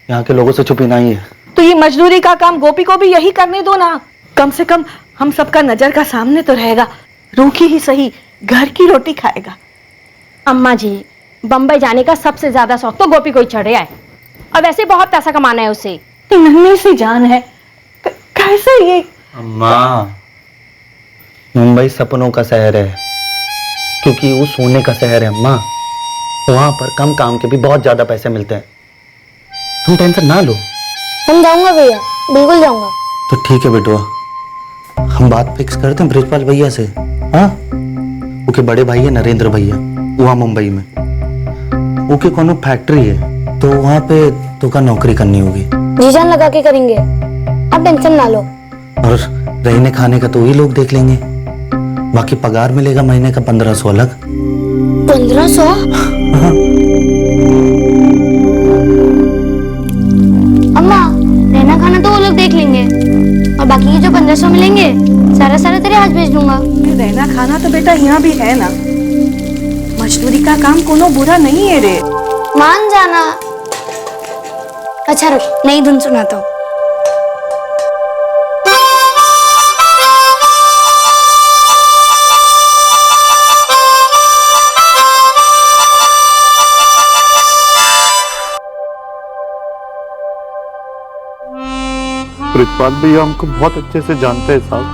यहाँ के लोगों से छुपी नहीं है। तो ये मजदूरी का काम गोपी को भी यही करने दो ना, कम से कम हम सबका नजर का सामने तो रहेगा, रूखी ही सही घर की रोटी खाएगा। अम्मा जी, बम्बई जाने का सबसे ज्यादा शौक तो गोपी को ही चढ़ रहा है, और वैसे बहुत पैसा कमाना है उसे। नन्ही सी जान है, कैसे ये? अम्मा, मुंबई सपनों का शहर है, क्योंकि वो सोने का शहर है अम्मा। वहां पर कम काम के भी बहुत ज्यादा पैसे मिलते हैं। तुम टेंशन ना लो। हम जाऊंगा भैया, बिल्कुल जाऊंगा। तो ठीक है बेटुआ, हम बात फिक्स करते हैं ब्रिजपाल भैया से। हाँ, उनके बड़े भाई है नरेंद्र भैया, वहाँ मुंबई में उनके कोनो फैक्ट्री है, तो वहाँ पे तो का नौकरी करनी होगी। जी जान लगा के करेंगे, आप टेंशन ना लो। और रहने खाने का तो वही लोग देख लेंगे, बाकी पगार मिलेगा महीने का 1500 अलग। 1500? अम्मा, रहना खाना तो वो लोग देख लेंगे, और बाकी के जो 1500 मिलेंगे सारा सारा तेरे हाथ भेज दूंगा। रहना खाना तो बेटा यहाँ भी है ना, मजदूरी का काम कोनो बुरा नहीं है रे। मान जाना। अच्छा रुक, नई धुन सुनाता हूँ। ब्रिजपाल भैया हमको बहुत अच्छे से जानते हैं साहब,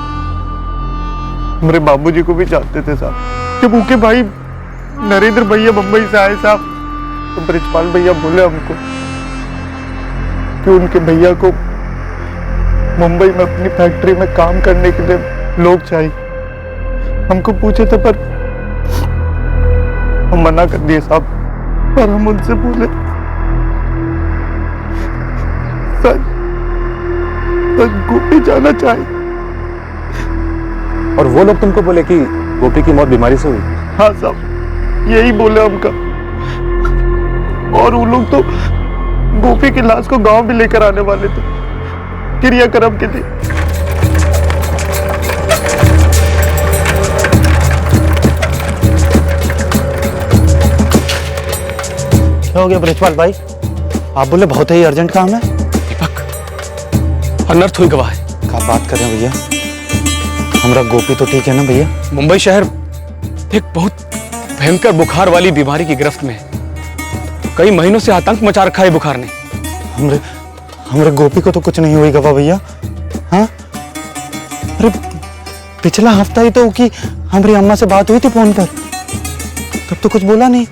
हमारे बाबूजी को भी जानते थे साहब। जब उनके भाई नरेंद्र भैया मुंबई से आए साहब, तो ब्रिजपाल भैया बोले हमको कि उनके भैया को मुंबई में अपनी फैक्ट्री में काम करने के लिए लोग चाहिए। हमको पूछे थे पर हम मना कर दिए साहब। पर हम उनसे बोले सर गोपी जाना चाहिए। और वो लोग तुमको बोले कि गोपी की मौत बीमारी से हुई? हाँ साहब, यही बोले हमका। और वो लोग तो गोपी की लाश को गांव भी लेकर आने वाले थे क्रियाक्रम के लिए। क्या हो गया ब्रिजपाल भाई? आप बोले बहुत ही अर्जेंट काम है। अनर्थ हुई गवाह है। क्या बात कर रहे हैं भैया? हमारा गोपी तो ठीक है ना भैया? मुंबई शहर एक बहुत भयंकर बुखार वाली बीमारी की गिरफ्त में है। कई महीनों से आतंक मचा रखा है बुखार ने। हमारे गोपी को तो कुछ नहीं हुई गवा भैया। हाँ, अरे पिछला हफ्ता ही तो कि हमारी अम्मा से बात हुई थी फोन पर, तब तो कुछ बोला नहीं।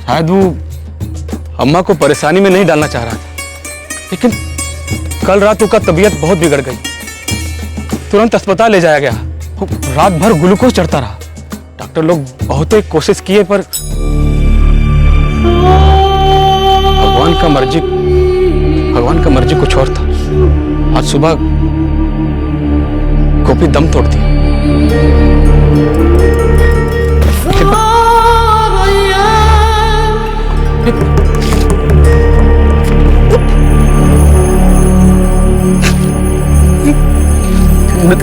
शायद वो अम्मा को परेशानी में नहीं डालना चाह रहा था, लेकिन कल रात उसका तबीयत बहुत बिगड़ गई। तुरंत अस्पताल ले जाया गया। वो रात भर ग्लूकोज चढ़ता रहा। डॉक्टर लोग बहुत ही कोशिश किए, पर भगवान का मर्जी कुछ और था। आज सुबह गोपी दम तोड़ दी।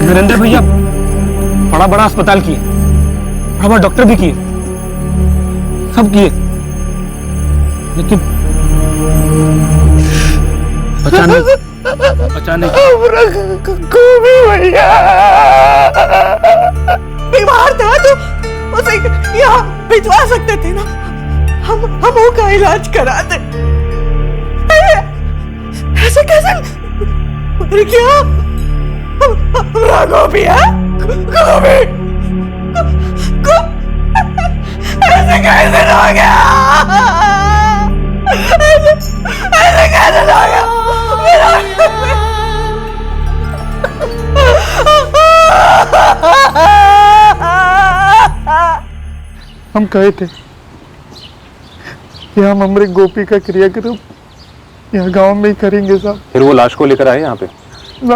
नरेंद्र भैया बड़ा बड़ा अस्पताल किए, बड़ा बड़ा डॉक्टर भी किए, सब किए, लेकिन अचानक गोपी भैया बीमार था तो उसे यहाँ भिजवा सकते थे ना, हम उसका इलाज कराते। ऐसे कैसे? क्या गोपी है? गोपी ऐसे कैसे हो गया? ऐसे कैसे हो गया? हम कहे थे कि हम हमारे गोपी का क्रियाक्रम यहाँ गांव में ही करेंगे साहब। फिर वो लाश को लेकर आए यहाँ पे? ना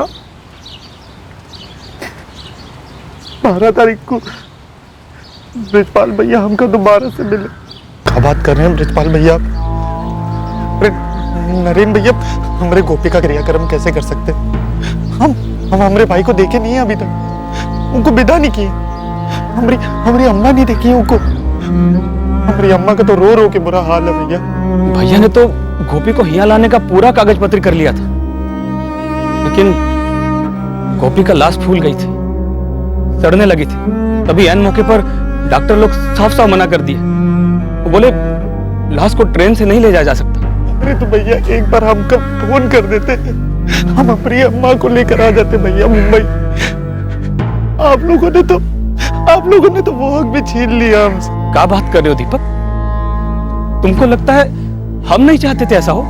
12 तारीख को ब्रिजपाल भैया हमको दोबारा से मिले। क्या बात कर रहे हैं ब्रिजपाल भैया? अरे नरेंद्र भैया, हमारे गोपी का क्रियाक्रम कैसे कर सकते? हम हमारे भाई को देखे नहीं है अभी तक, उनको विदा नहीं किए। हमारी अम्मा नहीं देखी उनको। हमारी अम्मा का तो रो रो के बुरा हाल है भैया। भैया ने तो गोपी को हिया लाने का पूरा कागज पत्र कर लिया था, लेकिन गोपी का लाश फूल गई थी, सड़ने लगी थी। तभी एन मौके पर डॉक्टर लोग साफ साफ मना कर दिए। वो बोले लाश को ट्रेन से नहीं ले जाया जा सकता। अरे तो भैया एक बार हमको फोन कर देते, हम अपनी अम्मा को लेकर आ जाते भैया मुंबई। आप लोगों ने तो वो हक भी छीन लिया हमसे। क्या बात कर रहे हो दीपक? तुमको लगता है हम नहीं चाहते थे ऐसा हो?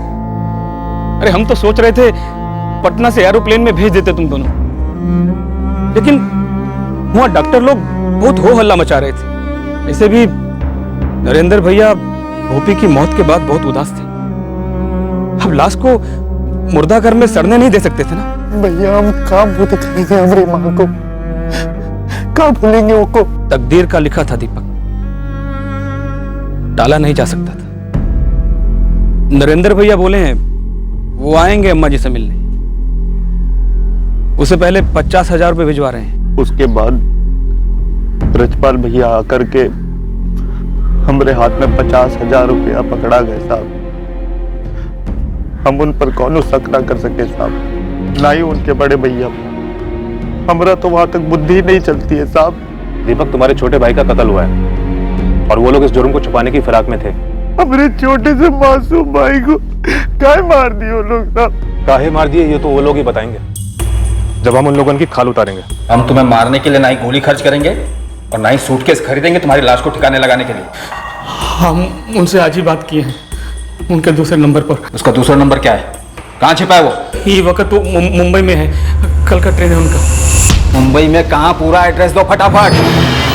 अरे हम तो सोच रहे थे पटना से एरोप्लेन में भेज देते तुम दोनों, लेकिन वहां डॉक्टर लोग बहुत हो हल्ला मचा रहे थे। ऐसे भी नरेंद्र भैया गोपी की मौत के बाद बहुत उदास थे। अब लाश को मुर्दाघर में सड़ने नहीं दे सकते थे ना। भैया हम कहाँ भूत करेंगे हमारी माँ को, कहाँ भूलेंगे वो को? तकदीर का लिखा था दीपक, टाला नहीं जा सकता था। नरेंद्र भैया बोले हैं वो आएंगे अम्मा जी से मिलने, उससे पहले 50,000 रुपए भिजवा रहे हैं। उसके बाद ब्रजपाल भैया आकर के हमारे हाथ में 50,000 रुपया पकड़ा गए साहब। हम उन पर कौन शक ना कर सके साहब, ना ही उनके बड़े भैया। हमारा तो वहां तक बुद्धि नहीं चलती है साहब। दीपक, तुम्हारे छोटे भाई का कत्ल हुआ है और वो लोग इस जुर्म को छुपाने की फिराक में थे। हमारे छोटे से मासूम भाई को काहे मार दिए वो लोग साहब? काहे मार दिए ये तो वो लोग ही बताएंगे जब हम उन लोगों की खाल उतारेंगे। हम तुम्हें मारने के लिए ना ही गोली खर्च करेंगे और ना ही सूटकेस खरीदेंगे तुम्हारी लाश को ठिकाने लगाने के लिए। हम उनसे आज ही बात किए हैं, उनके दूसरे नंबर पर। उसका दूसरा नंबर क्या है? कहाँ छिपा है वो? ये वक्त वो मुंबई में है, कल का ट्रेन है उनका। मुंबई में कहाँ? पूरा एड्रेस दो फटाफट।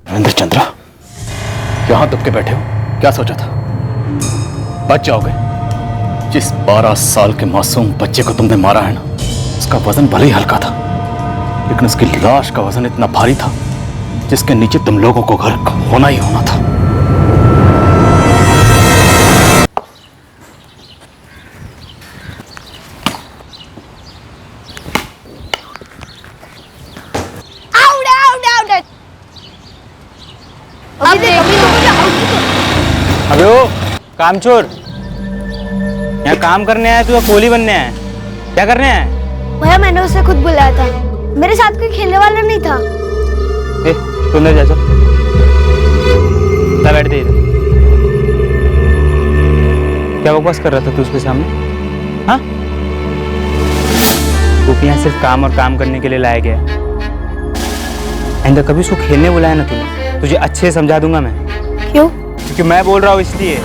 नरेंद्र चंद्रा, यहां दब के बैठे हो? क्या सोचा था बच जाओगे? जिस 12 साल के मासूम बच्चे को तुमने मारा है ना, उसका वजन भले ही हल्का था, लेकिन उसकी लाश का वजन इतना भारी था जिसके नीचे तुम लोगों को घर होना ही होना था। अबे ओ कामचोर, यहाँ काम करने आया तू या कोहली बनने आया? क्या करने आया? भैया मैंने उसे खुद बुलाया था, मेरे साथ कोई खेलने वाला नहीं था। ए, तू अंदर जा, चल बैठ दे। क्या बकवास कर रहा था तू उसके सामने? हाँ, तू यहाँ सिर्फ काम और काम करने के लिए लाया गया। आइंदा कभी उसको खेलने बुलाया ना तूने, तुझे अच्छे से समझा दूंगा मैं। क्यों? क्योंकि मैं बोल रहा हूँ इसलिए।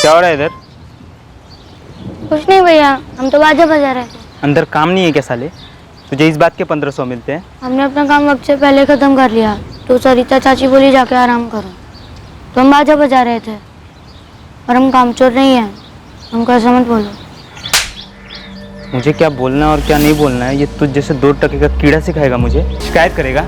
क्या हो रहा है इधर? कुछ नहीं भैया, हम तो बाजा बजा रहे थे। अंदर काम नहीं है क्या साले? तुझे इस बात के 1500 मिलते हैं? हमने अपना काम वक्त से पहले खत्म कर लिया, तो सरिता चाची बोली जाके आराम करो, तो हम बाजा बजा रहे थे। और हम कामचोर नहीं हैं, हमको ऐसा मत बोलो। मुझे क्या बोलना और क्या नहीं बोलना है ये तुझ जैसे 2 टके का कीड़ा सिखाएगा मुझे? शिकायत करेगा?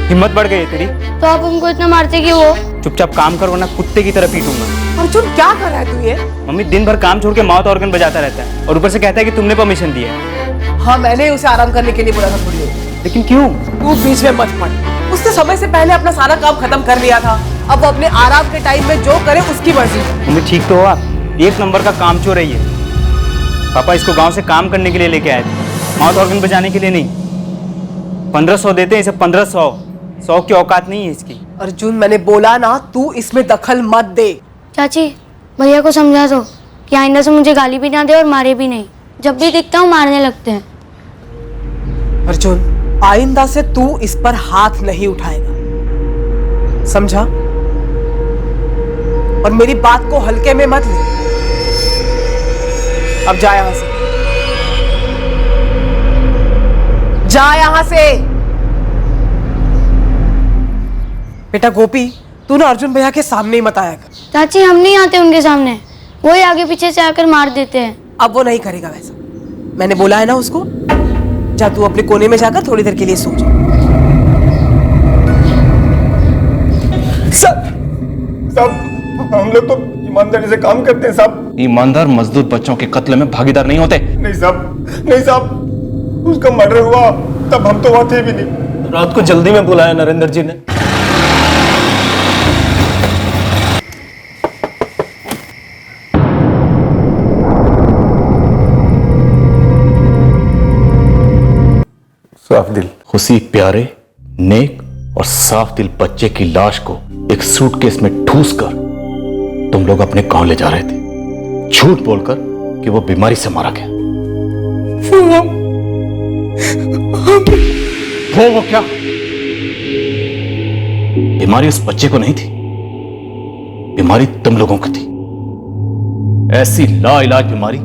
हिम्मत बढ़ गई है तेरी? तो आप हमको इतना मारते क्यों हो? चुपचाप काम कर वरना कुत्ते की तरह पीटूंगा। अर्जुन क्या कर रहा है तू ये? मम्मी दिन भर काम छोड़ के माउथ ऑर्गन बजाता रहता है और ऊपर से कहता है कि तुमने परमिशन दी है। हाँ मैंने उसे आराम करने के लिए बोला था थोड़ी देर, लेकिन क्यों? तू बीच में मत पड़। उसने समय से पहले अपना सारा काम खत्म कर लिया था, अब वो अपने आराम के टाइम में जो करे उसकी मर्जी। मम्मी ठीक तो हो आप? 1 नंबर का काम चोर है ये। पापा इसको गांव से काम करने के लिए लेके आए थे, माउथ ऑर्गन बजाने के लिए नहीं। 1500 देते हैं इसे, 1500। 100 की औकात नहीं है इसकी। अर्जुन मैंने बोला ना तू इसमें दखल मत दे। चाची भैया को समझा दो कि आइंदा से मुझे गाली भी ना दे और मारे भी नहीं। जब भी दिखता हूँ मारने लगते हैं। अर्जुन आइंदा से तू इस पर हाथ नहीं उठाएगा, समझा? और मेरी बात को हल्के में मत ले। अब जा यहां से, जा यहां से। बेटा गोपी तू ना अर्जुन भैया के सामने ही मत आया कर। चाची हम नहीं आते उनके सामने, वो ही आगे पीछे से आकर मार देते हैं। अब वो नहीं करेगा वैसा, मैंने बोला है ना उसको। जा तू अपने कोने में जाकर थोड़ी देर के लिए सो जा। साहब हम लोग तो ईमानदारी से काम करते हैं साहब। ईमानदार मजदूर बच्चों के कत्ल में भागीदार नहीं होते। नहीं साहब, नहीं साहब, उसका मर्डर हुआ तब हम तो वहां थे भी नहीं। रात को जल्दी में बुलाया नरेंद्र जी ने। साफ दिल, उसी प्यारे, नेक और साफ दिल बच्चे की लाश को एक सूटकेस में ठूस कर तुम लोग अपने गांव ले जा रहे थे, झूठ बोलकर कि वो बीमारी से मारा गया। वो क्या? बीमारी उस बच्चे को नहीं थी, बीमारी तुम लोगों को थी। ऐसी लाइलाज बीमारी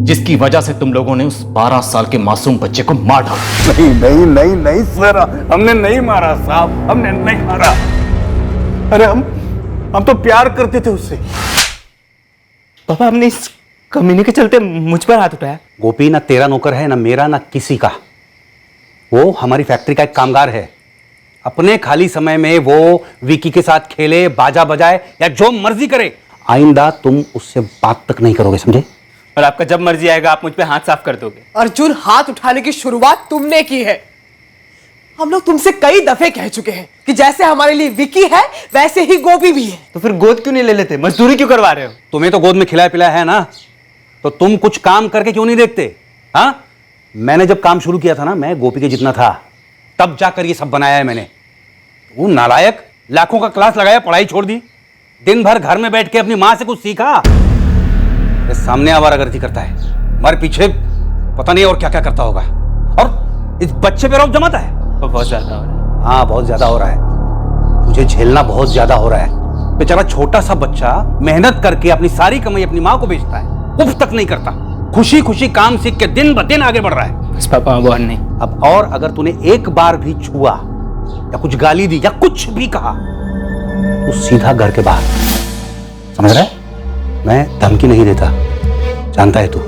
जिसकी वजह से तुम लोगों ने उस 12 साल के मासूम बच्चे को मार डाला। नहीं नहीं नहीं नहीं सर, हमने नहीं मारा साहब, हमने नहीं मारा। अरे हम तो प्यार करते थे उससे। पापा हमने इस कमीने के चलते मुझ पर हाथ उठाया। गोपी ना तेरा नौकर है, ना मेरा, ना किसी का। वो हमारी फैक्ट्री का एक कामगार है। अपने खाली समय में वो विकी के साथ खेले, बाजा बजाए या जो मर्जी करे। आइंदा तुम उससे बात तक नहीं करोगे, समझे? और आपका जब मर्जी आएगा आप मुझ पे हाथ साफ कर दोगे। अर्जुन हाथ उठाने की शुरुआत तुमने की है। हम लोग तुमसे कई दफे कह चुके हैं कि जैसे हमारे लिए विकी है वैसे ही गोपी भी है। तो फिर गोद क्यों नहीं ले लेते? मजदूरी क्यों करवा रहे हो? तुम्हें तो गोद में खिलाया पिलाया है ना, तो तुम कुछ काम करके क्यों नहीं देखते? हाँ, मैंने जब काम शुरू किया था ना, मैं गोपी के जितना था, तब जाकर ये सब बनाया है मैंने। वो नालायक लाखों का क्लास लगाया, पढ़ाई छोड़ दी, दिन भर घर में बैठ के अपनी माँ से कुछ सीखा। ये सामने आवारागर्दी करता है, हमारे पीछे पता नहीं और क्या क्या करता होगा। और इस बच्चे पे रौब जमाता है। तो बहुत ज्यादा हो रहा है। हाँ बहुत ज्यादा हो रहा है, तुझे झेलना बहुत ज्यादा हो रहा है। बेचारा छोटा सा बच्चा मेहनत करके अपनी सारी कमाई अपनी माँ को बेचता है, उफ तक नहीं करता, खुशी खुशी काम सीख के दिन ब दिन आगे बढ़ रहा है। बस पापा अब और नहीं। अब और अगर तूने एक बार भी छुआ या कुछ गाली दी या कुछ भी कहा तो सीधा घर के बाहर, समझ रहा है? मैं धमकी नहीं देता, जानता है तू।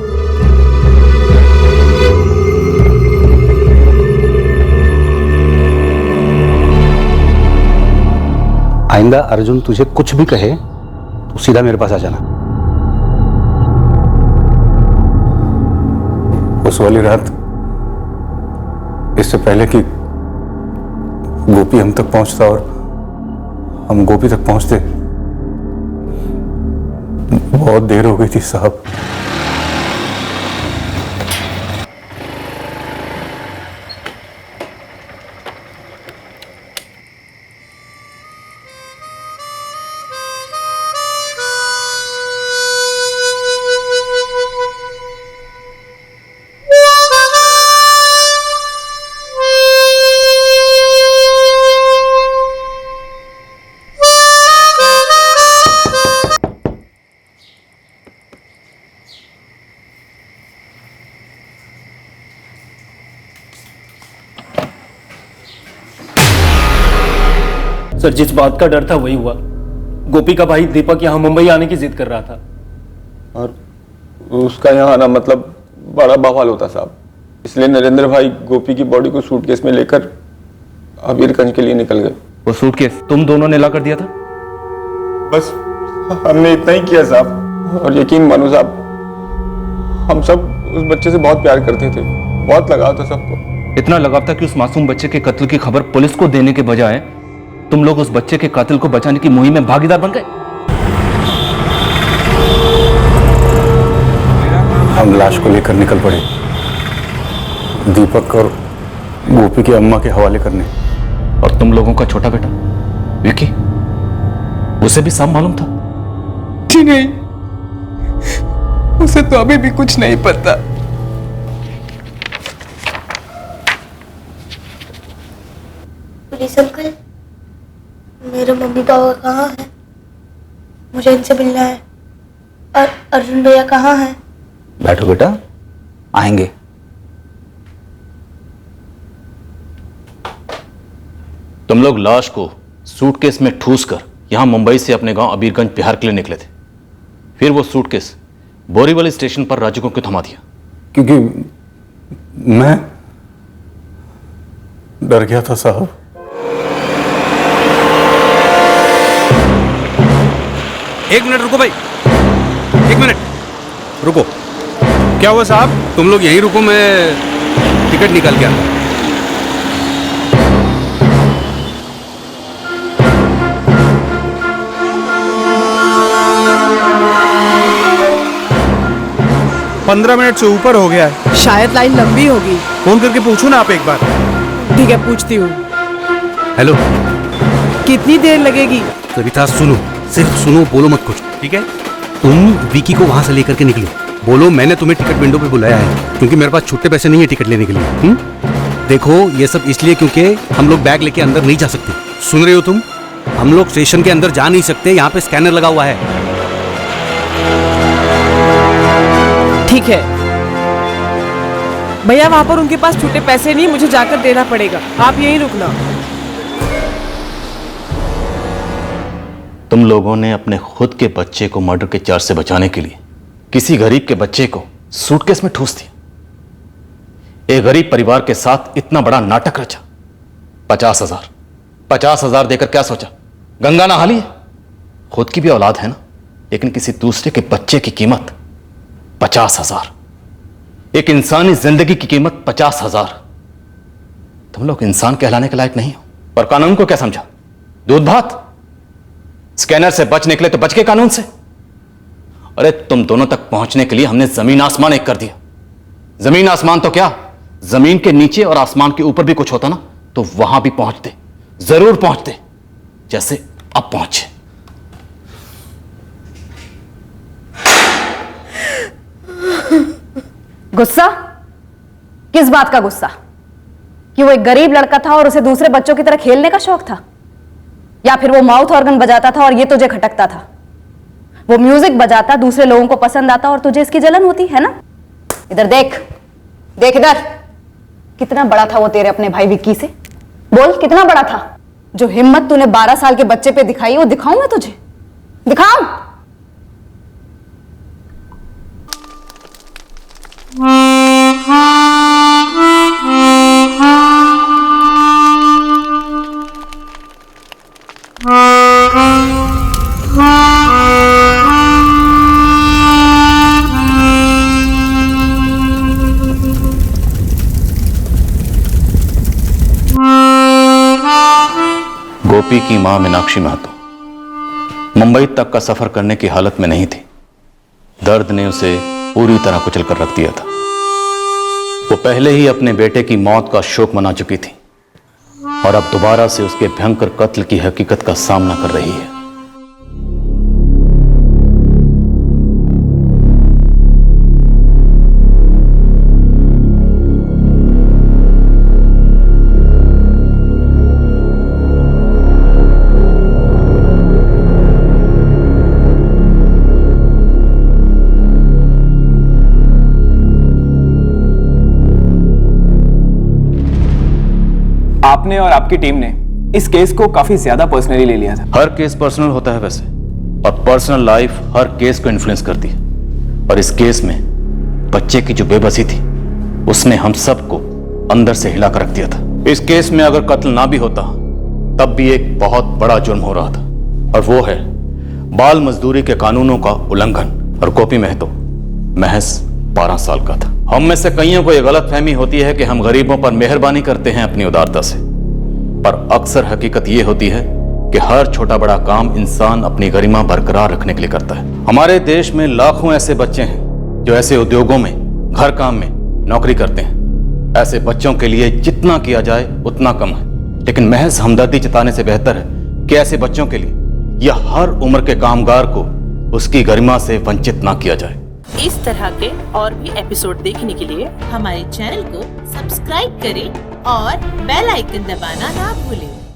आइंदा अर्जुन तुझे कुछ भी कहे तो सीधा मेरे पास आ जाना। उस वाली रात, इससे पहले कि गोपी हम तक पहुंचता और हम गोपी तक पहुंचते, बहुत देर हो गई थी साहब। सर जिस बात का डर था वही हुआ। गोपी का भाई दीपक यहाँ मुंबई आने की जिद कर रहा था। और उसका यहाँ आना मतलब बड़ा बवाल होता साहब, इसलिए नरेंद्र भाई गोपी की बॉडी को सूटकेस में लेकर अबीरगंज के लिए निकल गए। वो सूटकेस तुम दोनों ने ला कर दिया था? बस हमने इतना ही किया साहब, और यकीन मानो साहब, हम सब उस बच्चे से बहुत प्यार करते थे, बहुत लगाव था सबको। इतना लगाव था कि उस मासूम बच्चे के कत्ल की खबर पुलिस को देने के बजाय तुम लोग उस बच्चे के कातिल को बचाने की मुहिम में भागीदार बन गए। हम लाश को लेकर निकल पड़े, दीपक और गोपी की अम्मा के हवाले करने। और तुम लोगों का छोटा बेटा विकी, उसे भी सब मालूम था? जी नहीं, उसे तो अभी भी कुछ नहीं पता। पुलिस अंकल, मेरे मम्मी पापा कहाँ हैं? मुझे इनसे मिलना है। और अर्जुन भैया कहाँ हैं? बैठो बेटा, आएंगे। तुम लोग लाश को सूटकेस में ठूस कर यहां मुंबई से अपने गांव अबीरगंज बिहार के लिए निकले थे। फिर वो सूटकेस बोरीवली स्टेशन पर राजू को क्यों थमा दिया? क्योंकि मैं डर गया था साहब। एक मिनट रुको भाई, एक मिनट रुको। क्या हुआ साहब? तुम लोग यहीं रुको, मैं टिकट निकाल के आता हूं। पंद्रह मिनट से ऊपर हो गया है। शायद लाइन लंबी होगी। फोन करके पूछो ना आप एक बार। ठीक है, पूछती हूँ। हेलो, कितनी देर लगेगी? सविता सुनो, सिर्फ सुनो, बोलो मत कुछ, ठीक है? तुम विकी को वहां से लेकर के निकलो, बोलो मैंने तुम्हें टिकट विंडो पे बुलाया है, क्योंकि मेरे पास छुट्टे पैसे नहीं है टिकट लेने के लिए। देखो ये सब इसलिए क्योंकि हम लोग बैग लेके अंदर नहीं जा सकते। सुन रहे हो तुम? हम लोग स्टेशन के अंदर जा नहीं सकते, यहाँ पे स्कैनर लगा हुआ है। ठीक है भैया, वहां पर उनके पास छुट्टे पैसे नहीं, मुझे जाकर देना पड़ेगा। आप यहीं रुकना। तुम लोगों ने अपने खुद के बच्चे को मर्डर के चार्ज से बचाने के लिए किसी गरीब के बच्चे को सूटकेस में ठूस दिया। एक गरीब परिवार के साथ इतना बड़ा नाटक रचा। 50,000 देकर क्या सोचा? गंगा नहा ली? खुद की भी औलाद है ना, लेकिन किसी दूसरे के बच्चे की कीमत 50,000। एक इंसानी जिंदगी की कीमत 50,000। तुम लोग इंसान कहलाने के लायक नहीं हो। और कानून को क्या समझा? दूध भात। स्कैनर से बच निकले तो बच के कानून से। अरे तुम दोनों तक पहुंचने के लिए हमने जमीन आसमान एक कर दिया। जमीन आसमान तो क्या, जमीन के नीचे और आसमान के ऊपर भी कुछ होता ना तो वहां भी पहुंचते, जरूर पहुंचते, जैसे अब पहुंचे। गुस्सा? किस बात का गुस्सा? कि वो एक गरीब लड़का था और उसे दूसरे बच्चों की तरह खेलने का शौक था? या फिर वो माउथ ऑर्गन बजाता था और ये तुझे खटकता था? वो म्यूजिक बजाता, दूसरे लोगों को पसंद आता और तुझे इसकी जलन होती है ना? इधर देख, देख इधर। कितना बड़ा था वो तेरे अपने भाई विक्की से? बोल, कितना बड़ा था? जो हिम्मत तूने 12 साल के बच्चे पे दिखाई, वो दिखाऊं मैं तुझे? दिखाऊं? गोपी की मां मीनाक्षी महतो मुंबई तक का सफर करने की हालत में नहीं थी। दर्द ने उसे पूरी तरह कुचलकर रख दिया था। वो पहले ही अपने बेटे की मौत का शोक मना चुकी थी और अब दोबारा से उसके भयंकर कत्ल की हकीकत का सामना कर रही है। आपने और आपकी टीम ने इस केस को काफी ज्यादा पर्सनली ले लिया था। हर केस पर्सनल होता है वैसे, और पर्सनल लाइफ हर केस को इन्फ्लुएंस करती है। और इस केस में बच्चे की जो बेबसी थी उसने हम सबको अंदर से हिला कर रख दिया था। इस केस में अगर कत्ल ना भी होता तब भी एक बहुत बड़ा जुर्म हो रहा था, और वो है बाल मजदूरी के कानूनों का उल्लंघन। और गोपी महतो महज 12 साल का था। हम में से कईयों को यह गलतफहमी होती है कि हम गरीबों पर मेहरबानी करते हैं अपनी उदारता से, पर अक्सर हकीकत यह होती है कि हर छोटा बड़ा काम इंसान अपनी गरिमा बरकरार रखने के लिए करता है। हमारे देश में लाखों ऐसे बच्चे हैं जो ऐसे उद्योगों में, घर काम में नौकरी करते हैं। ऐसे बच्चों के लिए जितना किया जाए उतना कम है, लेकिन महज हमदर्दी जताने से बेहतर है कि ऐसे बच्चों के लिए या हर उम्र के कामगार को उसकी गरिमा से वंचित ना किया जाए। इस तरह के और भी एपिसोड देखने के लिए हमारे चैनल को सब्सक्राइब करें और बेल आइकन दबाना ना भूलें।